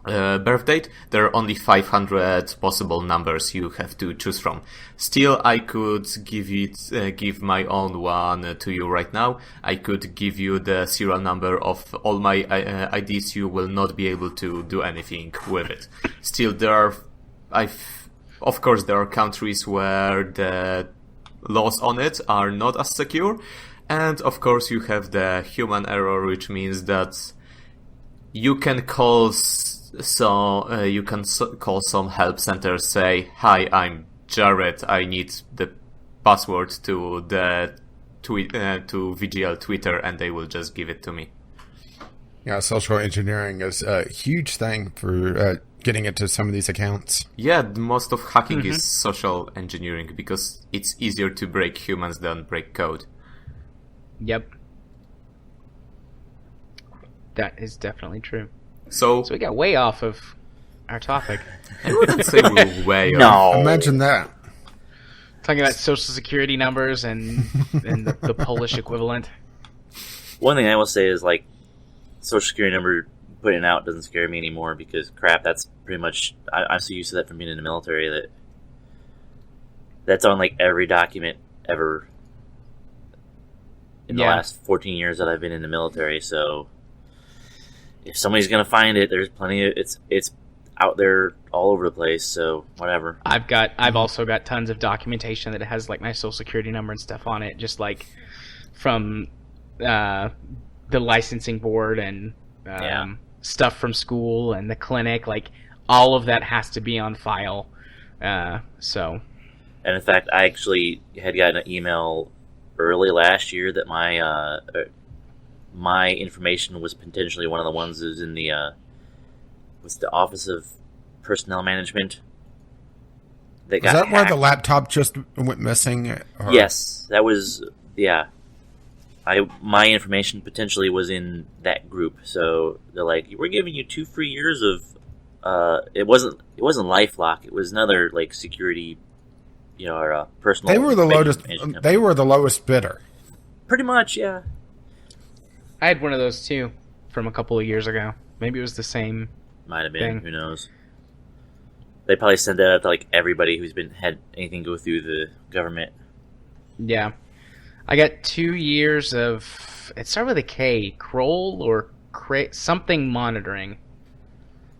birth date, there are only 500 possible numbers you have to choose from. Still, I could give my own one to you right now. I could give you the serial number of all my IDs. You will not be able to do anything with it. Still, of course, there are countries where the laws on it are not as secure, and of course, you have the human error, which means that you can call call some help center, say, "Hi, I'm Jared. I need the password to the to VGL Twitter," and they will just give it to me. Yeah, social engineering is a huge thing for getting into some of these accounts. Yeah, most of hacking is social engineering because it's easier to break humans than break code. Yep. That is definitely true. So So we got way off of our topic. I wouldn't say we're way off. No. Imagine that. Talking about social security numbers and the Polish equivalent. One thing I will say is, like, social security number putting it out doesn't scare me anymore because, crap, that's pretty much... I'm so used to that from being in the military that that's on, like, every document ever in the last 14 years that I've been in the military, so if somebody's going to find it, there's plenty of... It's out there all over the place, so whatever. I've also got tons of documentation that has like my social security number and stuff on it, just like from the licensing board and stuff from school and the clinic. Like all of that has to be on file. So, and in fact, I actually had gotten an email early last year that my information was potentially one of the ones that was in the was the Office of Personnel Management. Is that why the laptop just went missing? Or? Yes, that was, yeah. My information potentially was in that group, so they're like, we're giving you 2 free years of, it wasn't LifeLock, it was another, like, security, or personal... They were the lowest bidder. Pretty much, yeah. I had one of those too from a couple of years ago. Maybe it was the same. Might have been. thing. Who knows? They probably sent that out to like everybody who's had anything go through the government. Yeah, I got 2 years of. It started with a K. Kroll or something monitoring.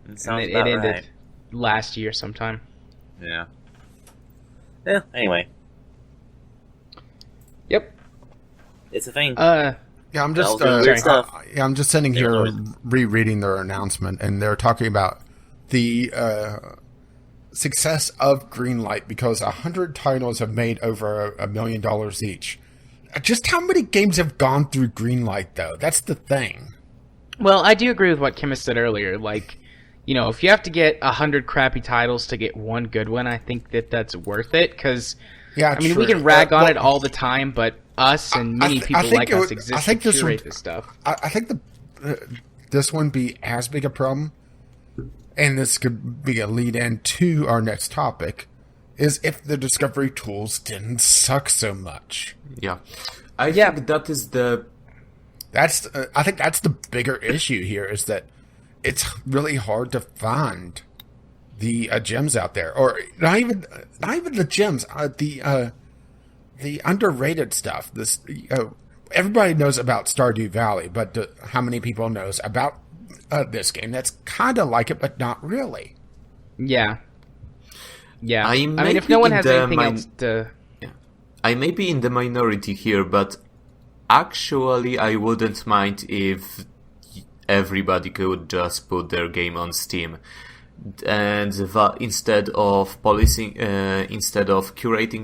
It sounds and it about ended right. last year sometime. Yeah. Yeah. Anyway, Yep. it's a thing. Yeah, I'm just That was weird stuff. I'm just sitting Yeah, here no. rereading their announcement, and they're talking about the success of Greenlight because 100 titles have made over $1 million each. Just how many games have gone through Greenlight, though? That's the thing. Well, I do agree with what Kim has said earlier. Like, if you have to get 100 crappy titles to get one good one, I think that's worth it. Because, Yeah, I mean, we true. can rag on Well, it all the time, but us and many people think like it us would- exist I think to this curate would- this stuff. I think this wouldn't be as big a problem, and this could be a lead-in to our next topic, is if the discovery tools didn't suck so much. Yeah. I think that is the... I think that's the bigger issue here, is that it's really hard to find the gems out there, or not even the gems, the underrated stuff. This everybody knows about Stardew Valley, but how many people knows about this game? That's kind of like it, but not really. Yeah. Yeah. I I mean, may if no be one in has the anything else to... I may be in the minority here, but actually I wouldn't mind if everybody could just put their game on Steam. And instead of curating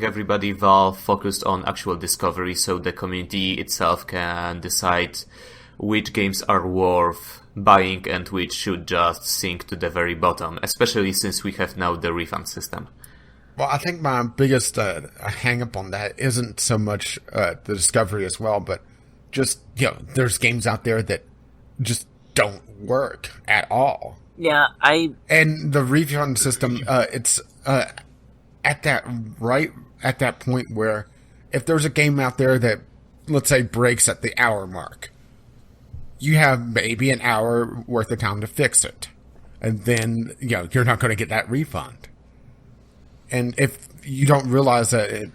everybody, Valve focused on actual discovery, so the community itself can decide which games are worth buying and which should just sink to the very bottom, especially since we have now the refund system. Well, I think my biggest hang-up on that isn't so much the discovery as well, but just, there's games out there that just don't work at all. Yeah, And the refund system, it's at that point where if there's a game out there that, let's say, breaks at the hour mark, you have maybe an hour worth of time to fix it. And then, you're not going to get that refund. And if you don't realize that,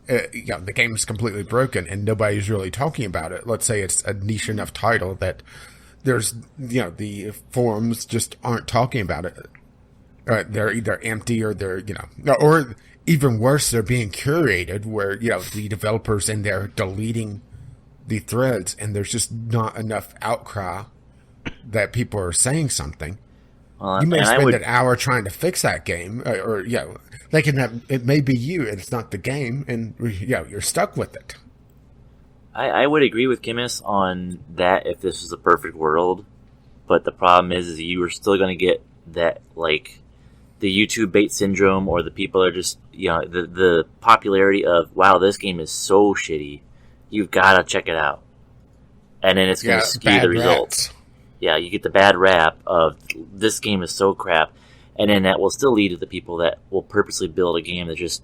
the game is completely broken and nobody's really talking about it, let's say it's a niche enough title that there's, the forums just aren't talking about it. They're either empty or they're, or even worse, they're being curated where, the developers in there deleting the threads and there's just not enough outcry that people are saying something. You may spend an hour trying to fix that game, or thinking that it may be you and it's not the game, and you're stuck with it. I would agree with Kimmis on that if this was a perfect world, but the problem is you are still going to get that, like, the YouTube bait syndrome, or the people are just, the popularity of, wow, this game is so shitty, you've got to check it out. and then it's going to skew the results. Yeah, you get the bad rap of this game is so crap, and then that will still lead to the people that will purposely build a game that just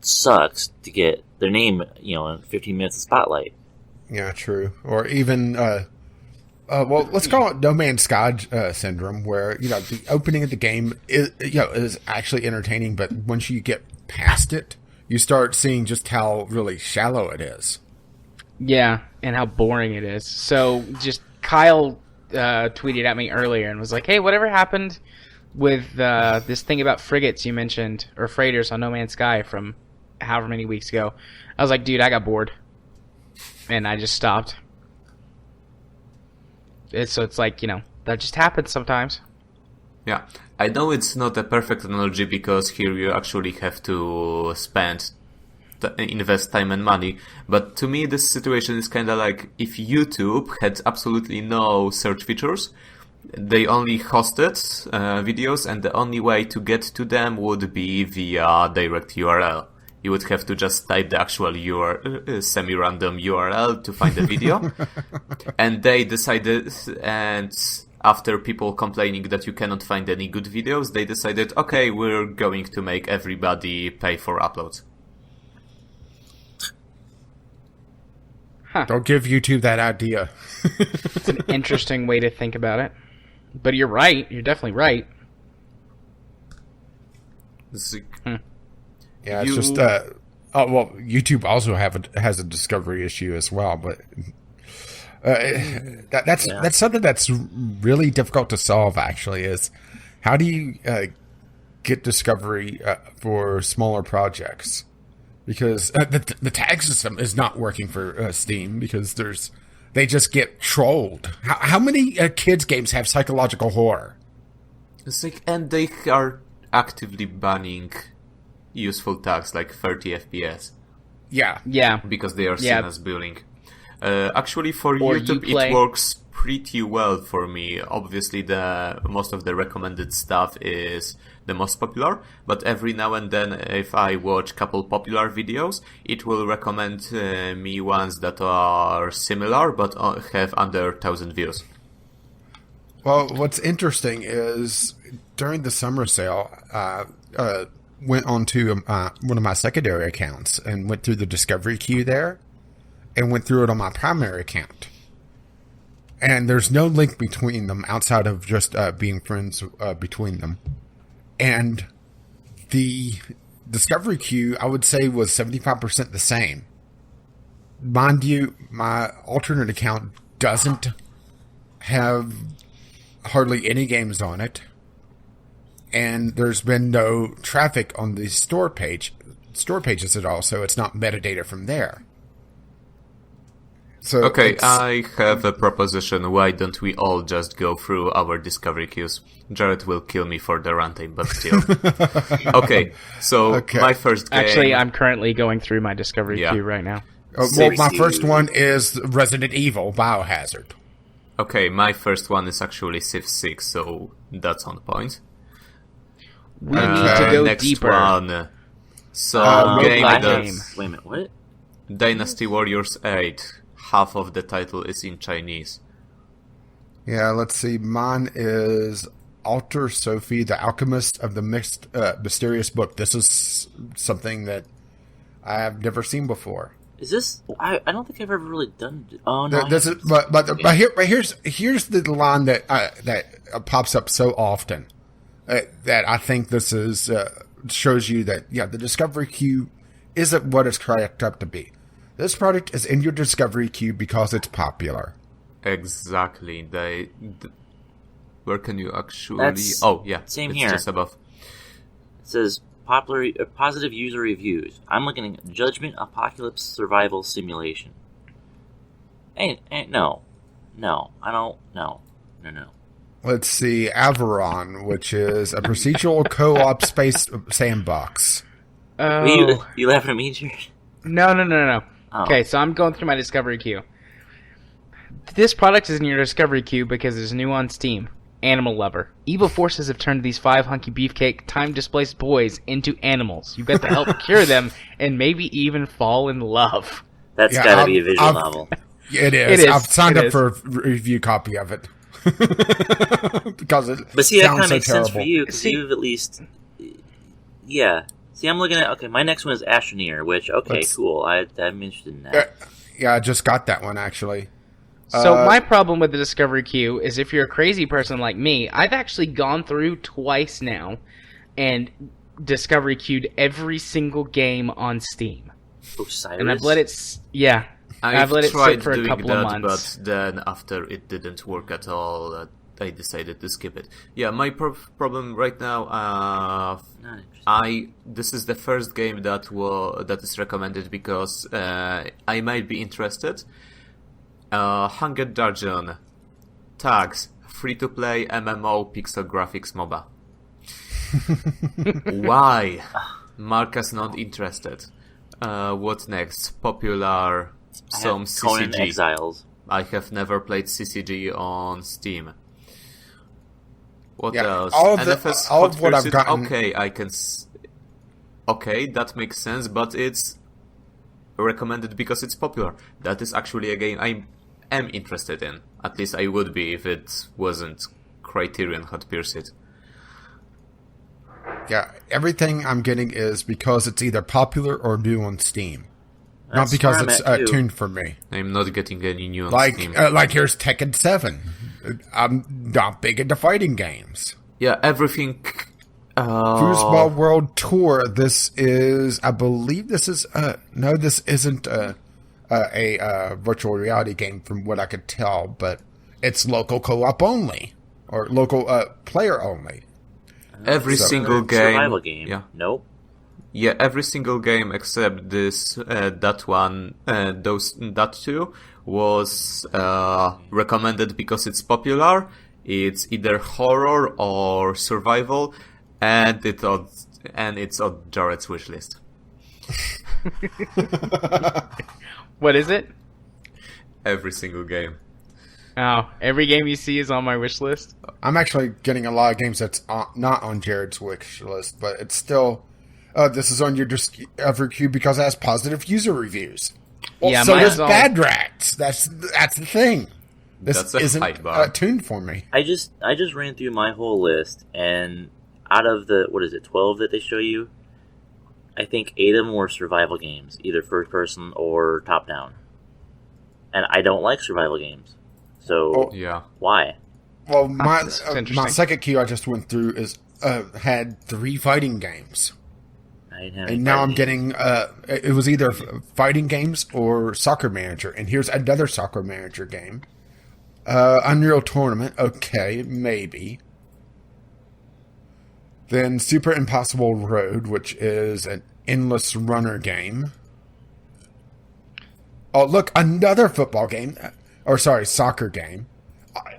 sucks to get their name, in 15 minutes of spotlight. Yeah, true. Or even, well, let's call it No Man's Sky syndrome, where the opening of the game is actually entertaining, but once you get past it, you start seeing just how really shallow it is. Yeah, and how boring it is. So, just Kyle tweeted at me earlier and was like, "Hey, whatever happened with this thing about frigates you mentioned, or freighters on No Man's Sky from however many weeks ago?" I was like, "Dude, I got bored." And I just stopped. So it's like, that just happens sometimes. Yeah, I know it's not a perfect analogy because here you actually have to invest time and money, but to me this situation is kind of like if YouTube had absolutely no search features, they only hosted videos, and the only way to get to them would be via direct URL. You would have to just type the actual semi-random URL to find the video. And they decided, and after people complaining that you cannot find any good videos, they decided, okay, we're going to make everybody pay for uploads. Huh. Don't give YouTube that idea. It's an interesting way to think about it. But you're right. You're definitely right. Yeah, it's just YouTube also has a discovery issue as well, but that's something that's really difficult to solve. Actually, is how do you get discovery for smaller projects? Because the tag system is not working for Steam because they just get trolled. How many kids games have psychological horror? And they are actively banning useful tags like 30 FPS. Yeah. Because they are seen as bullying. Actually, for Or YouTube, it works pretty well for me. Obviously, most of the recommended stuff is the most popular, but every now and then, if I watch a couple popular videos, it will recommend me ones that are similar but have under 1,000 views. Well, what's interesting is during the summer sale, went onto one of my secondary accounts and went through the discovery queue there and went through it on my primary account. And there's no link between them outside of just being friends between them. And the discovery queue, I would say, was 75% the same. Mind you, my alternate account doesn't have hardly any games on it. And there's been no traffic on the store pages at all, so it's not metadata from there. So okay, I have a proposition. Why don't we all just go through our discovery queues? Jared will kill me for the runtime, but still. Okay, so my first game... Actually, I'm currently going through my discovery queue right now. Well, my first one is Resident Evil Biohazard. Okay, my first one is actually Civ 6, so that's on point. We need to go next deeper. One. So, Wait a minute, what? Dynasty Warriors 8. Half of the title is in Chinese. Yeah, let's see. Mine is Alter Sophie, the Alchemist of the Mysterious Book. This is something that I have never seen before. Is this? I don't think I've ever really done. Oh no! But here's the line that pops up so often that I think this is shows you that the discovery queue isn't what it's cracked up to be. This product is in your discovery queue because it's popular. Exactly. Where can you actually... That's, same it's here. Just above. It says positive user reviews. I'm looking at Judgment Apocalypse Survival Simulation. No, I don't. No. Let's see, Averon, which is a procedural co-op space sandbox. Oh. You laughing at me, Jared? No. Oh. Okay, so I'm going through my discovery queue. This product is in your discovery queue because it's new on Steam. Animal Lover. Evil forces have turned these 5 hunky beefcake, time-displaced boys into animals. You've got to help cure them and maybe even fall in love. That's gotta be a visual novel. It It is. is. I've signed It up is. for a review copy of it. Because it But see, that kind sounds of so makes sense for terrible. you because See- you've at least, yeah. See, I'm looking at my next one is Astroneer, which Let's- cool. I'm interested in that. Yeah, I just got that one, actually. So my problem with the Discovery Queue is if you're a crazy person like me, I've actually gone through twice now and Discovery Queued every single game on Steam. Osiris. And I've let it I've let it tried sit for a doing couple that, of months. but then after it didn't work at all, I decided to skip it. Yeah, my problem right now, Not interested. this is the first game that is recommended because I might be interested. Hunger Dungeon, tags, free-to-play MMO pixel graphics MOBA. Why? Marcus not interested. What next? Popular, some I have Conan CCG. Exiles. I have never played CCG on Steam. What Yeah, else? all of NFS all Hot of what I've Pursuit. gotten- Okay, okay, that makes sense, but it's recommended because it's popular. That is actually a game I am interested in. At least I would be if it wasn't Criterion Hot Pursuit. Yeah, everything I'm getting is because it's either popular or new on Steam. Not That's because where I'm it's at, too. tuned for me. I'm not getting any new on Like, Steam. like here's Tekken 7. I'm not big into fighting games. Yeah, everything. Foosball World Tour. This is, I believe this is, no, this isn't a virtual reality game from what I could tell, but it's local co-op only. Or local player only. Every So- single game. Survival game. Yeah. Nope. Yeah, every single game except this, that one, that two was recommended because it's popular. It's either horror or survival, and it's on Jared's wish list. What is it? Every single game. Oh, every game you see is on my wish list. I'm actually getting a lot of games that's not on Jared's wish list, but it's still. This is on your Discovery Queue because it has positive user reviews. Well, Yeah, so mine's does all- Bad Rats. That's the thing. This That's a high isn't bar. tuned for me. I just ran through my whole list, and out of the 12 that they show you, I think 8 of them were survival games, either first person or top down. And I don't like survival games, so Oh. Yeah. why? Well, my That's my interesting. second queue I just went through is had 3 fighting games, I didn't have any and now I'm fighting getting it was either fighting games or Soccer Manager, and here's another Soccer Manager game. Unreal Tournament, okay, maybe. Then Super Impossible Road, which is an endless runner game. Oh, look, another football game. Or, sorry, soccer game.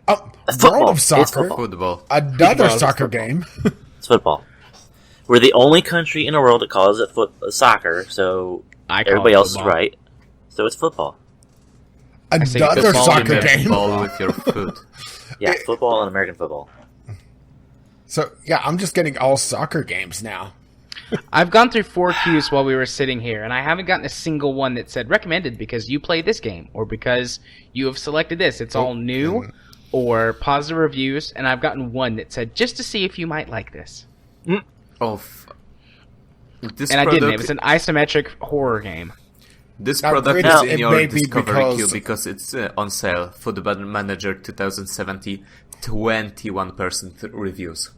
Football. World of It's Soccer. football. Football. Another Football. soccer game. It's football. We're the only country in the world that calls it soccer, so I call everybody it else is football. right. So it's football. say Another football, soccer you meant game. Ball with your foot. Yeah, football and American football. So, yeah, I'm just getting all soccer games now. I've gone through 4 queues while we were sitting here, and I haven't gotten a single one that said recommended because you played this game or because you have selected this. It's all new or positive reviews, and I've gotten one that said just to see if you might like this. This And I didn't. It product, was an isometric horror game. this Now, product granted, is in it your may be Discovery because- queue because it's on sale. Football Manager 2070, 21% reviews.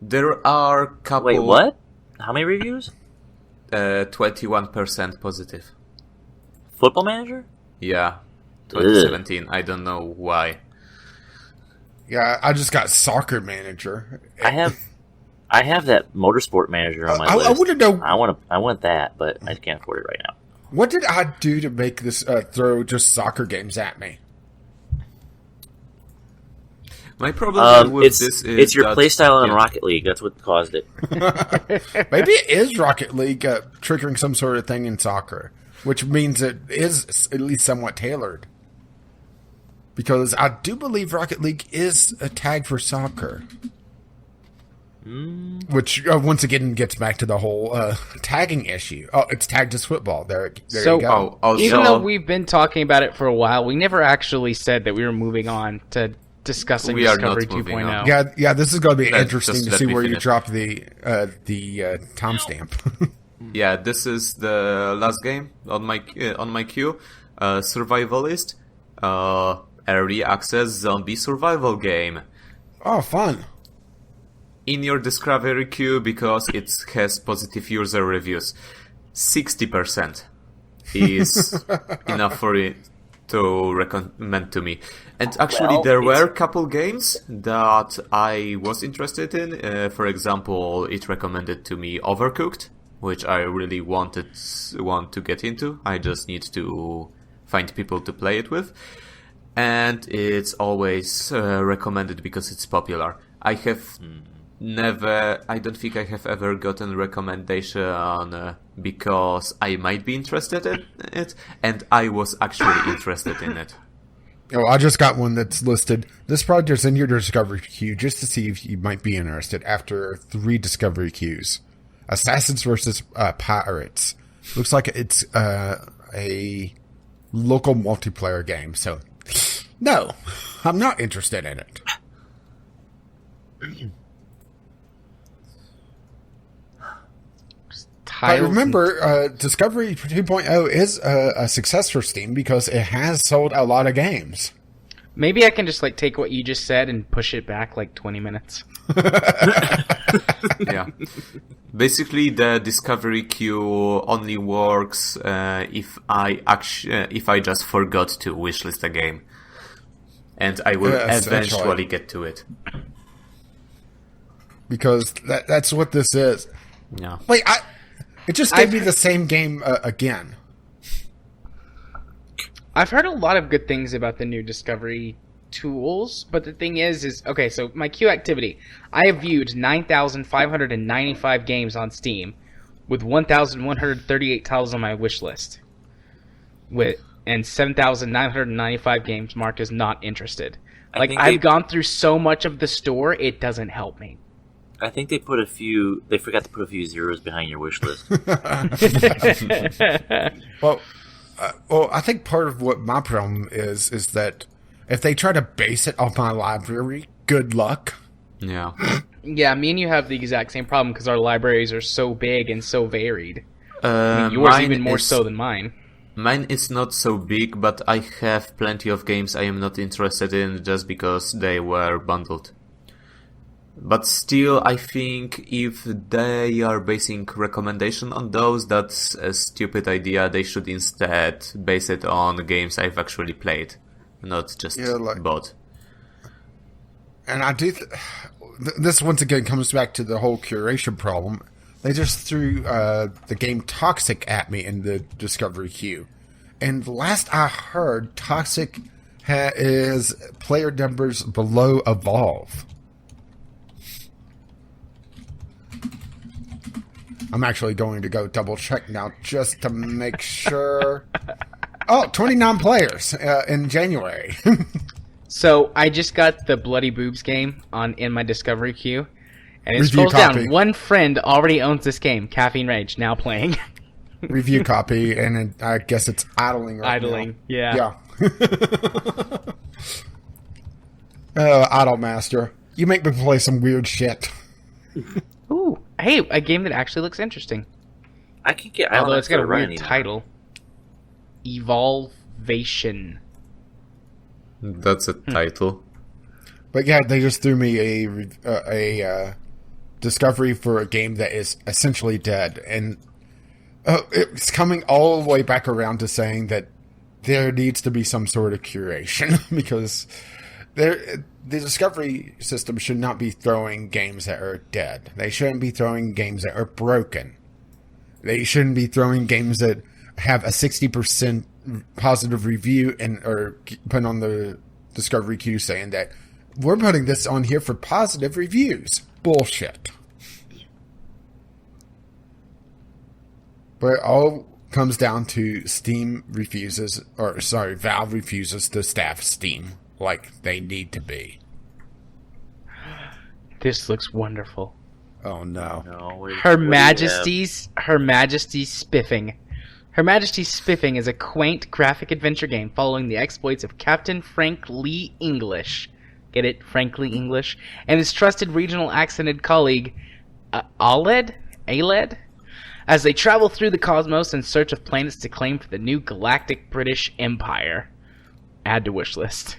There are couple. Wait, what? How many reviews? 21% positive. Football Manager? Yeah, 2017. I don't know why. Yeah, I just got Soccer Manager. I have that Motorsport Manager on my I list. want to know, I want that, but I can't afford it right now. what did I do to make this throw just soccer games at me? My problem with It's this is it's your that, playstyle in yeah. Rocket League. That's what caused it. Maybe it is Rocket League triggering some sort of thing in soccer, which means it is at least somewhat tailored. Because I do believe Rocket League is a tag for soccer. Which once again gets back to the whole tagging issue. Oh, it's tagged as football. There So, you go. even though we've been talking about it for a while, we never actually said that we were moving on to discussing We are not Discovery moving 2.0. on. Yeah. This is going to be Let- interesting just to let see me where you finish. drop the timestamp. Yeah, this is the last game on my queue. Survivalist, early access zombie survival game. Oh, fun! In your Discovery queue because it has positive user reviews. 60% is enough for it to recommend to me. And actually, Well, there it's- were a couple games that I was interested in. For example, it recommended to me Overcooked, which I really want to get into. I just need to find people to play it with. And it's always recommended because it's popular. I don't think I have ever gotten recommendation because I might be interested in it, and I was actually interested in it. Oh, I just got one that's listed. This project's in your Discovery queue just to see if you might be interested after 3 Discovery queues. Assassins versus Pirates. Looks like it's a local multiplayer game, so no, I'm not interested in it. I remember Discovery 2.0 is a success for Steam because it has sold a lot of games. Maybe I can just take what you just said and push it back 20 minutes. Yeah. Basically, the Discovery queue only works if I just forgot to wishlist a game, and I will eventually get to it. Because that's what this is. Yeah. Wait, it just gave me the same game again. I've heard a lot of good things about the new Discovery tools, but the thing is okay, so my queue activity. I have viewed 9,595 games on Steam with 1,138 titles on my wish list. And 7,995 games marked as not interested. I've gone through so much of the store, it doesn't help me. I think they forgot to put a few zeros behind your wish list. Well, I think part of what my problem is that if they try to base it off my library, good luck. Yeah. Yeah, me and you have the exact same problem because our libraries are so big and so varied. Yours even more so than mine. Mine is not so big, but I have plenty of games I am not interested in just because they were bundled. But still, I think if they are basing recommendation on those, that's a stupid idea. They should instead base it on games I've actually played, not just bought. And I do... this once again comes back to the whole curation problem. They just threw the game Toxic at me in the Discovery queue. And last I heard, Toxic is player numbers below Evolve. I'm actually going to go double check now just to make sure. Oh, 29 players in January. So I just got the Bloody Boobs game in my Discovery queue, and it Review scrolls copy. down. One friend already owns this game, Caffeine Rage, now playing. Review copy, and I guess it's idling right Idling, now. yeah. Idle Master. You make me play some weird shit. Ooh, hey, a game that actually looks interesting. I can get. Although it's got a running weird title. Evolvation. That's a title. But yeah, they just threw me a discovery for a game that is essentially dead, and it's coming all the way back around to saying that there needs to be some sort of curation because the discovery system should not be throwing games that are dead. They shouldn't be throwing games that are broken. They shouldn't be throwing games that have a 60% positive review or put on the discovery queue saying that we're putting this on here for positive reviews. Bullshit. But it all comes down to Valve refuses to staff Steam like they need to be. This looks wonderful. Oh no. No, Her Majesty's Spiffing. Her Majesty's Spiffing is a quaint graphic adventure game following the exploits of Captain Frank Lee English. Get it? Frank Lee English. And his trusted regional accented colleague, Aled? As they travel through the cosmos in search of planets to claim for the new galactic British Empire. Add to wish list.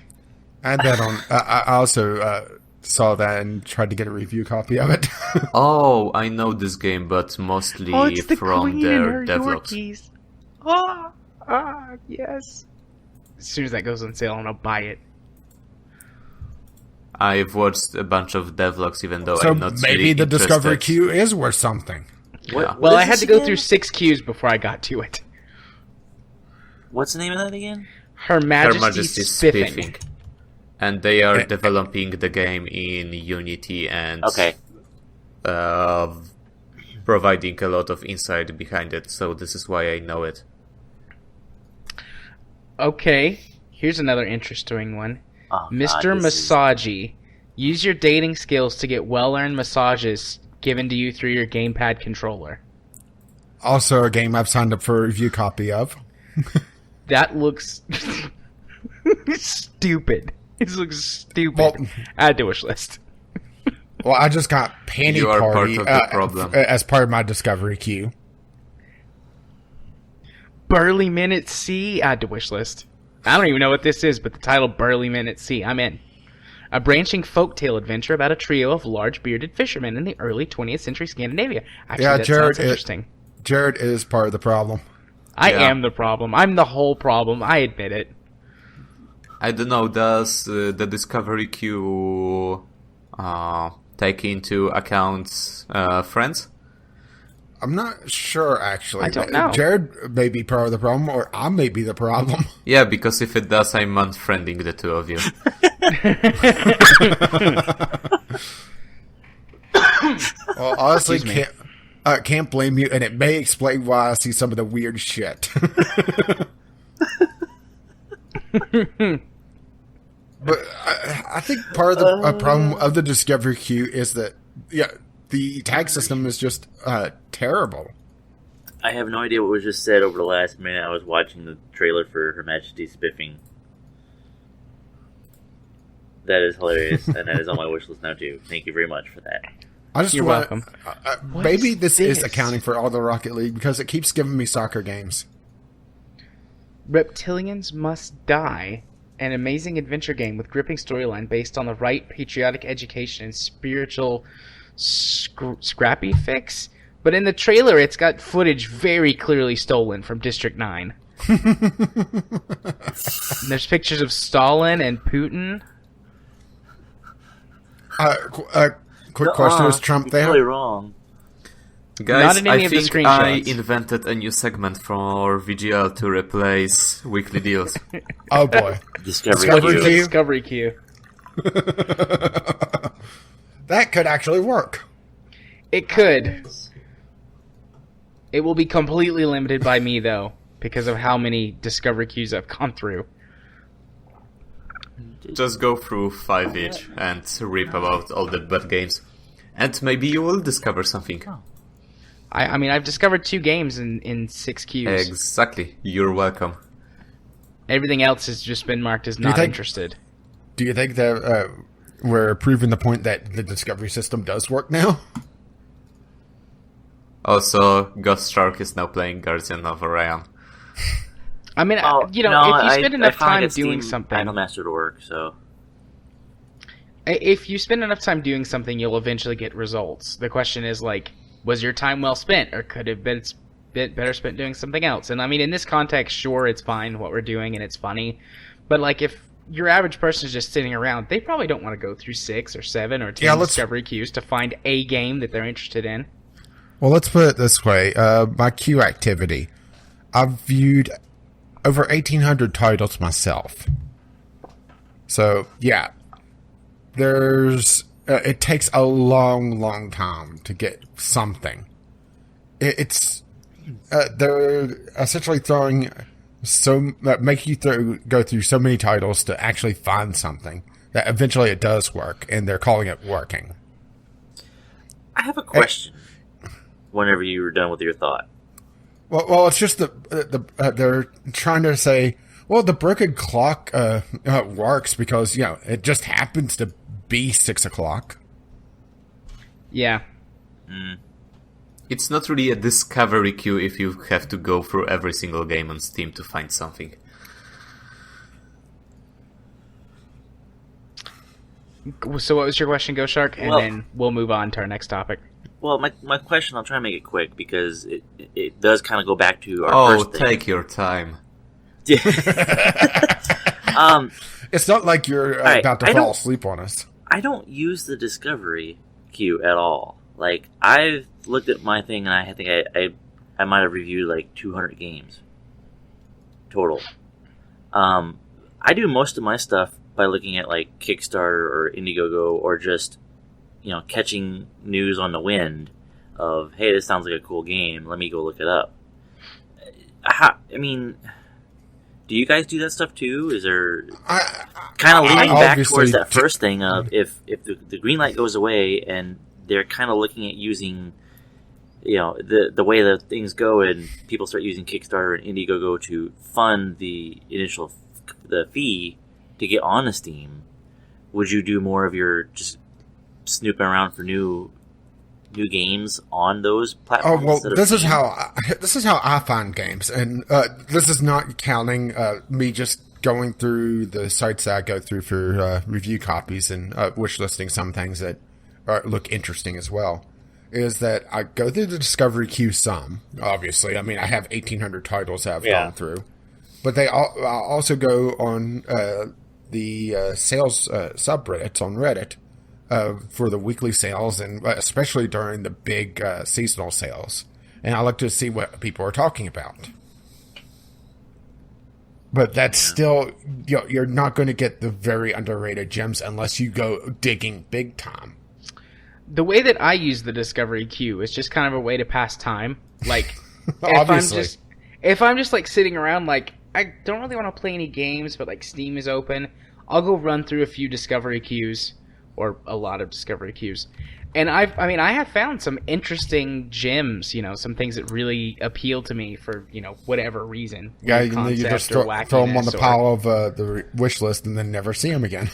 Add that on. I also saw that and tried to get a review copy of it. Oh, I know this game, but mostly it's the from Queen their and her devlogs. Yorkies. Yes. As soon as that goes on sale, I'll buy it. I've watched a bunch of devlogs, even though So I'm not maybe really the Discovery interested. queue is worth something. Yeah. Well, is I had this to go again? through 6 queues before I got to it. What's the name of that again? Her Her Majesty's, Majesty's Spiffing. Spiffing. And they are developing the game in Unity and Okay. providing a lot of insight behind it, so this is why I know it. Okay, here's another interesting one. Oh, Mr. God, this is- Massagy. Use your dating skills to get well-earned massages given to you through your gamepad controller. Also, a game I've signed up for a review copy of. That looks stupid. It looks stupid. Well- Add to wish list. Well, I just got Panty You are Party part of the problem. as part of my Discovery queue. Burly Men at Sea. Add to wish list. I don't even know what this is, but the title Burly Men at Sea. I'm in. A branching folktale adventure about a trio of large bearded fishermen in the early 20th century Scandinavia. Actually, Yeah, that Jared, sounds interesting. Jared is part of the problem. I Yeah. am the problem. I'm the whole problem. I admit it. I don't know, does the Discovery queue take into account friends? I'm not sure, actually. I don't know. Jared may be part of the problem, or I may be the problem. Yeah, because if it does, I'm unfriending the two of you. Well, honestly, Excuse me. can't blame you, and it may explain why I see some of the weird shit. But I think part of the problem of the Discovery queue is that the tag system is just terrible. I have no idea what was just said over the last minute. I was watching the trailer for Her Majesty's Spiffing. That is hilarious, and that is on my wish list now too. Thank you very much for that. I just You're want, welcome. maybe is this is this? accounting for all the Rocket League because it keeps giving me soccer games. Reptilians Must Die, an amazing adventure game with gripping storyline based on the right patriotic education and spiritual scrappy fix. But in the trailer, it's got footage very clearly stolen from District 9. And there's pictures of Stalin and Putin. Quick question: is Trump You're totally there? wrong. Guys, Not in any I of the think I screenshots. invented a new segment for VGL to replace weekly deals. Oh boy, Discovery Discovery queue. queue. Discovery queue. that could actually work. It could. It will be completely limited by me, though, because of how many Discovery queues I've gone through. Just go through 5 each and rip about all the bad games. And maybe you will discover something. I mean, I've discovered 2 games in 6 queues. Exactly. You're welcome. Everything else has just been marked as you not think- interested. Do you think that we're proving the point that the Discovery system does work now? Also, Ghost Shark is now playing Guardian of Orion. I mean, Oh, you know, no, if you spend enough finally time got doing Steam something, Idolmaster to work, so if you spend enough time doing something, you'll eventually get results. The question is, like, was your time well spent, or could it have been better spent doing something else? And I mean, in this context, sure, it's fine what we're doing, and it's funny. But, like, if your average person is just sitting around, they probably don't want to go through 6 or 7 or 10 Discovery queues to find a game that they're interested in. Well, let's put it this way. My queue activity. I've viewed over 1,800 titles myself. So, yeah. It takes a long, long time to get something. They're essentially make you go through so many titles to actually find something that eventually it does work, and they're calling it working. I have a question. Whenever you were done with your thought. Well, it's just they're trying to say, well, the broken clock works because it just happens to be 6 o'clock. Yeah. It's not really a discovery queue if you have to go through every single game on Steam to find something. So what was your question, Go Shark? And Well- then we'll move on to our next topic. Well, my question, I'll try and make it quick because it does kind of go back to our first thing. Take your time. It's not like you're about to fall asleep on us. I don't use the discovery queue at all. Like, I've looked at my thing and I think I might have reviewed like 200 games total. I do most of my stuff by looking at like Kickstarter or Indiegogo or just catching news on the wind of, hey, this sounds like a cool game, let me go look it up. Do you guys do that stuff too? Is there kind of leaning back towards that first thing of if the green light goes away and they're kind of looking at using the way that things go and people start using Kickstarter and Indiegogo to fund the initial the fee to get on the Steam, would you do more of your just snooping around for new games on those platforms? Oh well, this is how I find games, and this is not counting me just going through the sites that I go through for review copies and wish listing some things that look interesting as well. Is that I go through the discovery queue some, obviously. I mean, I have 1,800 titles I've gone through, but I also go on the sales subreddits on Reddit. For the weekly sales and especially during the big seasonal sales. And I like to see what people are talking about. But that's still, you're not going to get the very underrated gems unless you go digging big time. The way that I use the discovery queue is just kind of a way to pass time. Like, Obviously. if I'm just like sitting around, like, I don't really want to play any games, but like Steam is open, I'll go run through a few discovery queues. Or a lot of discovery queues. And I have found some interesting gems, some things that really appeal to me for, whatever reason. Yeah, you just throw them on the pile of the wish list and then never see them again.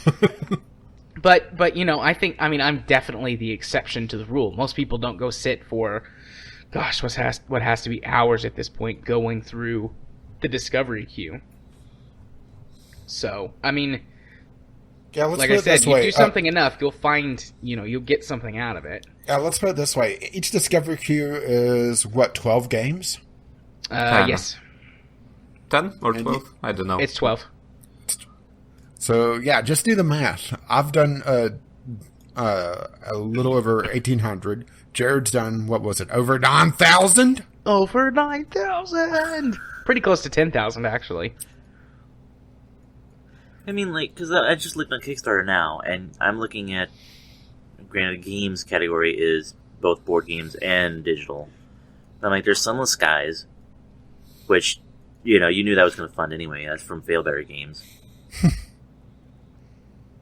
But I think, I'm definitely the exception to the rule. Most people don't go sit for, gosh, what has to be hours at this point going through the discovery queue. So, yeah, let's like put I it said, this you way. do something enough, you'll find, you'll get something out of it. Yeah, let's put it this way. Each discovery queue is, 12 games? Yes. 10 or 12? I don't know. It's 12. So, yeah, just do the math. I've done a little over 1,800. Jared's done, what was it, over 9,000? Over 9,000! Pretty close to 10,000, actually. Because I just looked on Kickstarter now, and I'm looking at, granted, games category is both board games and digital. I'm like, there's Sunless Skies, which, you knew that was going to fund anyway. That's from Failberry Games.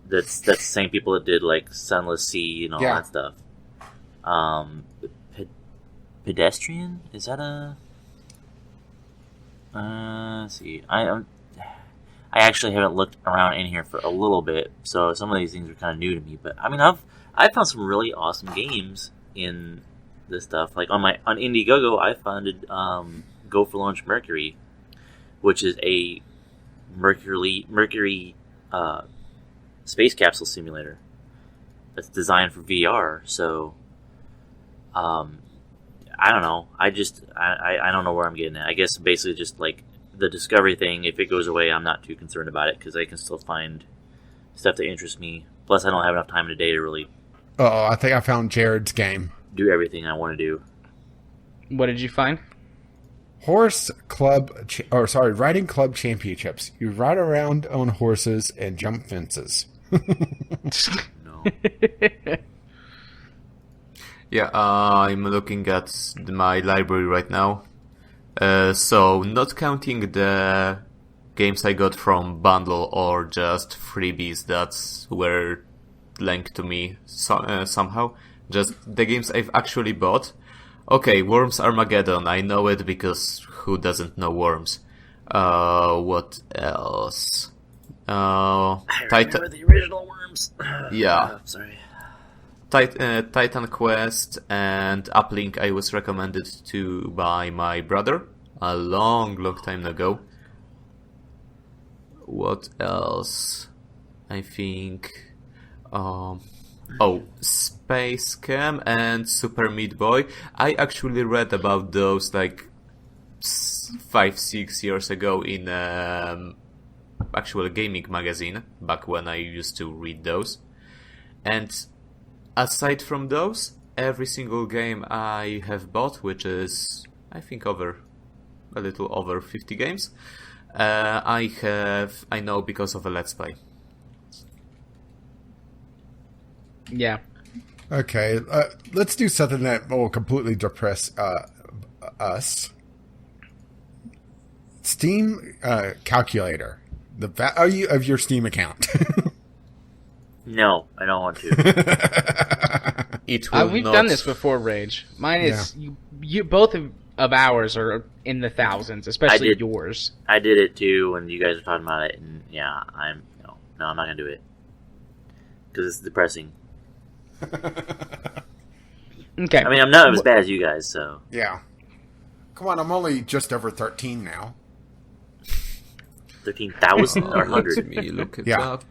That's the same people that did, like, Sunless Sea and all that stuff. Pedestrian? Is that a... let's see. I actually haven't looked around in here for a little bit, so some of these things are kind of new to me. But I've found some really awesome games in this stuff. Like on Indiegogo, I founded Go for Launch Mercury, which is a Mercury space capsule simulator that's designed for VR. So I don't know. I don't know where I'm getting at. I guess basically just like the discovery thing, if it goes away, I'm not too concerned about it because I can still find stuff that interests me. Plus, I don't have enough time in the day to really I think I found Jared's game. Do everything I want to do. What did you find? Riding club championships. You ride around on horses and jump fences. No. Yeah, I'm looking at my library right now. So, not counting the games I got from bundle or just freebies that were linked to me somehow, Just the games I've actually bought. Okay, Worms Armageddon, I know it because who doesn't know Worms? What else? I Titan. remember the original Worms. Yeah. Sorry. Titan Quest and Uplink I was recommended to by my brother a long time ago. What else? I think... Space Cam and Super Meat Boy. I actually read about those like 5-6 years ago in actual gaming magazine, back when I used to read those. And aside from those, every single game I have bought, which is I think a little over 50 games, I know because of a Let's Play. Yeah. Okay, let's do something that will completely depress us. Steam calculator. The value of your Steam account. No, I don't want to. It will We've not... done this before, Rage. Mine is you both of ours are in the thousands, especially did. yours. I did it too when you guys were talking about it, and yeah, I'm not gonna do it because it's depressing. Okay. I mean, I'm not as bad as you guys, so Yeah. Come on, I'm only just over 13 now. 13,000 or Let 100. me look it Yeah. up.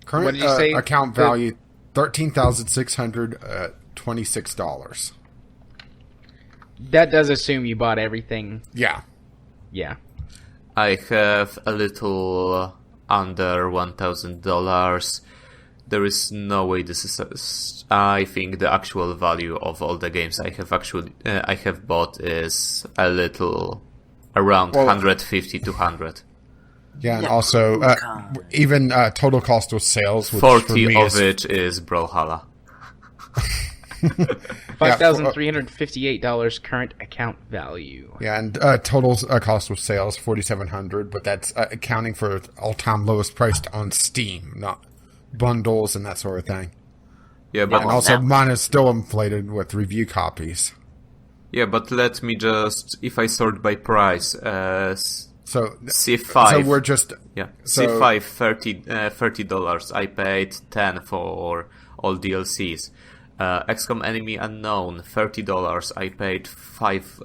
Current What did you say? account value $13,626. That does assume you bought everything. Yeah. Yeah. I have a little under $1,000. There is no way this is. I think the actual value of all the games I have bought is a little around 150 to 100. Yeah, and Yeah, also God. even total cost of sales, which for 40 me of is it is Brawlhalla. $5,358 current account value. Yeah, and total cost of sales $4,700, but that's accounting for all-time lowest priced on Steam, not bundles and that sort of thing. Yeah, but And also, mine is still inflated with review copies. let me just, if I sort by price, So C5. So we're just Yeah, So- C5 $30. I paid 10 for all DLCs. XCOM Enemy Unknown $30. I paid 5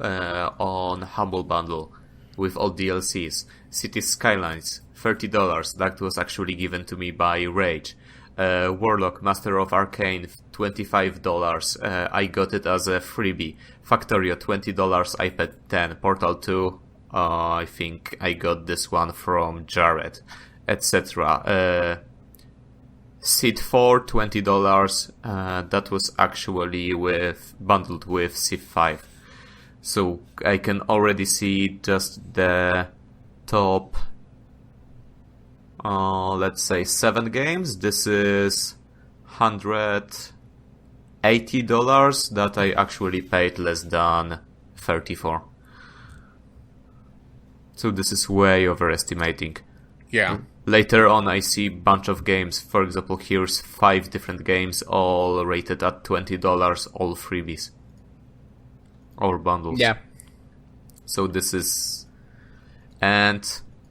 on Humble Bundle with all DLCs. City Skylines $30. That was actually given to me by Rage. Warlock Master of Arcane $25. I got it as a freebie. Factorio $20. I paid 10. Portal 2. I think I got this one from Jared, etc. Seed 4 $20. That was actually bundled with Civ 5. So I can already see just the top, let's say 7 games. This is $180 that I actually paid less than 34. So this is way overestimating. yeah. Later on I see a bunch of games. For example, here's 5 different games all rated at $20, all freebies. Or bundles. Yeah. So this is... And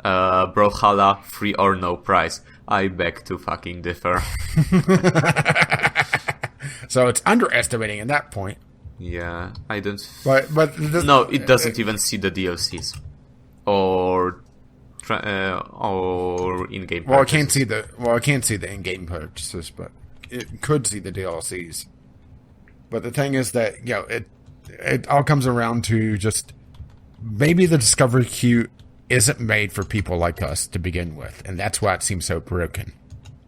Brawlhalla, free or no price. I beg to fucking differ. So it's underestimating at that point. Yeah, I don't... But No, it doesn't even see the DLCs. Or in-game Well, I purchases. can't see the in-game purchases, but it could see the DLCs. But the thing is that it all comes around to just maybe the Discovery queue isn't made for people like us to begin with, and that's why it seems so broken.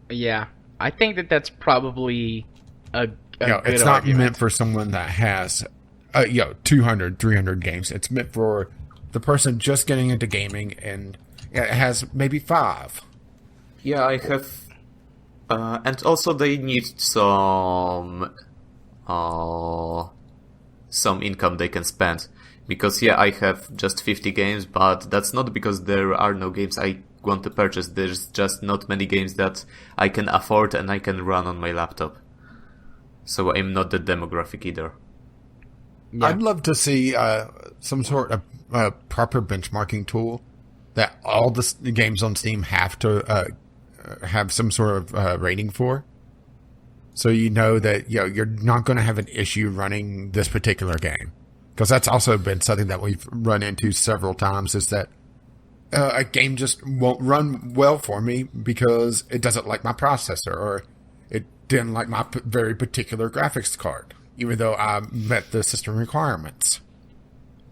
Yeah. I think that's probably a good It's not argument. meant for someone that has 200, 300 games. It's meant for the person just getting into gaming and it has maybe 5. Yeah, I have... and also they need some income they can spend. Because, yeah, I have just 50 games, but that's not because there are no games I want to purchase. There's just not many games that I can afford and I can run on my laptop. so I'm not the demographic either. Yeah. I'd love to see some sort of proper benchmarking tool that all the games on Steam have to have some sort of rating for. So you know that you're not going to have an issue running this particular game. Because that's also been something that we've run into several times, is that a game just won't run well for me because it doesn't like my processor, or it didn't like my very particular graphics card, even though I met the system requirements.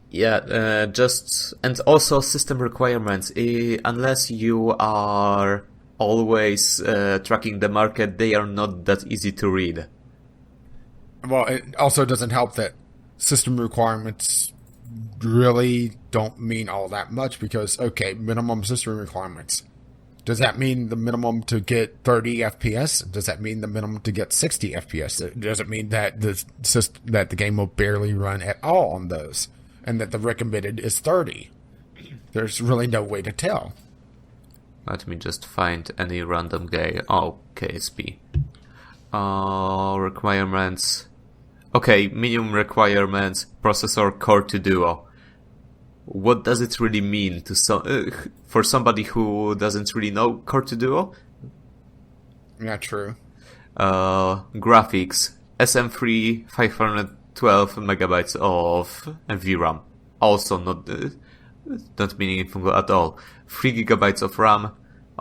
Yeah, and also system requirements. Unless you are always tracking the market, they are not that easy to read. Well, it also doesn't help that system requirements really don't mean all that much because, okay, minimum system requirements. Does that mean the minimum to get 30 FPS? Does that mean the minimum to get 60 FPS? Does it mean that the game will barely run at all on those, and that the recommended is 30? There's really no way to tell. Let me just find any random game. Oh, KSP. Requirements. Okay, minimum requirements, processor, core to duo. What does it really mean for somebody who doesn't really know core to duo? Yeah, true. Graphics, SM3, 512 megabytes of VRAM. Also not meaningful at all. 3 gigabytes of RAM.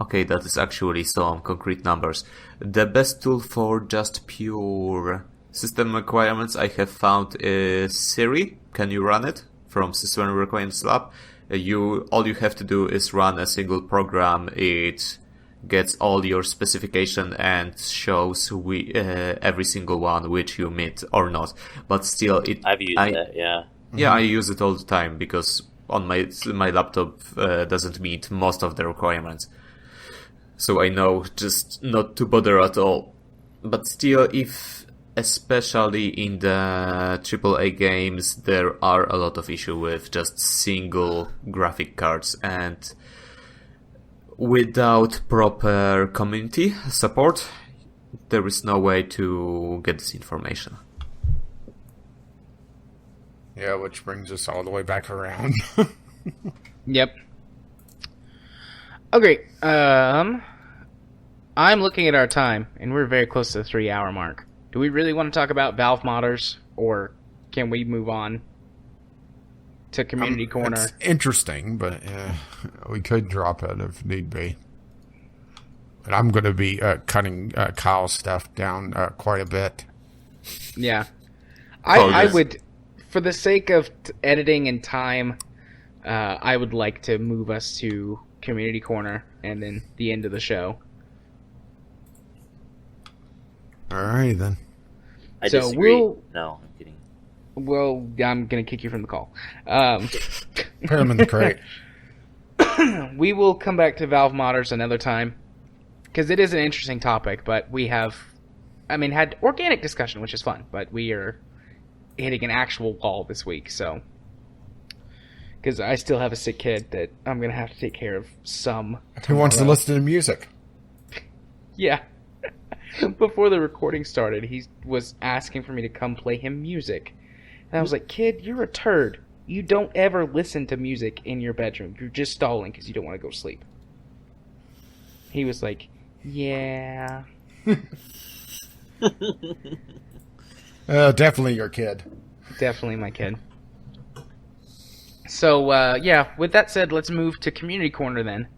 Okay, that is actually some concrete numbers. The best tool for just pure system requirements I have found is Siri. Can you run it from System Requirements Lab? All you have to do is run a single program. It gets all your specification and shows every single one which you meet or not. But still, I've used that. Yeah. Yeah, I use it all the time because on my laptop doesn't meet most of the requirements. So I know just not to bother at all. But still, especially in the AAA games, there are a lot of issues with just single graphic cards, and without proper community support, there is no way to get this information. Yeah, which brings us all the way back around. Yep. Okay. I'm looking at our time, and we're very close to the 3-hour mark. Do we really want to talk about Valve modders, or can we move on to Community Corner? It's interesting, but we could drop it if need be. But I'm going to be cutting Kyle's stuff down quite a bit. Yeah. I would, for the sake of editing and time, I would like to move us to Community Corner and then the end of the show. Alright then. I disagree. No, I'm kidding. Well, I'm going to kick you from the call. Put him in the crate. We will come back to Valve modders another time, because it is an interesting topic, but we have, had organic discussion, which is fun, but we are hitting an actual wall this week, so. Because I still have a sick kid that I'm going to have to take care of some. Who wants to listen to music? Yeah. Before the recording started, he was asking for me to come play him music. And I was like, kid, you're a turd. You don't ever listen to music in your bedroom. You're just stalling because you don't want to go sleep. He was like, yeah. Definitely your kid. Definitely my kid. So, with that said, let's move to Community Corner then.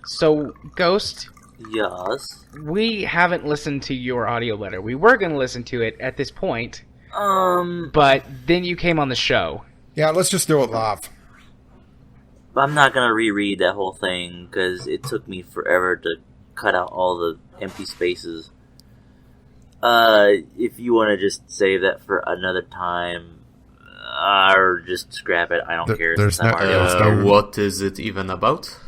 So, Ghost... Yes. We haven't listened to your audio letter. We were going to listen to it at this point. But then you came on the show. Yeah, let's just do it live. I'm not going to reread that whole thing because it took me forever to cut out all the empty spaces. If you want to just save that for another time, or just scrap it, I don't care. There's no, what is it even about?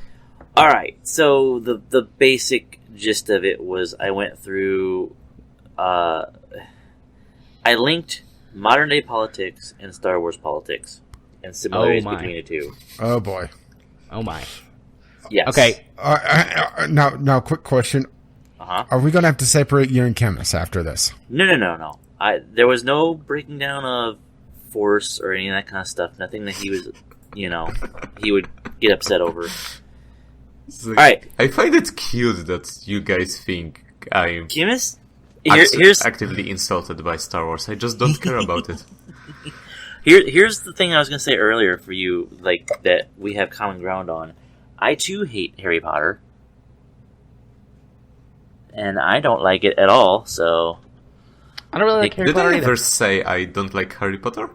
Alright, so the basic gist of it was I went through, I linked modern day politics and Star Wars politics and similarities between the two. Oh boy. Oh my. Yes. Okay. Now, quick question. Uh-huh. Are we going to have to separate you and Chemist after this? No. There was no breaking down of Force or any of that kind of stuff. Nothing that he was, he would get upset over. So, Alright. I find it cute that you guys think I'm Chemist? Here's actively insulted by Star Wars. I just don't care about it. Here's the thing I was going to say earlier for you, like, that we have common ground on. I, too, hate Harry Potter. And I don't like it at all, so... I don't really like Harry Did Potter I either. ever say I don't like Harry Potter?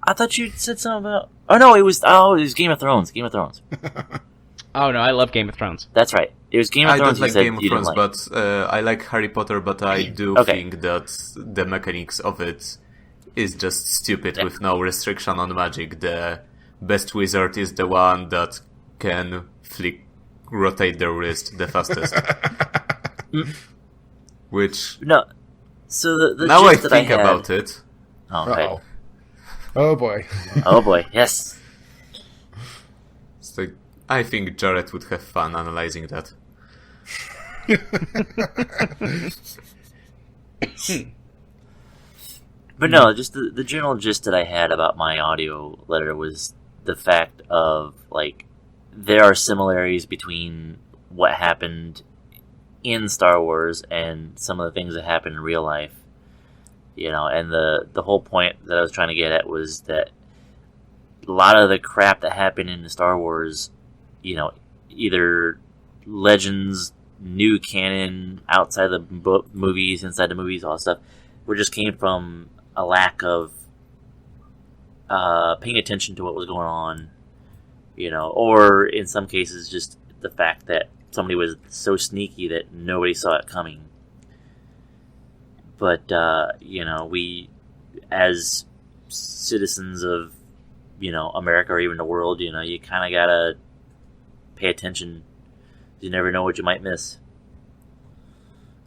I thought you said something about... Oh, no, it was Game of Thrones. Game of Thrones. Oh no, I love Game of Thrones. That's right. It was Game of I Thrones don't like you said Game of you didn't Thrones, like. but I like Harry Potter, but I do Okay. think that the mechanics of it is just stupid with no restriction on magic. The best wizard is the one that can rotate their wrist the fastest. Which, No. So the now I gist that think had... about it, Oh, okay. Uh-oh. Oh, boy. Oh, boy. Yes. it's like, I think Jared would have fun analyzing that. But no, just the general gist that I had about my audio letter was the fact of, like, there are similarities between what happened in Star Wars and some of the things that happen in real life. You know, and the whole point that I was trying to get at was that a lot of the crap that happened in the Star Wars, you know, either legends, new canon, outside the movies, inside the movies, all that stuff, just came from a lack of paying attention to what was going on, you know, or in some cases just the fact that somebody was so sneaky that nobody saw it coming. But, you know, we, as citizens of, you know, America or even the world, you know, you kind of gotta pay attention. You never know what you might miss.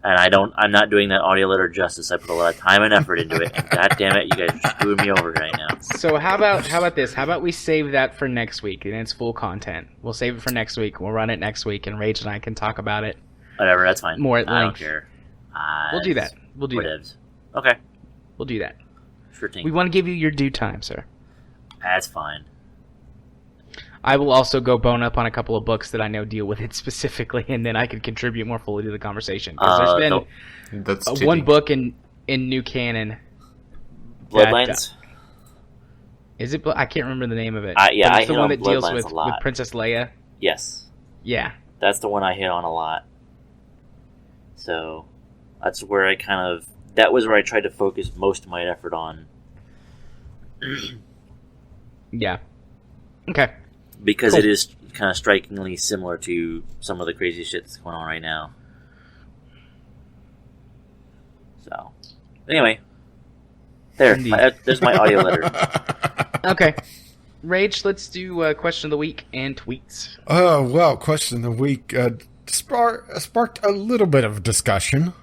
And I'm not doing that audio letter justice. I put a lot of time and effort into it, and god damn it, you guys are screwing me over right now. So how about this? How about we save that for next week and it's full content? We'll save it for next week. We'll run it next week, and Rage and I can talk about it. Whatever, that's fine. More at I don't length. care. We'll do that. We'll do that. Whatevs. Okay, We'll do that. sure thing. We want to give you your due time, sir. That's fine. I will also go bone up on a couple of books that I know deal with it specifically, and then I can contribute more fully to the conversation. Because there's been Nope. That's one cheating. book in new canon. Bloodlines? Is it? I can't remember the name of it. Yeah, but I it's the hit one on that deals Bloodlines with a lot. Princess Leia. Yes. Yeah. That's the one I hit on a lot. So, that's where that was where I tried to focus most of my effort on. Yeah. Okay. Because Cool. it is kind of strikingly similar to some of the crazy shit that's going on right now. So, anyway. Indeed. There's my audio letter. Okay. Rage, let's do question of the week and tweets. Oh, well, question of the week sparked a little bit of discussion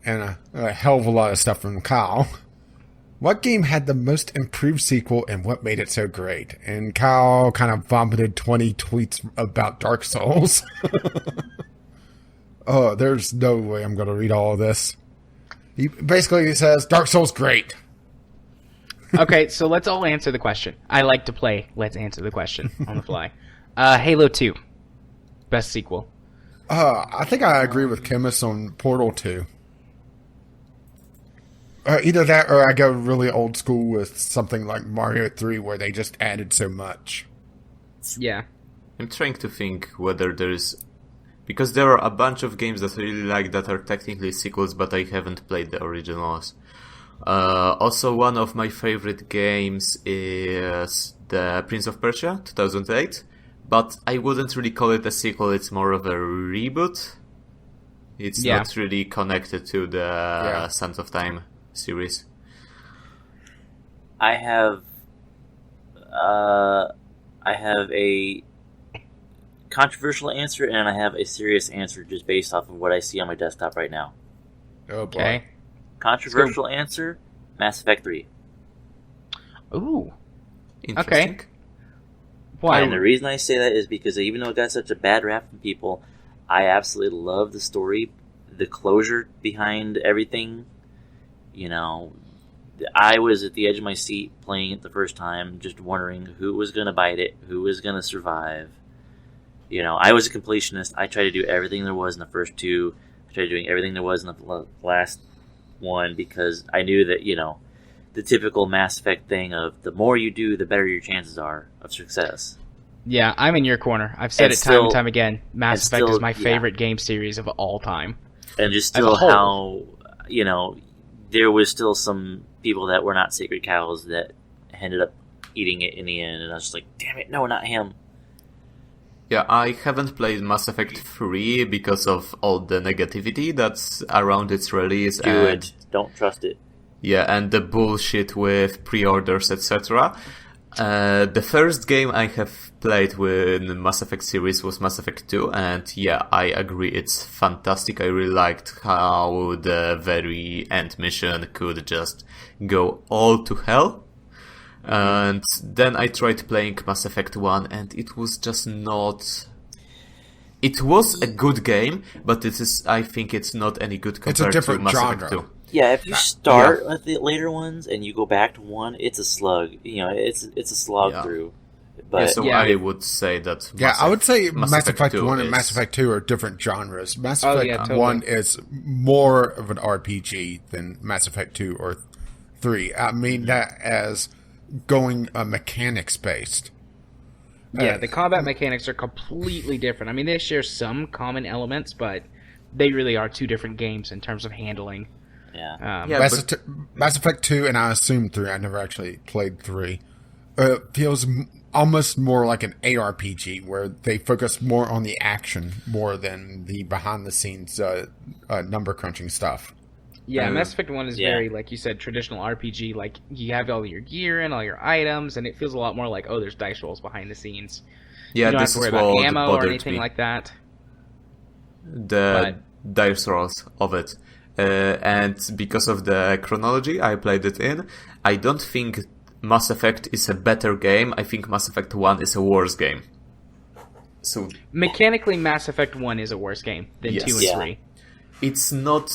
and a hell of a lot of stuff from Kyle. What game had the most improved sequel and what made it so great? And Kyle kind of vomited 20 tweets about Dark Souls. Oh, there's no way I'm going to read all of this. He basically says, Dark Souls great. Okay, so let's all answer the question. I like to play. Let's answer the question on the fly. Halo 2. Best sequel. I think I agree with Chemist on Portal 2. Either that or I go really old school with something like Mario 3 where they just added so much. Yeah. I'm trying to think whether there is... Because there are a bunch of games that I really like that are technically sequels, but I haven't played the originals. Also, one of my favorite games is the Prince of Persia 2008, but I wouldn't really call it a sequel, it's more of a reboot. It's not really connected to the Sands of Time series. I have a controversial answer and I have a serious answer just based off of what I see on my desktop right now. Oh boy. Okay. Controversial answer, Mass Effect 3. Ooh. Interesting. Okay. Why? And the reason I say that is because even though it got such a bad rap from people, I absolutely love the story. the closure behind everything. You know, I was at the edge of my seat playing it the first time, just wondering who was going to bite it, who was going to survive. You know, I was a completionist. I tried to do everything there was in the first two. I tried doing everything there was in the last one because I knew that, you know, the typical Mass Effect thing of the more you do, the better your chances are of success. Yeah, I'm in your corner. I've said And it still- time and time again. Mass Effect still- is my yeah. favorite game series of all time. And just As a still whole. how, you know, there was still some people that were not sacred cows that ended up eating it in the end, and I was just like, damn it, no, not him. Yeah, I haven't played Mass Effect 3 because of all the negativity that's around its release. Do and it. Don't trust it. Yeah, and the bullshit with pre-orders, etc. The first game I have played with the Mass Effect series was Mass Effect 2, and yeah, I agree, it's fantastic. I really liked how the very end mission could just go all to hell. And then I tried playing Mass Effect 1, and it was just not... It was a good game, but I think it's not any good compared different to Mass genre. Effect 2. Yeah, if you start with the later ones and you go back to one, it's a slug. You know, it's a slog Yeah. through. Yeah, But so Yeah. I would say that... Yeah, I would say Mass Mass Effect Effect 2 1 and is- Mass Effect 2 are different genres. Mass Oh, Effect yeah, totally. 1 is more of an RPG than Mass Effect 2 or 3. I mean that as going mechanics-based. Yeah, the combat mechanics are completely different. I mean, they share some common elements, but they really are two different games in terms of handling. yeah. Yeah, Mass Effect 2, and I assume 3, I never actually played 3, feels almost more like an ARPG, where they focus more on the action more than the behind-the-scenes number-crunching stuff. Yeah, Mass Effect 1 is Yeah. very, like you said, traditional RPG. Like, you have all your gear and all your items, and it feels a lot more like, oh, there's dice rolls behind the scenes. yeah, you don't have this to worry is about what ammo or bothered anything me. like that. The dice rolls of it. And because of the chronology I played it in, I don't think Mass Effect is a better game. I think Mass Effect 1 is a worse game. So Mechanically, Mass Effect 1 is a worse game than Yes. 2 and Yeah. 3. it's not...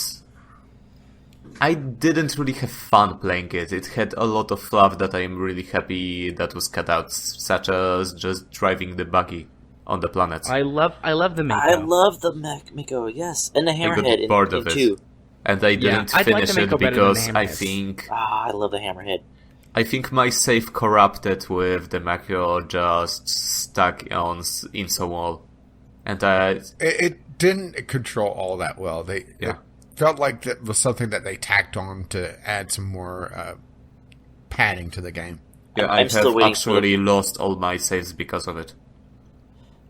I didn't really have fun playing it. It had a lot of fluff that I'm really happy that was cut out, such as just driving the buggy on the planets. I love the Mako. I love the Mako, yes. And the I got Hammerhead bored in of it. 2. And I didn't I'd like finish to make it it better than the because I Hammerheads. think Ah, I love the Hammerhead. my save corrupted with the Mako just stuck in so wall. And It didn't control all that well. It felt like that was something that they tacked on to add some more padding to the game. yeah, I'm I still have waiting for actually lost all my saves because of it.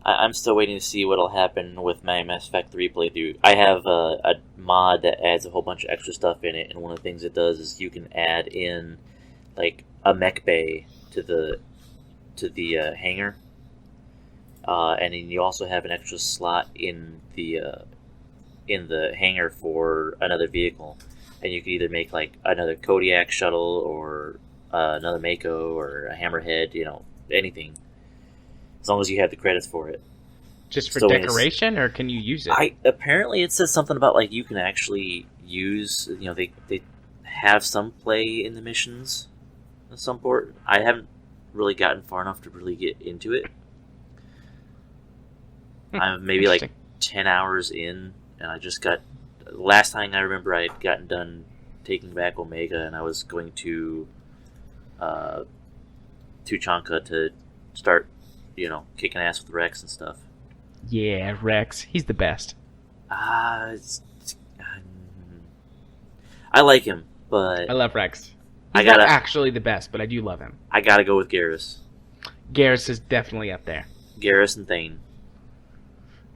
I'm still waiting to see what'll happen with my Mass Effect 3 playthrough. I have a mod that adds a whole bunch of extra stuff in it, and one of the things it does is you can add in, like, a mech bay to the hangar. And then you also have an extra slot in the hangar for another vehicle, and you can either make like another Kodiak shuttle or another Mako or a Hammerhead, you know, anything, as long as you have the credits for it. Just for So it's- decoration, or can you use it? Apparently it says something about like you can actually use, you know, they have some play in the missions of some sort. I haven't really gotten far enough to really get into it. I'm maybe like Interesting. 10 hours in, and I just got... Last time I remember I had gotten done taking back Omega, and I was going to Tuchanka to start, you know, kicking ass with Rex and stuff. Yeah, Rex. He's the best. I like him, but I love Rex. I He's not gotta- actually the best, but I do love him. I gotta go with Garrus. Garrus is definitely up there. Garrus and Thane.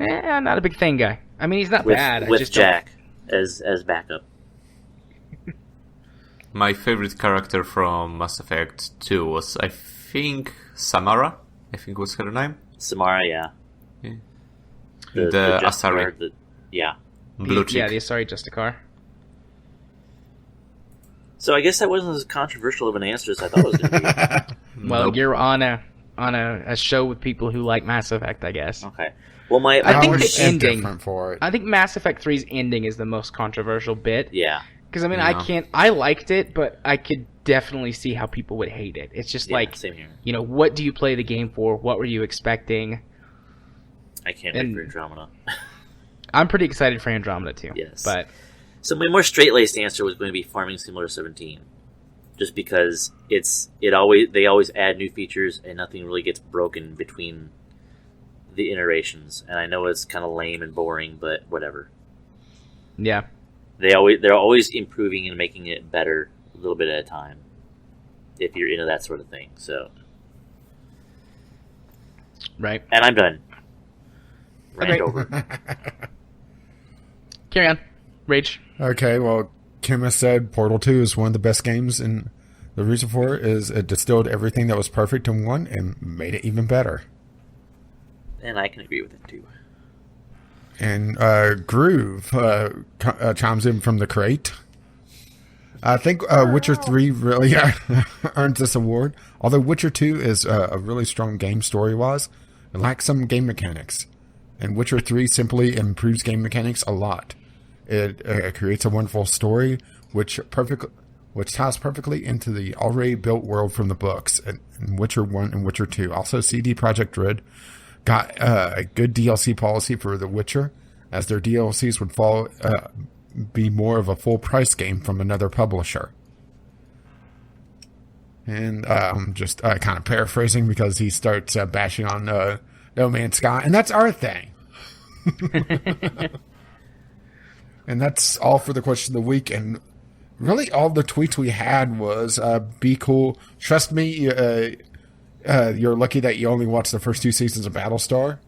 I'm not a big Thane guy. I mean, he's not With, bad. I with just don't- Jack as backup. My favorite character from Mass Effect 2 was, I think, Samara. I think was her name. Samara, yeah. Yeah. The The Justicar, Asari. yeah. Blue chick. Yeah, the Asari Justicar. So I guess that wasn't as controversial of an answer as I thought it was going to be. Well, Nope. you're on a show with people who like Mass Effect, I guess. Okay. Well, I think Ours the is ending. different for it. I think Mass Effect 3's ending is the most controversial bit. yeah, Because, I mean, Yeah. I liked it, but I could definitely see how people would hate it. It's just yeah, like, same here. you know, what do you play the game for? What were you expecting? I can't And- wait for Andromeda. I'm pretty excited for Andromeda, too. Yes. But, So my more straight-laced answer was going to be Farming Simulator 17, just because they always add new features and nothing really gets broken between the iterations. And I know it's kind of lame and boring, but whatever. yeah. They're always improving and making it better a little bit at a time. If you're into that sort of thing, so Right. and I'm done. Rant Okay. over. Carry on. Rage. Okay, well, Kim has said Portal 2 is one of the best games, and the reason for it is it distilled everything that was perfect in one and made it even better. And I can agree with it too. And Groove chimes in from the crate. I think Witcher 3 really earns this award. Although Witcher 2 is a really strong game story-wise, it lacks some game mechanics. And Witcher 3 simply improves game mechanics a lot. It creates a wonderful story, which ties perfectly into the already built world from the books in Witcher 1 and Witcher 2. Also, CD Projekt Red got a good DLC policy for The Witcher, as their DLCs would be more of a full price game from another publisher. And just kind of paraphrasing because he starts bashing on No Man's Sky, and that's our thing. And that's all for the question of the week. And really, all the tweets we had was be cool. Trust me, you're lucky that you only watched the first 2 seasons of Battlestar.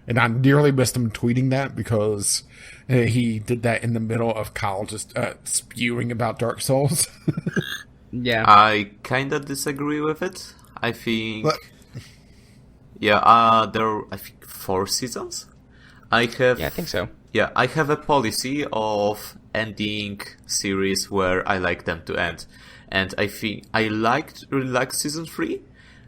And I nearly missed him tweeting that because he did that in the middle of Kyle just spewing about Dark Souls. Yeah. I kinda disagree with it. I think... But- there are, I think, 4 seasons? I think so. Yeah, I have a policy of ending series where I like them to end. And I think I really liked season 3.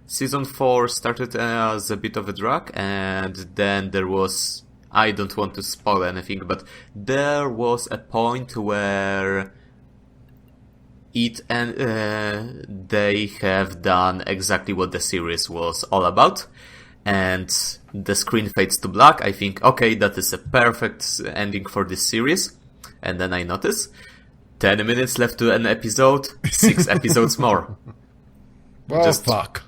Season 4 started as a bit of a drag, and then there was... I don't want to spoil anything, but there was a point where they have done exactly what the series was all about, and the screen fades to black. I think, okay, that is a perfect ending for this series. And then I notice 10 minutes left to an episode, 6 episodes more. Well, Just- fuck.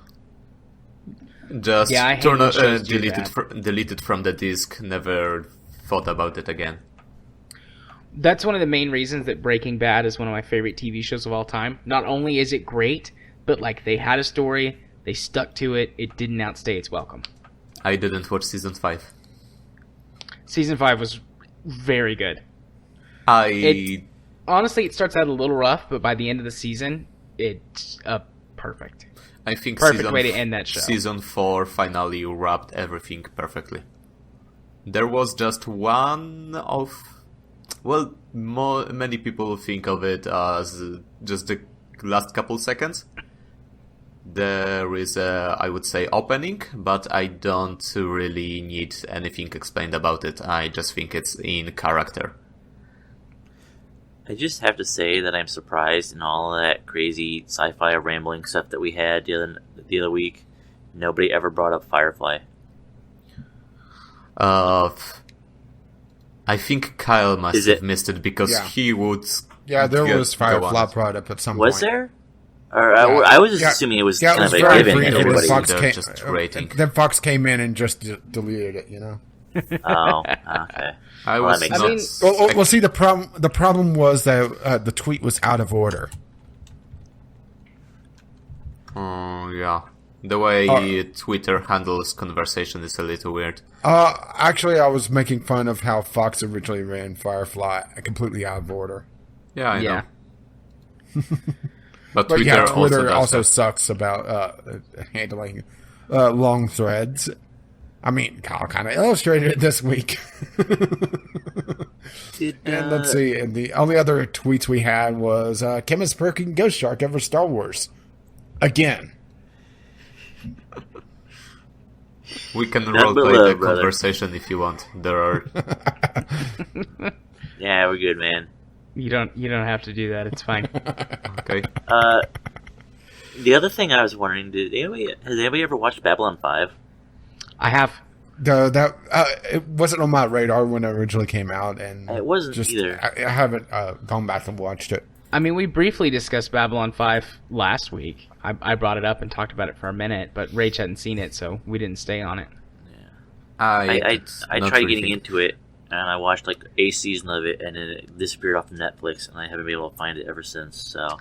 Just Yeah, I hate when shows do that. delete it from the disc, never thought about it again. That's one of the main reasons that Breaking Bad is one of my favorite TV shows of all time. Not only is it great, but like they had a story, they stuck to it, it didn't outstay its welcome. I didn't watch season 5. Season 5 was very good. I Honestly, it starts out a little rough, but by the end of the season, it's perfect. think Perfect way to end that show. Season 4 finally wrapped everything perfectly. There was just one of... Well, many people think of it as just the last couple seconds. There is a, I would say, opening, but I don't really need anything explained about it. I just think it's in character. I just have to say that I'm surprised in all that crazy sci-fi rambling stuff that we had the other week. Nobody ever brought up Firefly. I think Kyle must have missed it because Yeah. he would... Yeah, there go- was go Firefly on. brought up at some Was point. there? Or Yeah. I was just Yeah. assuming it was Yeah, it kind was of a very given brief. that And then everybody. Fox They're came, just rating. then Fox came in and just deleted it, you know? Oh, okay. I Well, was that makes not... sense. Well, see, the problem was that the tweet was out of order. Yeah. The way Twitter handles conversation is a little weird. Actually, I was making fun of how Fox originally ran Firefly completely out of order. Yeah, I Yeah. know. But But Twitter, yeah, Twitter does also that. sucks about handling long threads. I mean, Kyle kind of illustrated it this week. And let's see, and the only other tweets we had was Kim is perking Ghost Shark ever Star Wars. Again. We can Nothing but roleplay love, the brother. conversation if you want. There are... Yeah, we're good, man. You don't have to do that. It's fine. Okay. The other thing I was wondering, has anybody ever watched Babylon 5? I have. It wasn't on my radar when it originally came out, and It wasn't either. I haven't gone back and watched it. I mean, we briefly discussed Babylon 5 last week. I brought it up and talked about it for a minute, but Rach hadn't seen it, so we didn't stay on it. I tried getting into it, and I watched like a season of it, and then it disappeared off of Netflix, and I haven't been able to find it ever since. So,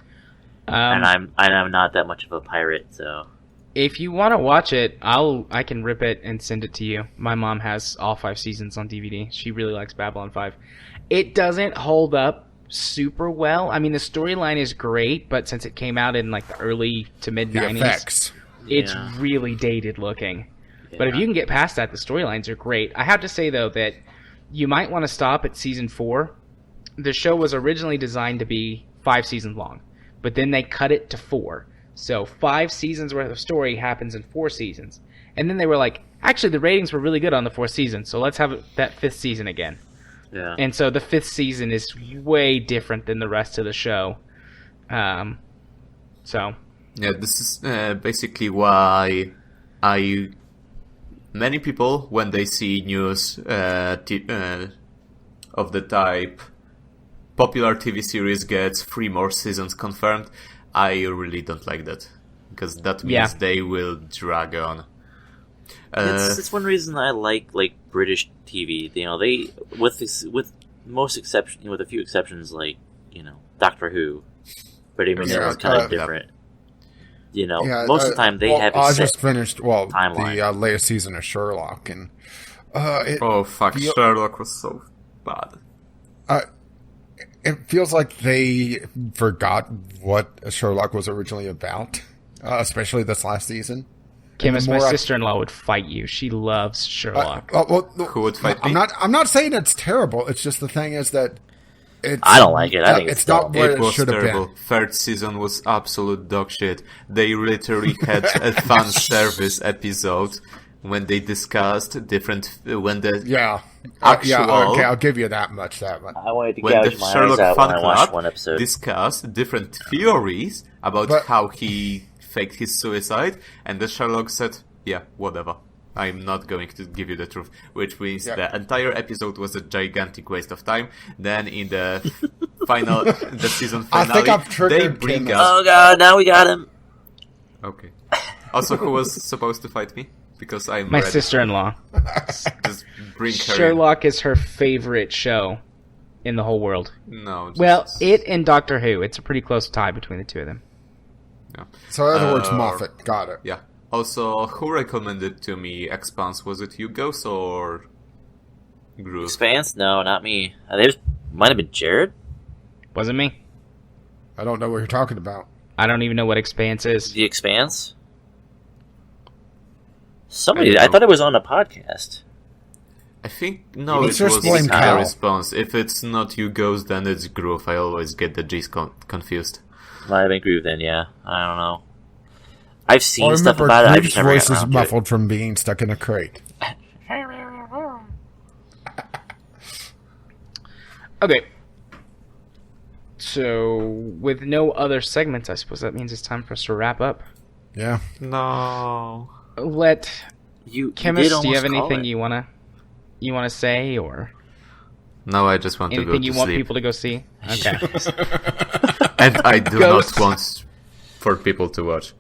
and I'm not that much of a pirate, so. If you want to watch it, I can rip it and send it to you. My mom has all 5 seasons on DVD. She really likes Babylon 5. It doesn't hold up super well. I mean, the storyline is great, but since it came out in like the early to mid The 90s, effects. it's really dated looking. Yeah. But if you can get past that, the storylines are great. I have to say though that you might want to stop at season 4. The show was originally designed to be 5 seasons long, but then they cut it to 4. So 5 seasons worth of story happens in 4 seasons. And then they were like, actually the ratings were really good on the 4th season, so let's have that 5th season again. Yeah. And so the 5th season is way different than the rest of the show. So Yeah, this is basically why many people, when they see news of the type, popular TV series gets 3 more seasons confirmed, I really don't like that. Because that means they will drag on. It's one reason I like British TV. You know, they with a few exceptions, like Doctor Who, but even that was kind of different. You know, most of the time they have. I just finished timeline. the latest season of Sherlock, and Sherlock was so bad. It feels like they forgot what Sherlock was originally about, especially this last season. Kim, as my sister-in-law would fight you. She loves Sherlock. Who would fight me? I'm not saying it's terrible. It's just the thing is that I don't like it. I think it's not where it was should have terrible. been. 3rd season was absolute dog shit. They literally had a fan service episode when they discussed Okay, I'll give you that much. I wanted to when the gouge my eyes Sherlock out when I fan watched club one episode. discussed different theories about how he faked his suicide, and the Sherlock said, "Yeah, whatever. I'm not going to give you the truth," which means the entire episode was a gigantic waste of time. Then in the the season finale, I think I've they triggered bring Kim. us. Oh god, now we got him. Okay. Also, who was supposed to fight me? Because I'm My ready. sister-in-law. Just bring her. Sherlock is her favorite show in the whole world. In. No. Well, it and Doctor Who. It's a pretty close tie between the two of them. Yeah. So in other words, Moffat got it. Yeah. Also, who recommended to me Expanse? Was it you, Ghost, or Groove? Expanse? No, not me. Might have been Jared. Wasn't me. I don't know what you're talking about. I don't even know what Expanse is. The Expanse? Somebody, I thought it was on a podcast. I think, no, Let's it just was blame the Cal. response. If it's not you, Ghost, then it's Groove. I always get the G's confused. Might have been Groove then, yeah. I don't know. I've seen I stuff remember about it. I Groov's just never voice got is around to it. muffled from being stuck in a crate. Okay. So, with no other segments, I suppose that means it's time for us to wrap up. Yeah. No. Let You Chemist, did do you have almost call anything it. you wanna say, or No, I just want to go anything to you want sleep. people to go see? Okay. And I do Ghost. not want for people to watch.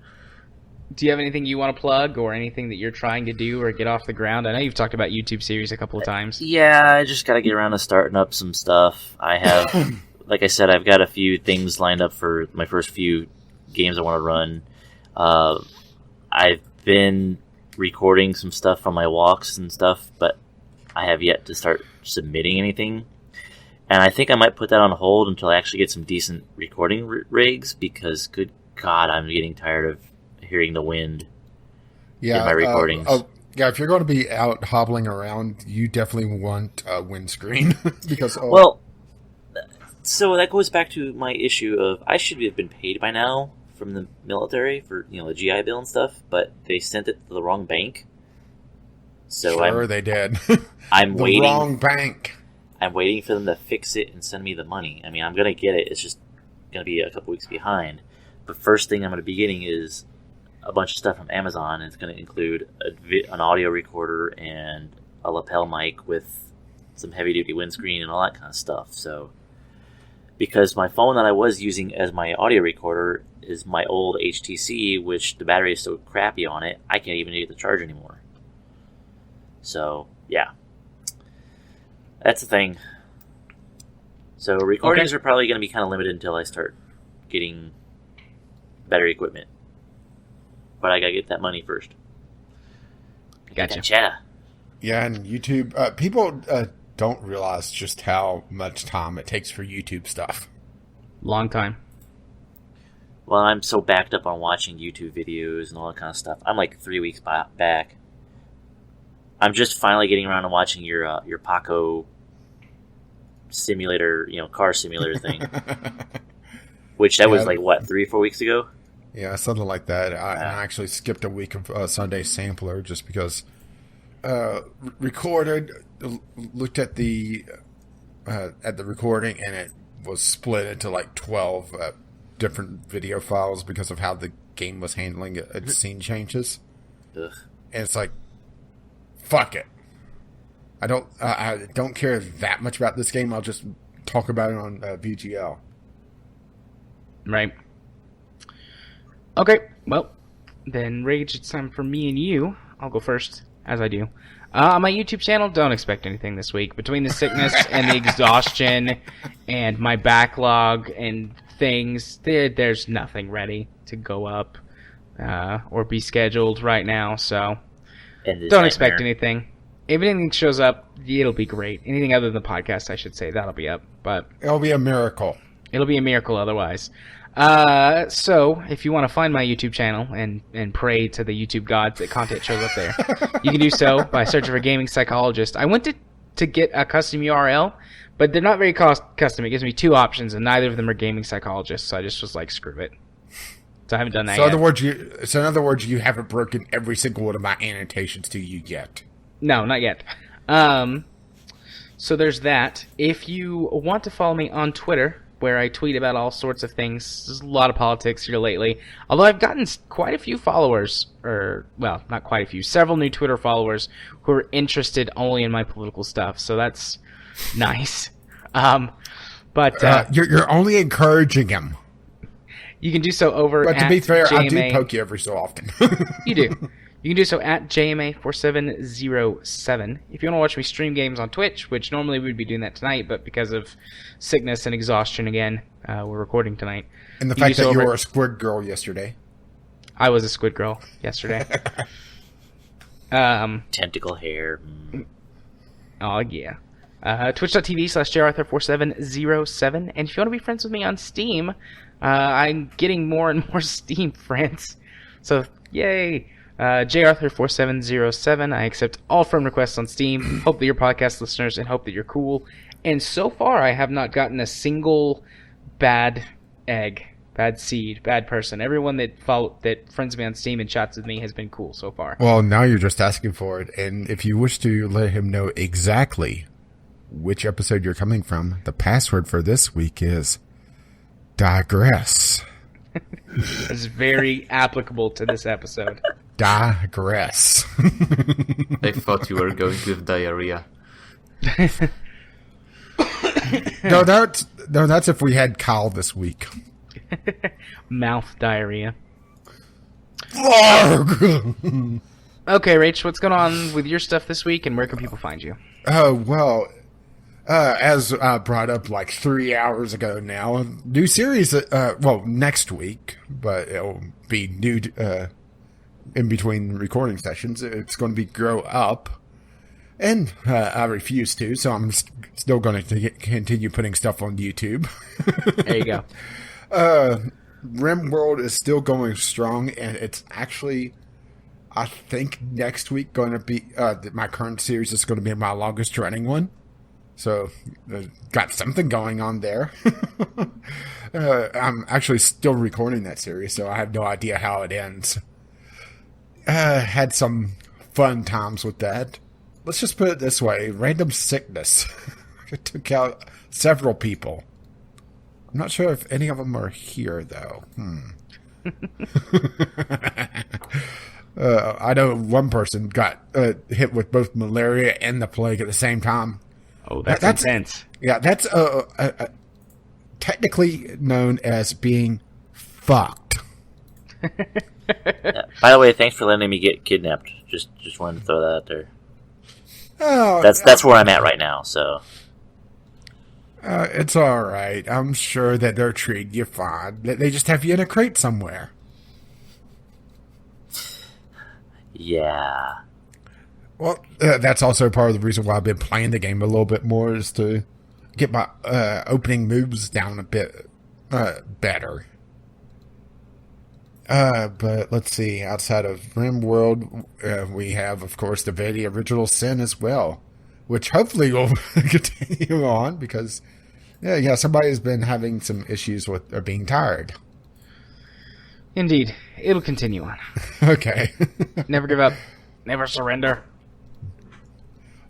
Do you have anything you want to plug, or anything that you're trying to do or get off the ground? I know you've talked about YouTube series a couple of times. Yeah, I just gotta get around to starting up some stuff. I have, like I said, I've got a few things lined up for my first few games I want to run. I've been recording some stuff from my walks and stuff, but I have yet to start submitting anything. And I think I might put that on hold until I actually get some decent recording rigs, because, good God, I'm getting tired of hearing the wind in my recordings. Yeah, if you're going to be out hobbling around, you definitely want a windscreen. Because Well, so that goes back to my issue of I should have been paid by now from the military for the GI Bill and stuff, but they sent it to the wrong bank. So sure, they did. I'm the waiting. Wrong bank. I'm waiting for them to fix it and send me the money. I mean, I'm gonna get it. It's just gonna be a couple weeks behind. But first thing I'm gonna be getting is a bunch of stuff from Amazon. And it's gonna include an audio recorder and a lapel mic with some heavy duty windscreen and all that kind of stuff. So, because my phone that I was using as my audio recorder is my old HTC, which the battery is so crappy on it, I can't even get the charge anymore. So, yeah. That's the thing. So recordings are probably going to be kind of limited until I start getting better equipment. But I got to get that money first. Gotcha. Yeah, and YouTube, people don't realize just how much time it takes for YouTube stuff. Long time. Well, I'm so backed up on watching YouTube videos and all that kind of stuff. I'm like 3 weeks back. I'm just finally getting around to watching your Paco simulator, car simulator thing. Which that was like, what, 3 or 4 weeks ago? Yeah, something like that. I actually skipped a week of Sunday Sampler just because recorded, looked at the recording, and it was split into like 12 different video files because of how the game was handling its scene changes. Ugh. And it's like, fuck it. I don't care that much about this game. I'll just talk about it on VGL. Right. Okay, well, then Rage, it's time for me and you. I'll go first, as I do. On my YouTube channel, don't expect anything this week. Between the sickness and the exhaustion and my backlog and things, there's nothing ready to go up or be scheduled right now, so don't expect anything. If anything shows up, it'll be great. Anything other than the podcast, I should say, that'll be up. But it'll be a miracle. It'll be a miracle otherwise. So, if you want to find my YouTube channel and pray to the YouTube gods that content shows up there, you can do so by searching for Gaming Psychologist. I went to get a custom URL, but they're not very custom. It gives me 2 options, and neither of them are Gaming Psychologist, so I just was like, screw it. So I haven't done that yet. In other words, you haven't broken every single one of my annotations to you yet. No, not yet. So there's that. If you want to follow me on Twitter, where I tweet about all sorts of things, there's a lot of politics here lately. Although I've gotten quite a few followers, not quite a few, several new Twitter followers who are interested only in my political stuff. So that's nice. But you're only encouraging him. You can do so over But at to be fair, JMA. I do poke you every so often. You do. You can do so at JMA4707. If you want to watch me stream games on Twitch, which normally we'd be doing that tonight, but because of sickness and exhaustion again, we're recording tonight. And the fact that you were a squid girl yesterday. I was a squid girl yesterday. Tentacle hair. Oh, yeah. Twitch.tv/jarthur4707. And if you want to be friends with me on Steam, I'm getting more and more Steam friends. So, yay. jarthur4707. I accept all friend requests on Steam. Hope that you're podcast listeners and hope that you're cool. And so far, I have not gotten a single bad egg, bad seed, bad person. Everyone that friends me on Steam and chats with me has been cool so far. Well, now you're just asking for it. And if you wish to let him know exactly which episode you're coming from, the password for this week is digress. It's very applicable to this episode. Digress. I thought you were going with diarrhea. No, that's if we had Kyle this week. Mouth diarrhea. Okay, Rach, what's going on with your stuff this week, and where can people find you? As brought up like 3 hours ago now, new series, next week, but it'll be new in between recording sessions. It's going to be Grow Up, and I refuse to, so I'm still going to continue putting stuff on YouTube. There you go. RimWorld is still going strong, and it's actually, I think next week going to be, my current series is going to be my longest running one. So, got something going on there. I'm actually still recording that series, so I have no idea how it ends. Had some fun times with that. Let's just put it this way. Random sickness. It took out several people. I'm not sure if any of them are here, though. I know one person got hit with both malaria and the plague at the same time. Oh, that's intense. Yeah, that's technically known as being fucked. Yeah. By the way, thanks for letting me get kidnapped. Just wanted to throw that out there. Oh, that's where I'm at right now. So it's all right. I'm sure that they're treating you fine. They just have you in a crate somewhere. Yeah. Well, that's also part of the reason why I've been playing the game a little bit more, is to get my opening moves down a bit better. But let's see. Outside of RimWorld, we have, of course, the Vanity Original Sin as well, which hopefully will continue on because, yeah, somebody's been having some issues with being tired. Indeed. It'll continue on. Okay. Never give up. Never surrender.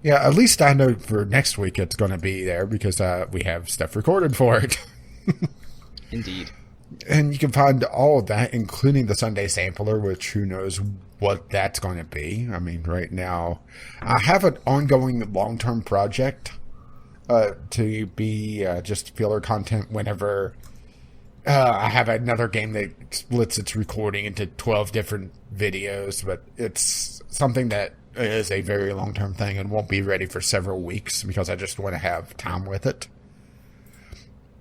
Yeah, at least I know for next week it's going to be there because we have stuff recorded for it. Indeed. And you can find all of that, including the Sunday Sampler, which who knows what that's going to be. I mean, right now, I have an ongoing long-term project to be just filler content whenever I have another game that splits its recording into 12 different videos, but it's something that is a very long-term thing and won't be ready for several weeks because I just want to have time with it.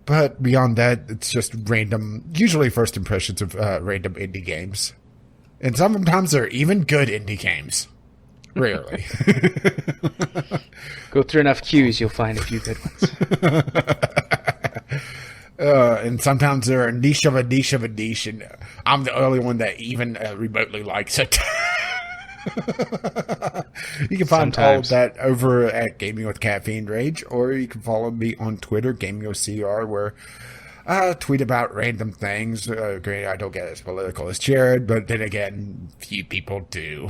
But beyond that, it's just random, usually first impressions of random indie games. And sometimes they're even good indie games. Rarely. Go through enough queues, you'll find a few good ones. And sometimes they're a niche of a niche of a niche, and I'm the only one that even remotely likes it. You can find all of that over at Gaming with Caffeine Rage, or you can follow me on Twitter, GamingOCR, where I tweet about random things. Granted, I don't get as political as Jared, but then again, few people do.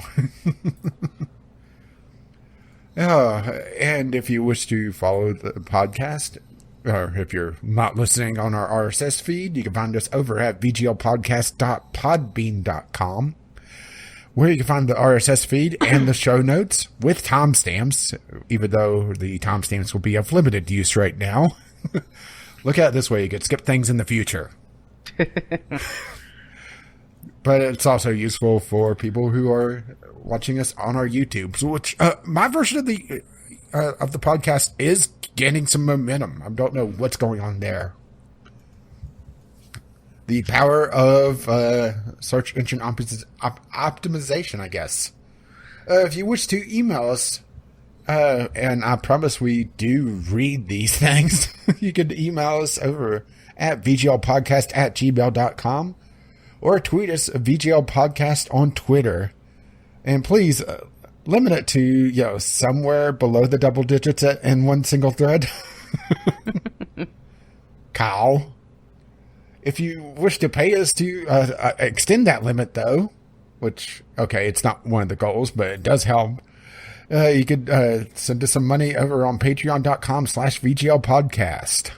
And if you wish to follow the podcast, or if you're not listening on our RSS feed, you can find us over at vglpodcast.podbean.com, where you can find the RSS feed and the show notes with timestamps, even though the timestamps will be of limited use right now. Look at it this way, you could skip things in the future. But it's also useful for people who are watching us on our YouTube, which my version of the podcast is gaining some momentum. I don't know what's going on there. The power of search engine optimization, I guess. If you wish to email us, and I promise we do read these things, you can email us over at vglpodcast@gmail.com or tweet us VGL Podcast on Twitter. And please limit it to, somewhere below the double digits in one single thread. Cow. If you wish to pay us to extend that limit, though, which, okay, it's not one of the goals, but it does help, you could send us some money over on patreon.com/VGL Podcast.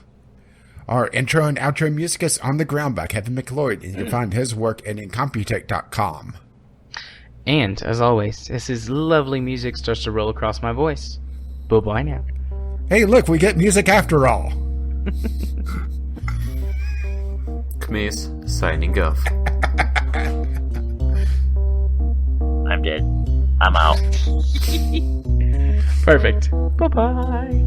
Our intro and outro music is On the Ground by Kevin McLeod, and you can find his work at incompetech.com. And, as always, as his lovely music starts to roll across my voice, bye-bye now. Hey, look, we get music after all. Kmis, signing off. I'm dead. I'm out. Perfect. Bye-bye.